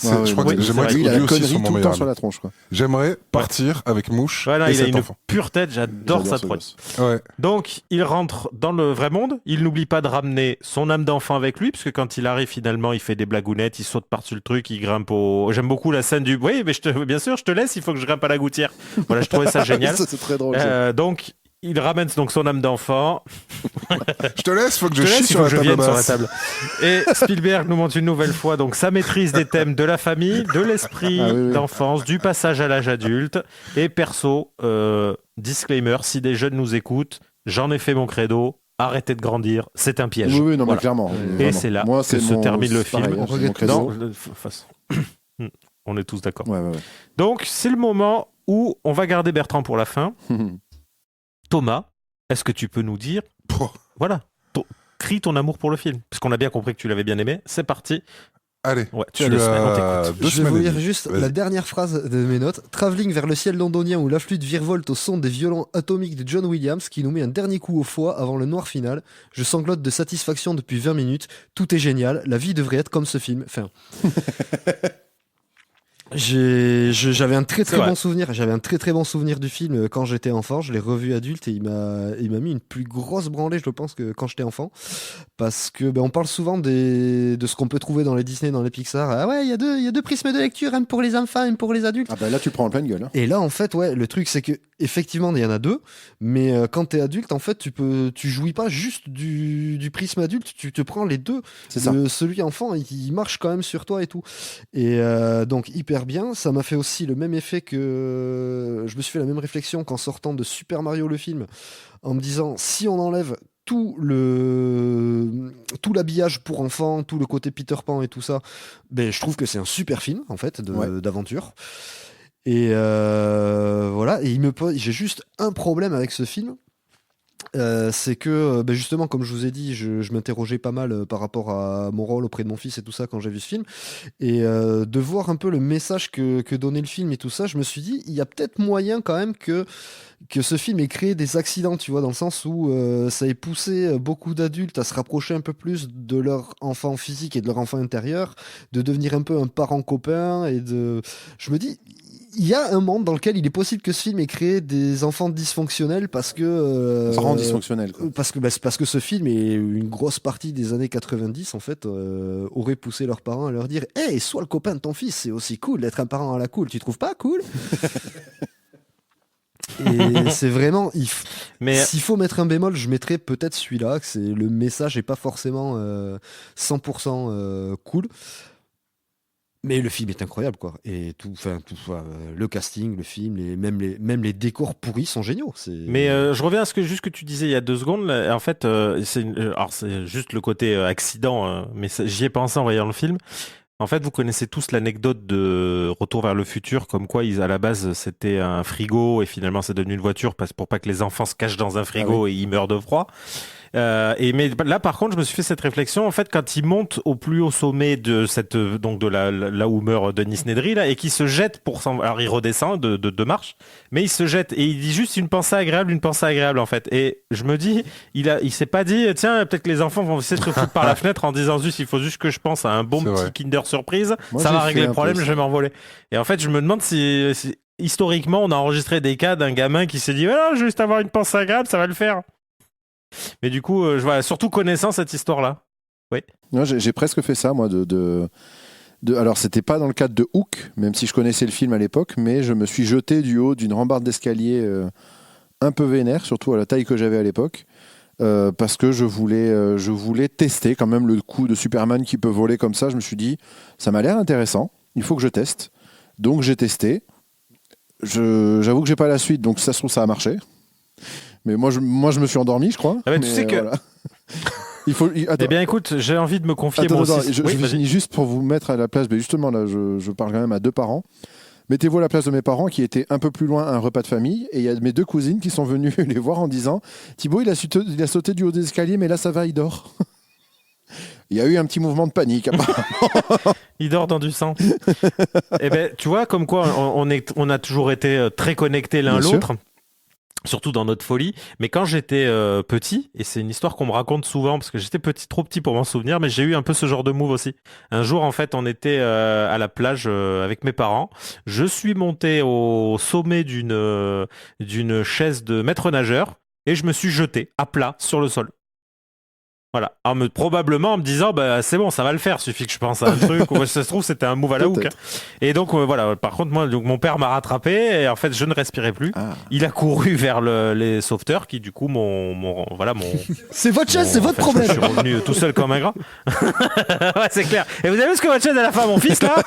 je crois que j'aimerais il a que la lui aussi connerie soit tout mon le temps meilleur sur ami. la tronche, quoi. J'aimerais partir avec Mouche voilà, et il a cet une enfant. pure tête, j'adore sa ce tronche. gosse. Ouais. Donc, il rentre dans le vrai monde. Il n'oublie pas de ramener son âme d'enfant avec lui, parce que quand il arrive, finalement, il fait des blagounettes, il saute par-dessus le truc, il grimpe au... J'aime beaucoup la scène du... Oui, mais bien sûr, je te laisse, il faut que je grimpe à la gouttière. Voilà, je trouvais ça génial. Ça, c'est très drôle. ça. Donc, il ramène donc son âme d'enfant. Je te laisse, faut que je Je te chie laisse, il sur faut la que je table vienne sur la basse. table. Et Spielberg nous montre une nouvelle fois donc sa maîtrise des thèmes de la famille, de l'esprit Ah oui. d'enfance, du passage à l'âge adulte. Et perso, disclaimer, si des jeunes nous écoutent, j'en ai fait mon credo. Arrêtez de grandir, c'est un piège. Oui, non, mais Voilà. clairement. Et vraiment. c'est là Moi, que c'est se termine le c'est pareil, film. hein, c'est mon credo. Non, de toute façon, on est tous d'accord. Ouais. Donc, c'est le moment où on va garder Bertrand pour la fin. Thomas, est-ce que tu peux nous dire, voilà, crie ton amour pour le film, parce qu'on a bien compris que tu l'avais bien aimé. C'est parti. Allez, Ouais, tu as 2 semaines, on t'écoute. 2 Je vais vous semaines et lire demie. juste Vas-y. la dernière phrase de mes notes. Travelling vers le ciel londonien où la flûte virevolte au son des violons atomiques de John Williams qui nous met un dernier coup au foie avant le noir final. Je sanglote de satisfaction depuis 20 minutes. Tout est génial. La vie devrait être comme ce film. Enfin. J'avais un très C'est vrai. bon souvenir. J'avais un très bon souvenir du film quand j'étais enfant. Je l'ai revu adulte et il m'a mis une plus grosse branlée, je pense, que quand j'étais enfant. Parce que on parle souvent de ce qu'on peut trouver dans les Disney, dans les Pixar. Ah ouais, il y a deux prismes de lecture, un pour les enfants, un pour les adultes. Ah bah là, tu prends en pleine gueule. Hein. Et là, en fait, ouais, le truc, c'est que effectivement, il y en a 2, mais quand t'es adulte, en fait, tu jouis pas juste du prisme adulte, tu te prends les 2. C'est ça. Celui enfant, il marche quand même sur toi et tout. Et donc, hyper bien. Ça m'a fait aussi le même effet que... Je me suis fait la même réflexion qu'en sortant de Super Mario le film, en me disant, si on enlève tout l'habillage pour enfants, tout le côté Peter Pan et tout ça, je trouve que c'est un super film, en fait, d'aventure. Et voilà, et j'ai juste un problème avec ce film. C'est que justement, comme je vous ai dit, je m'interrogeais pas mal par rapport à mon rôle auprès de mon fils et tout ça quand j'ai vu ce film, et de voir un peu le message que donnait le film et tout ça, je me suis dit, il y a peut-être moyen quand même que ce film ait créé des accidents, tu vois, dans le sens où ça ait poussé beaucoup d'adultes à se rapprocher un peu plus de leur enfant physique et de leur enfant intérieur, de devenir un peu un parent copain, je me dis, il y a un monde dans lequel il est possible que ce film ait créé des enfants dysfonctionnels parce que... Ça rend dysfonctionnel. Quoi. Parce que ce film et une grosse partie des années 90, en fait, auraient poussé leurs parents à leur dire « Hey, sois le copain de ton fils, c'est aussi cool d'être un parent à la cool, tu trouves pas cool ?» Et c'est vraiment... S'il faut mettre un bémol, je mettrais peut-être celui-là, que le message n'est pas forcément 100% cool. Mais le film est incroyable, quoi. Et le casting, le film, même les décors pourris sont géniaux. Mais je reviens à ce que tu disais il y a 2 secondes. Là. En fait, c'est juste le côté accident, mais j'y ai pensé en voyant le film. En fait, vous connaissez tous l'anecdote de Retour vers le futur, comme quoi à la base c'était un frigo et finalement c'est devenu une voiture pour pas que les enfants se cachent dans un frigo et ils meurent de froid. Mais là, par contre, je me suis fait cette réflexion. En fait, quand il monte au plus haut sommet de là où meurt Denis Nedry là, et qu'il se jette alors il redescend de 2 marches, mais il se jette et il dit juste une pensée agréable en fait. Et je me dis, il s'est pas dit, tiens, peut-être que les enfants vont essayer de se foutre par la fenêtre en disant juste, il faut juste que je pense à un bon petit Kinder Surprise, Moi, ça va j'ai régler fait le un problème, peu je vais m'envoler. Et en fait, je me demande si historiquement, on a enregistré des cas d'un gamin qui s'est dit, je vais juste avoir une pensée agréable, ça va le faire. Mais du coup, surtout connaissant cette histoire-là. Oui. Non, j'ai presque fait ça, moi, alors, c'était pas dans le cadre de Hook, même si je connaissais le film à l'époque, mais je me suis jeté du haut d'une rambarde d'escalier un peu vénère, surtout à la taille que j'avais à l'époque, parce que je voulais tester quand même le coup de Superman qui peut voler comme ça. Je me suis dit, ça m'a l'air intéressant, il faut que je teste. Donc, j'ai testé. J'avoue que j'ai pas la suite, donc ça se trouve, ça a marché. Mais moi, je me suis endormi, je crois. Ah bah, tu sais que... Voilà. Eh bien, écoute, j'ai envie de me confier moi aussi. Je finis juste pour vous mettre à la place. Mais justement, là, je parle quand même à 2 parents. Mettez-vous à la place de mes parents qui étaient un peu plus loin à un repas de famille, et il y a mes 2 cousines qui sont venues les voir en disant « Thibaut, il a sauté du haut des escaliers, mais là, ça va, il dort. » Il y a eu un petit mouvement de panique, apparemment. Il dort dans du sang. Eh ben, tu vois, comme quoi on a toujours été très connectés l'un Bien l'autre. Surtout dans notre folie. Mais quand j'étais petit, et c'est une histoire qu'on me raconte souvent, parce que j'étais trop petit pour m'en souvenir, mais j'ai eu un peu ce genre de move aussi. Un jour, en fait, on était à la plage avec mes parents. Je suis monté au sommet d'une chaise de maître nageur et je me suis jeté à plat sur le sol. Voilà. Probablement en me disant, bah, c'est bon, ça va le faire, suffit que je pense à un truc. Ou ça se trouve, c'était un move à la hook. Hein. Et donc, voilà. Par contre, moi, donc, mon père m'a rattrapé et en fait, je ne respirais plus. Ah. Il a couru vers les sauveteurs qui, du coup, voilà. C'est votre chaise, c'est votre problème. Je suis revenu tout seul comme un grand. Ouais, c'est clair. Et vous avez vu ce que votre chaise, elle a fait à mon fils, là?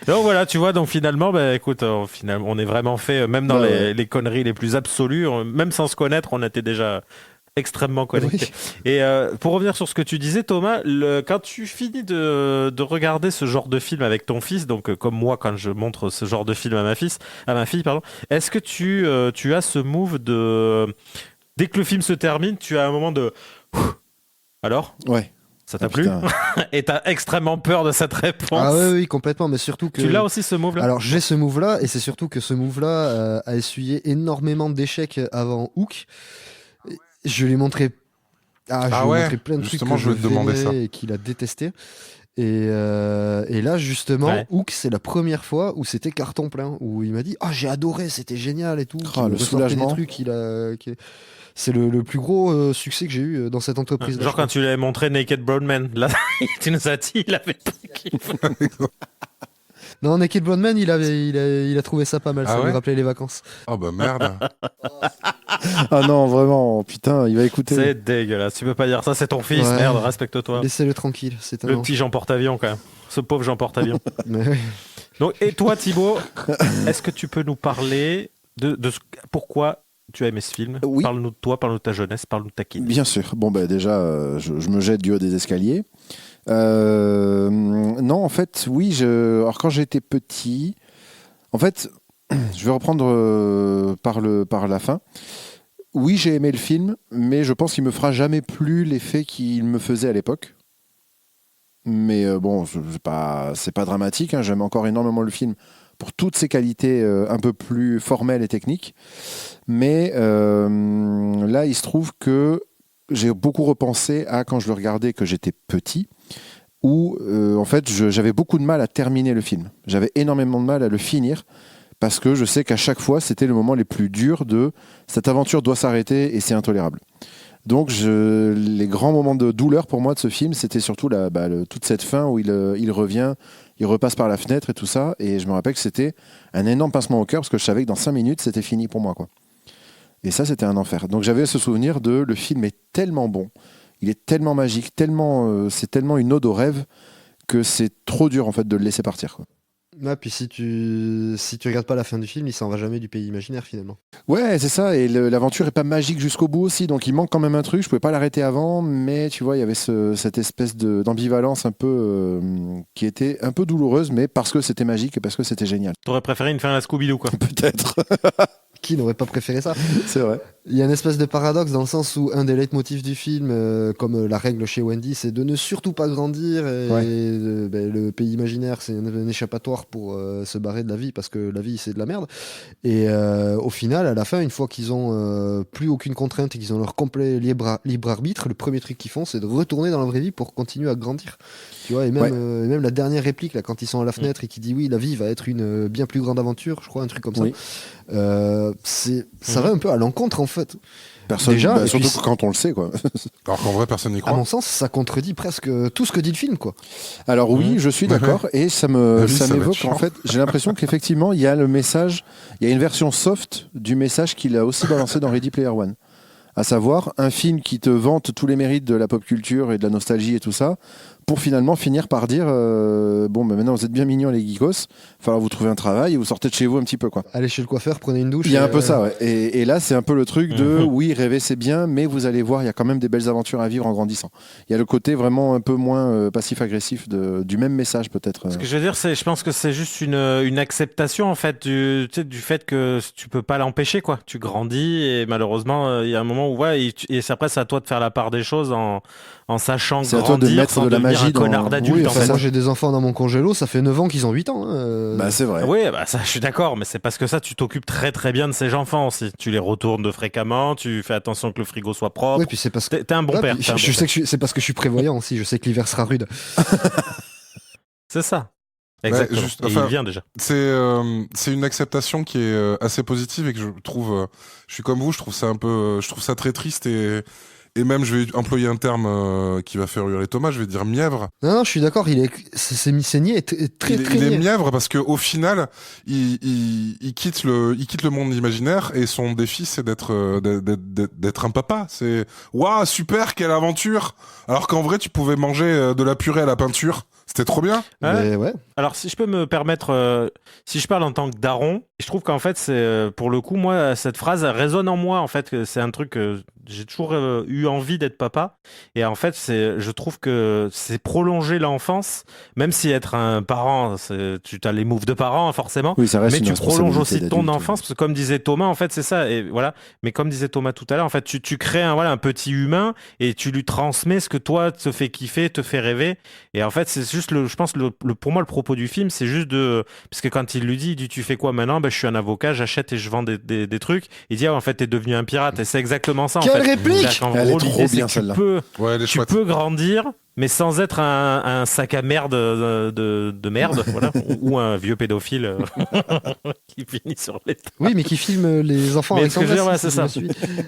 Donc voilà, tu vois, donc finalement, bah, écoute, on est vraiment fait, même dans les conneries les plus absolues, même sans se connaître, on était déjà extrêmement connectés. Oui. Et pour revenir sur ce que tu disais, Thomas, quand tu finis de regarder ce genre de film avec ton fils, donc comme moi quand je montre ce genre de film à ma fille, est-ce que tu as ce move de dès que le film se termine, tu as un moment de alors? Ouais. Ça t'a plu? Et t'as extrêmement peur de cette réponse. Ah oui, complètement, mais surtout que... Tu l'as aussi, ce move-là? Alors, j'ai ce move-là, et c'est surtout que ce move-là a essuyé énormément d'échecs avant Hook. Je lui ai montré... montré plein de trucs que je verrais et qu'il a détesté. Et là, justement, Hook, c'est la première fois où c'était carton plein, où il m'a dit « Ah, j'ai adoré, c'était génial et tout. » Le soulagement. Des trucs, c'est le plus gros succès que j'ai eu dans cette entreprise. Genre quand tu lui avais montré Naked Brown Man, là, tu nous as dit, il avait pas kiffé. Non, Naked Brown Man, il a trouvé ça pas mal, ça lui rappelait les vacances. Oh bah merde. Ah non, vraiment, putain, il va écouter. C'est dégueulasse, tu peux pas dire ça, c'est ton fils, merde, respecte-toi. Laissez-le tranquille, c'est un Le petit Jean Porte-Avions quand même, ce pauvre Jean Porte-Avions. Mais... Donc, et toi Thibaut, est-ce que tu peux nous parler de pourquoi tu as aimé ce film? Oui. Parle-nous de toi, parle-nous de ta jeunesse, parle-nous de ta kid. Bien sûr. Bon, bah, déjà, je me jette du haut des escaliers. Non, en fait, oui. Alors, quand j'étais petit, en fait, je vais reprendre par la fin. Oui, j'ai aimé le film, mais je pense qu'il me fera jamais plus l'effet qu'il me faisait à l'époque. Mais bon, c'est pas dramatique. Hein, j'aime encore énormément le film pour toutes ses qualités un peu plus formelles et techniques. Mais là, il se trouve que j'ai beaucoup repensé à quand je le regardais que j'étais petit, où en fait, j'avais beaucoup de mal à terminer le film. J'avais énormément de mal à le finir, parce que je sais qu'à chaque fois, c'était le moment les plus durs de cette aventure doit s'arrêter et c'est intolérable. Donc, les grands moments de douleur pour moi de ce film, c'était surtout toute cette fin où il revient, il repasse par la fenêtre et tout ça. Et je me rappelle que c'était un énorme pincement au cœur parce que je savais que dans 5 minutes, c'était fini pour moi, quoi. Et ça, c'était un enfer. Donc, j'avais ce souvenir de le film est tellement bon, il est tellement magique, c'est tellement une ode au rêve que c'est trop dur en fait de le laisser partir, quoi. Ah, puis si tu regardes pas la fin du film, il s'en va jamais du pays imaginaire finalement. Ouais, c'est ça, et l'aventure est pas magique jusqu'au bout aussi, donc il manque quand même un truc, je pouvais pas l'arrêter avant, mais tu vois, il y avait cette espèce d'ambivalence un peu qui était un peu douloureuse, mais parce que c'était magique et parce que c'était génial. T'aurais préféré une fin à la Scooby-Doo, quoi. Peut-être. Qui n'aurait pas préféré ça? C'est vrai. Il y a une espèce de paradoxe dans le sens où un des leitmotifs du film, comme la règle chez Wendy, c'est de ne surtout pas grandir. Et le pays imaginaire, c'est un échappatoire pour se barrer de la vie, parce que la vie, c'est de la merde. Et au final, à la fin, une fois qu'ils ont plus aucune contrainte et qu'ils ont leur complet libre arbitre, le premier truc qu'ils font, c'est de retourner dans la vraie vie pour continuer à grandir. Tu vois, et même la dernière réplique, là, quand ils sont à la fenêtre et qui dit oui, la vie va être une bien plus grande aventure, je crois, un truc comme ça. Oui. Ça va un peu à l'encontre en fait. Personne, déjà, surtout quand on le sait, quoi. Alors qu'en vrai, personne n'y croit. À mon sens, ça contredit presque tout ce que dit le film, quoi. Alors oui, je suis d'accord, et ça m'évoque en fait. J'ai l'impression qu'effectivement, il y a le message, il y a une version soft du message qu'il a aussi balancé dans Ready Player One. À savoir, un film qui te vante tous les mérites de la pop culture et de la nostalgie et tout ça, pour finalement finir par dire bon, ben maintenant vous êtes bien mignons les geekos, il va falloir vous trouver un travail et vous sortez de chez vous un petit peu, quoi. Allez chez le coiffeur, prenez une douche. Il y a un peu ça, ouais. Et là, c'est un peu le truc de oui, rêver c'est bien, mais vous allez voir, il y a quand même des belles aventures à vivre en grandissant. Il y a le côté vraiment un peu moins passif-agressif du même message, peut-être. Ce que je veux dire, je pense que c'est juste une acceptation, en fait, du fait que tu peux pas l'empêcher, quoi. Tu grandis et malheureusement, il y a un moment où, ouais, et après, c'est à toi de faire la part des choses en sachant c'est grandir, à toi de mettre sans de la devenir magie un connard d'adulte. Oui, en fait. moi j'ai des enfants dans mon congélo, ça fait 9 ans qu'ils ont 8 ans. Bah, c'est vrai. Oui, bah ça, je suis d'accord, mais c'est parce que ça, tu t'occupes très très bien de ces enfants aussi. Tu les retournes de fréquemment, tu fais attention que le frigo soit propre. Oui, puis c'est parce que t'es un bon père. Je sais que c'est parce que je suis prévoyant aussi. Je sais que l'hiver sera rude. C'est ça. Exactement. Ouais, il vient déjà. C'est une acceptation qui est assez positive et que je trouve, je suis comme vous, je trouve ça très triste et même je vais employer un terme qui va faire hurler Thomas, je vais dire mièvre. Non, je suis d'accord, c'est niais, très Il est niais. mièvre parce qu'au final, il quitte le monde imaginaire et son défi c'est d'être un papa. C'est waouh, super, quelle aventure. Alors qu'en vrai, tu pouvais manger de la purée à la peinture. C'était trop bien. Mais ouais. Alors, si je peux me permettre, si je parle en tant que daron, je trouve qu'en fait, c'est pour le coup, moi, cette phrase elle résonne en moi. En fait, que c'est un truc que j'ai toujours eu envie d'être papa. Et en fait, je trouve que c'est prolonger l'enfance, même si être un parent, tu as les moves de parents, forcément. Oui, ça reste mais une tu prolonges aussi responsabilité ton d'adulte. enfance, parce que comme disait Thomas, en fait, c'est ça. Et voilà. Mais comme disait Thomas tout à l'heure, en fait, tu crées un petit humain et tu lui transmets ce que toi te fait kiffer, te fait rêver. Et en fait, c'est juste je pense pour moi, le propos du film, c'est juste parce que quand il lui dit, tu fais quoi maintenant? Ben, je suis un avocat, j'achète et je vends des trucs. Il dit, en fait, t'es devenu un pirate. Et c'est exactement ça. Quelle en fait. réplique! En Elle gros, est trop l'idée, c'est bien, que celle-là. tu peux grandir, mais sans être un sac à merde de merde, voilà, ou un vieux pédophile qui finit sur les tables. Oui, mais qui filme les enfants Mais avec ce que je veux dire, tendresse, ouais, si c'est je ça. me suis.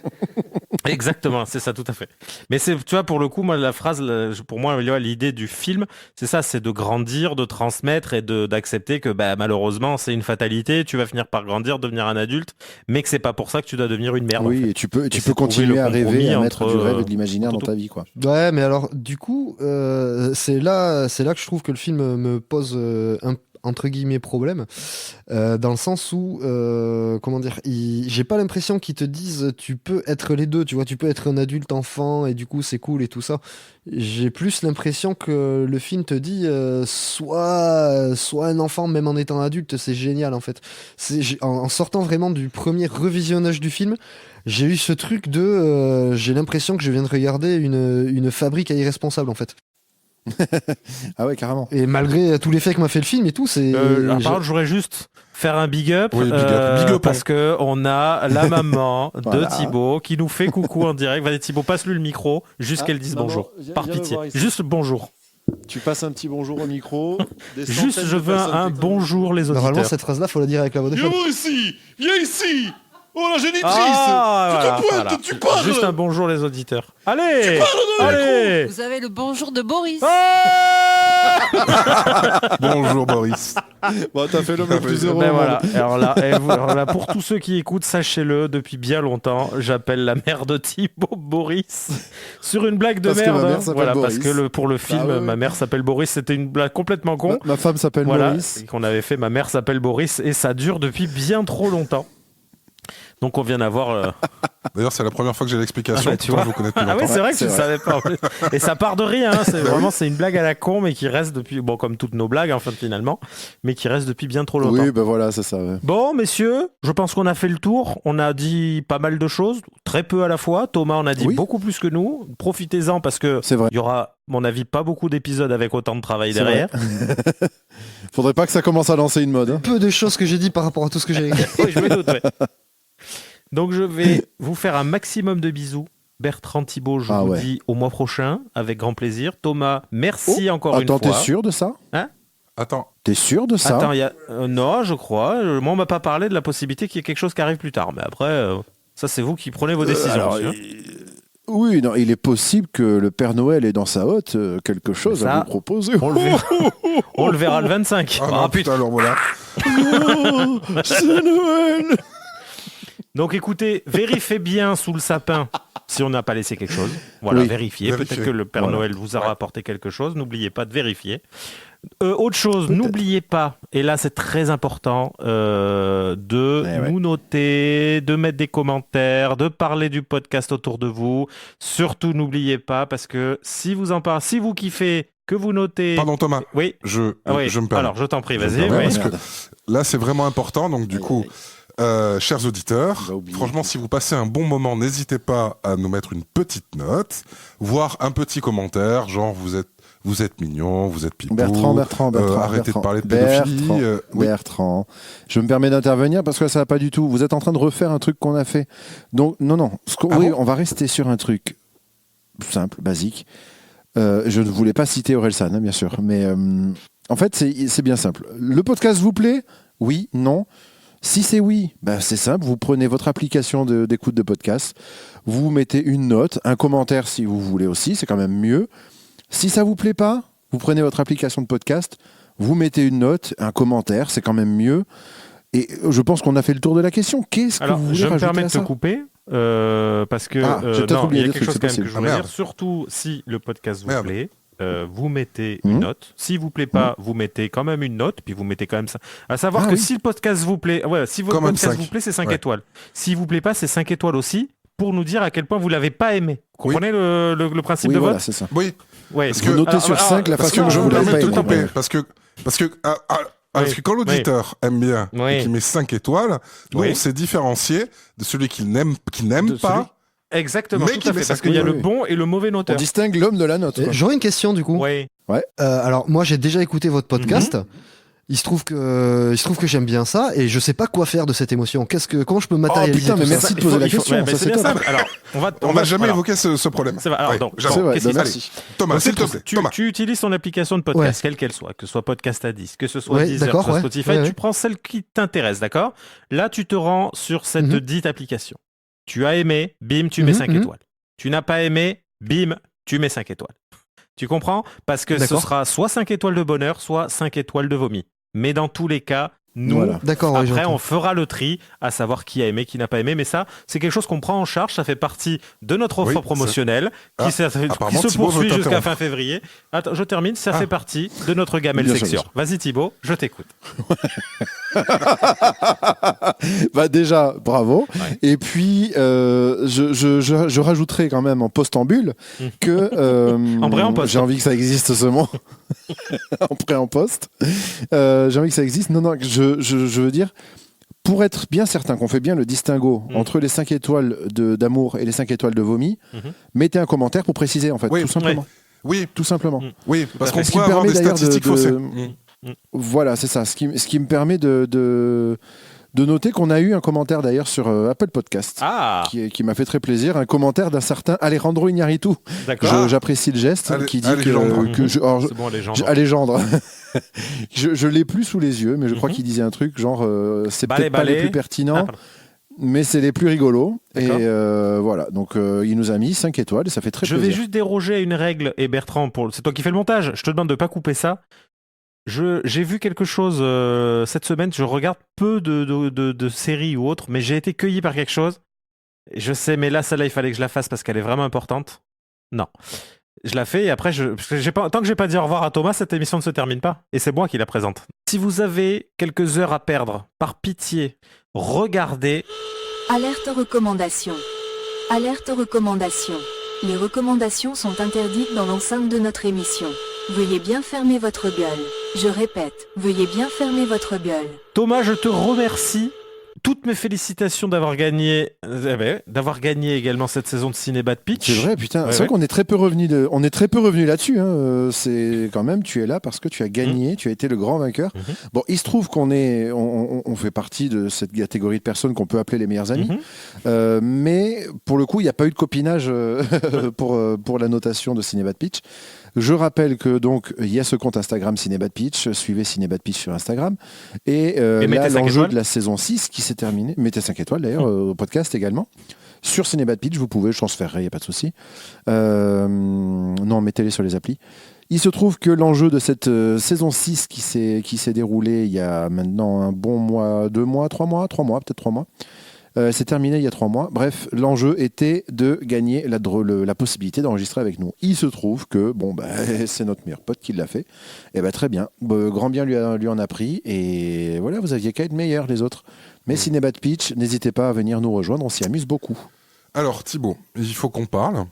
Exactement, c'est ça, tout à fait. Mais tu vois, pour le coup, moi, la phrase, pour moi, l'idée du film, c'est ça, c'est de grandir, de transmettre et d'accepter que, bah, malheureusement, c'est une fatalité. Tu vas finir par grandir, devenir un adulte, mais que c'est pas pour ça que tu dois devenir une merde. Oui, en fait. et tu peux c'est continuer trouver à le rêver, à compromis mettre entre, du rêve et de l'imaginaire dans tout. ta vie, quoi. Ouais, mais alors, du coup, c'est là que je trouve que le film me pose un entre guillemets problème, dans le sens où comment dire, j'ai pas l'impression qu'ils te disent tu peux être les deux, tu vois, tu peux être un adulte enfant et du coup c'est cool et tout ça. J'ai plus l'impression que le film te dit soit un enfant même en étant adulte, c'est génial en fait. En sortant vraiment du premier revisionnage du film, j'ai eu ce truc de j'ai l'impression que je viens de regarder une fabrique à irresponsables en fait. Ah ouais, carrément. Et malgré tous les faits que m'a fait le film et tout, c'est. Par contre, je voudrais juste faire un big up, Oui, big up, parce que on a la maman Voilà. de Thibaut qui nous fait coucou en direct. Vas-y Thibaut, passe-lui le micro, juste qu'elle dise maman, bonjour, viens par me pitié. voir ici. Juste bonjour. Tu passes un petit bonjour au micro. Juste, je veux un bonjour les auditeurs. Normalement, cette phrase-là, faut la dire avec la voix de Sean. ici! Viens ici! Oh la génitrice! Ah, voilà, voilà. tu parles! Juste un bonjour les auditeurs. Allez, allez. Vous avez le bonjour de Boris. Bonjour Boris. Bon, t'as fait l'homme le plus heureux. Ben au voilà. monde. Alors là, pour tous ceux qui écoutent, sachez-le, depuis bien longtemps, j'appelle la mère de Thibaut Boris sur une blague de Parce que merde. ma mère s'appelle Voilà, Boris. parce que pour le film, ouais. ma mère s'appelle Boris. C'était une blague complètement con. Ma femme s'appelle Voilà, Maurice. et qu'on avait fait. Ma mère s'appelle Boris et ça dure depuis bien trop longtemps. Donc on vient d'avoir. D'ailleurs, c'est la première fois que j'ai l'explication. Ah bah, tu pourtant, vois. je vous connais depuis Ah longtemps. oui, c'est vrai que c'est tu ne vrai. savais pas. En fait. Et ça part de rien. Hein. C'est une blague à la con, mais qui reste depuis. Bon, comme toutes nos blagues, enfin, finalement, mais qui reste depuis bien trop longtemps. Oui, ben voilà, c'est ça. Ouais. Bon, messieurs, je pense qu'on a fait le tour. On a dit pas mal de choses, très peu à la fois. Thomas en a dit Oui. beaucoup plus que nous. Profitez-en parce que C'est vrai. il y aura, à mon avis, pas beaucoup d'épisodes avec autant de travail C'est derrière. Faudrait pas que ça commence à lancer une mode. Hein. Peu de choses que j'ai dit par rapport à tout ce que j'ai écrit. Oui, je me doute, ouais. Donc, je vais vous faire un maximum de bisous. Bertrand Thibaut, je vous dis au mois prochain, avec grand plaisir. Thomas, merci encore une fois. Attends, t'es sûr de ça? Hein? Attends. T'es sûr de ça? Attends, non, je crois. Moi, on m'a pas parlé de la possibilité qu'il y ait quelque chose qui arrive plus tard. Mais après, ça, c'est vous qui prenez vos décisions. alors, monsieur. Oui, non, il est possible que le Père Noël ait dans sa hotte quelque chose Ça, à vous proposer. On le verra le 25. Ah non, putain, alors voilà. C'est Noël! Donc écoutez, vérifiez bien sous le sapin si on n'a pas laissé quelque chose. Voilà, Oui. vérifiez. Peut-être que le Père Noël vous aura apporté quelque chose. N'oubliez pas de vérifier. Autre chose, Peut-être. n'oubliez pas, et là c'est très important, de nous noter, de mettre des commentaires, de parler du podcast autour de vous. Surtout n'oubliez pas, parce que si vous en parlez, si vous kiffez, que vous notez... Pardon Thomas, Oui. je Oui. me permets. Alors je t'en prie, Je me vas-y. permets, Oui. parce que là, c'est vraiment important. Donc, du coup, chers auditeurs, franchement, si vous passez un bon moment, n'hésitez pas à nous mettre une petite note, voire un petit commentaire, genre vous êtes mignon, vous êtes pipou. Bertrand, arrêtez de parler de pédophilie. Bertrand, je me permets d'intervenir parce que ça va pas du tout. Vous êtes en train de refaire un truc qu'on a fait. Donc, non. On va rester sur un truc simple, basique. Je ne voulais pas citer Orelsan, hein, bien sûr. Mais en fait, c'est bien simple. Le podcast vous plaît ? Oui, non. Si c'est oui, c'est simple. Vous prenez votre application d'écoute de podcast. Vous mettez une note, un commentaire si vous voulez aussi. C'est quand même mieux. Si ça vous plaît pas, vous prenez votre application de podcast. Vous mettez une note, un commentaire. C'est quand même mieux. Et je pense qu'on a fait le tour de la question. Qu'est-ce que vous voulez je me rajouter permets à de te ça ? couper parce que j'ai peut-être non, il oublié y a des quelque trucs, chose c'est quand même possible. que je voulais dire. Surtout si le podcast vous plaît, vous mettez Mmh. une note. S'il vous plaît pas, vous mettez quand même une note, puis vous mettez quand même ça. À savoir que si le podcast vous plaît, si votre podcast vous plaît, c'est 5 étoiles. S'il vous plaît pas, c'est 5 étoiles aussi, pour nous dire à quel point vous l'avez pas aimé. Vous comprenez le principe de vote ? C'est ça. Oui. Ouais. Parce que vous notez sur 5 la façon dont je vous me l'avez permets pas de te aimé. couper, parce que quand l'auditeur aime bien et qu'il met 5 étoiles, nous on s'est différencié de celui qui n'aime pas. Exactement, mais tout qui à met fait, parce 5 qu'il y a le étoiles. bon et le mauvais On noteur. distingue l'homme de la note. quoi. J'aurais une question du coup. Oui. Ouais. Alors moi j'ai déjà écouté votre podcast. Il se trouve que j'aime bien ça et je sais pas quoi faire de cette émotion. Comment je peux matérialiser mais tout ça merci de poser la question. Mais Ça, c'est c'est bien top. simple. Alors, On n'a jamais évoqué ce problème. C'est vrai. Alors, Ouais, donc, jamais. C'est vrai, qu'est-ce qui se merci. Thomas, Donc, s'il te plaît. Thomas. tu utilises ton application de podcast, quelle qu'elle soit, que ce soit Podcast à 10, que ce soit Ouais, Deezer, d'accord, que ce soit ouais. Spotify, Ouais, tu ouais. prends celle qui t'intéresse, d'accord ? Là, tu te rends sur cette dite application. Tu as aimé, bim, tu mets 5 étoiles. Tu n'as pas aimé, bim, tu mets 5 étoiles. Tu comprends ? Parce que ce D'accord. sera soit 5 étoiles de bonheur, soit 5 étoiles de vomi. Mais dans tous les cas, nous, Voilà. D'accord, ouais, après, j'entends. on fera le tri, à savoir qui a aimé, qui n'a pas aimé. Mais ça, c'est quelque chose qu'on prend en charge. Ça fait partie de notre offre Oui, promotionnelle qui se apparemment, poursuit Thibaut veut jusqu'à t'interrompre. fin février. Attends, je termine. Ça fait partie de notre gamelle Bien sûr, section. Vas-y Thibaut, je t'écoute. Déjà, bravo. Ouais. Et puis, je rajouterai quand même en postambule que En pré, en poste. j'ai envie que ça existe ce mot. En pré, en poste. J'ai envie que ça existe. Non, je veux dire, pour être bien certain qu'on fait bien le distinguo entre les 5 étoiles d'amour et les 5 étoiles de vomi, mettez un commentaire pour préciser, en fait, Oui, tout simplement. Oui, Tout simplement. oui, parce qu'on Ce qui pourrait avoir permet des d'ailleurs statistiques de- faussées. Voilà, c'est ça. Ce qui me permet de noter qu'on a eu un commentaire d'ailleurs sur Apple Podcast. Ah, Qui m'a fait très plaisir, un commentaire d'un certain Alejandro Iñárritu. d'accord. J'apprécie le geste qui dit Alejandro. que C'est bon, les gens. Alejandro. je l'ai plus sous les yeux, mais je crois qu'il disait un truc genre c'est peut-être pas les plus pertinents, mais c'est les plus rigolos. Et D'accord. voilà, donc il nous a mis 5 étoiles et ça fait très Je plaisir. vais juste déroger à une règle, et Bertrand, c'est toi qui fais le montage, je te demande de ne pas couper ça. J'ai vu quelque chose cette semaine, je regarde peu de séries ou autres, mais j'ai été cueilli par quelque chose. Et je sais, mais là, celle-là, il fallait que je la fasse parce qu'elle est vraiment importante. Non. Je la fais et après, parce que tant que j'ai pas dit au revoir à Thomas, cette émission ne se termine pas. Et c'est moi qui la présente. Si vous avez quelques heures à perdre, par pitié, regardez... Alerte recommandation. Alerte recommandation. Les recommandations sont interdites dans l'enceinte de notre émission. Veuillez bien fermer votre gueule. Je répète, veuillez bien fermer votre gueule. Thomas, je te remercie. Toutes mes félicitations d'avoir gagné également cette saison de Cinébat de Pitch. C'est vrai, putain. C'est vrai qu'on est très peu revenu là-dessus. Hein. C'est quand même, tu es là parce que tu as gagné, tu as été le grand vainqueur. Bon, il se trouve qu'on fait partie de cette catégorie de personnes qu'on peut appeler les meilleurs amis. Mais pour le coup, il n'y a pas eu de copinage pour la notation de Cinébat de Pitch. Je rappelle que donc il y a ce compte Instagram Cinébat de Pitch, suivez Cinébat de Pitch sur Instagram et là l'enjeu de la saison 6 qui s'est terminé, mettez 5 étoiles d'ailleurs au podcast également. Sur Cinébat de Pitch, vous pouvez, je transférerai, il n'y a pas de souci. Non, mettez-les sur les applis. Il se trouve que l'enjeu de cette saison 6 qui s'est déroulée il y a maintenant un bon mois, 2 mois, 3 mois, peut-être 3 mois, C'est terminé il y a 3 mois. Bref, l'enjeu était de gagner la possibilité d'enregistrer avec nous. Il se trouve que c'est notre meilleur pote qui l'a fait. Et très bien. Grand bien lui en a pris. Et voilà, vous aviez qu'à être meilleurs les autres. Mais Cinébat Pitch, n'hésitez pas à venir nous rejoindre. On s'y amuse beaucoup. Alors Thibaut, il faut qu'on parle.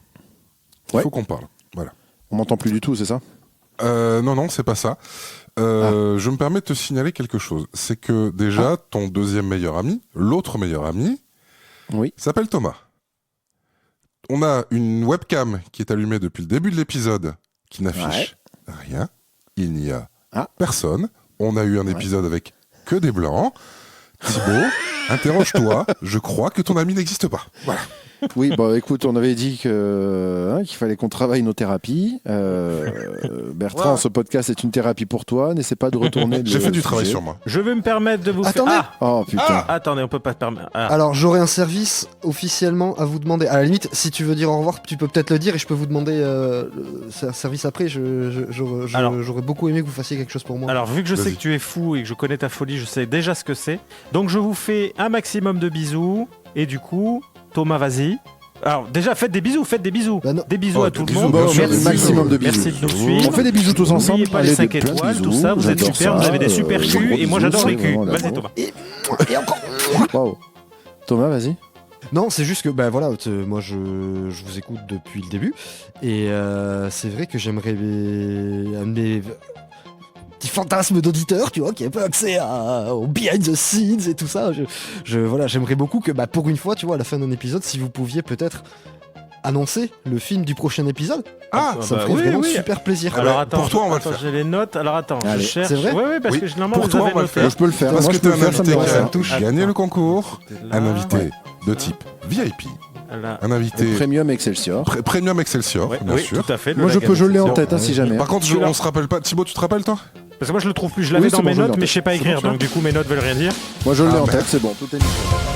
Voilà. On m'entend plus du tout, c'est ça ? Non, c'est pas ça. Je me permets de te signaler quelque chose. C'est que déjà, ton deuxième meilleur ami, l'autre meilleur ami, s'appelle Thomas. On a une webcam qui est allumée depuis le début de l'épisode qui n'affiche rien. Il n'y a personne. On a eu un épisode avec que des blancs. Thibaut, interroge-toi. Je crois que ton ami n'existe pas. Voilà. Oui, écoute, on avait dit qu'il fallait qu'on travaille nos thérapies. Bertrand, ce podcast est une thérapie pour toi. N'essaie pas de retourner. J'ai fait du travail sur moi. Je vais me permettre de vous Attendez. Oh putain. Attendez, on peut pas se permettre. Alors, j'aurai un service officiellement à vous demander. À la limite, si tu veux dire au revoir, tu peux peut-être le dire et je peux vous demander le service après. J'aurais beaucoup aimé que vous fassiez quelque chose pour moi. Alors, vu que je sais que tu es fou et que je connais ta folie, je sais déjà ce que c'est. Donc, je vous fais un maximum de bisous. Et du coup, Thomas, vas-y. Alors, déjà, faites des bisous. Des bisous à tout le monde. Maximum de bisous. Merci de nous suivre. On fait des bisous tous ensemble. N'oubliez pas les 5 étoiles, tout ça. Vous êtes super, vous avez des super culs. Et moi, j'adore les culs. Vas-y, Thomas. Et encore. Wow. Thomas, vas-y. Non, c'est juste que moi je vous écoute depuis le début et c'est vrai que j'aimerais un de mes petits fantasmes d'auditeur, tu vois, qui n'a pas accès au behind the scenes et tout ça. J'aimerais beaucoup que pour une fois, tu vois, à la fin d'un épisode, si vous pouviez peut-être annoncer le film du prochain épisode. Ça me ferait vraiment super plaisir. Alors attends, pour toi, on va le faire. J'ai les notes. Alors attends, je cherche. C'est vrai ? Oui, parce que généralement, pour toi, on va le faire. Je peux le faire. Parce Moi, que je peux tu le es un faire, ça me invité qui dérange a pas. gagné le concours. Un invité de type VIP. Un invité Premium Excelsior. Premium Excelsior, bien sûr. Tout à fait. Moi, je l'ai en tête, si jamais. Par contre, on se rappelle pas. Thibaut, tu te rappelles, toi ? Parce que moi, je le trouve plus. Je l'avais dans mes notes, mais je sais pas écrire. Donc, du coup, mes notes veulent rien dire. Moi, je l'ai en tête, c'est bon. Tout est nickel.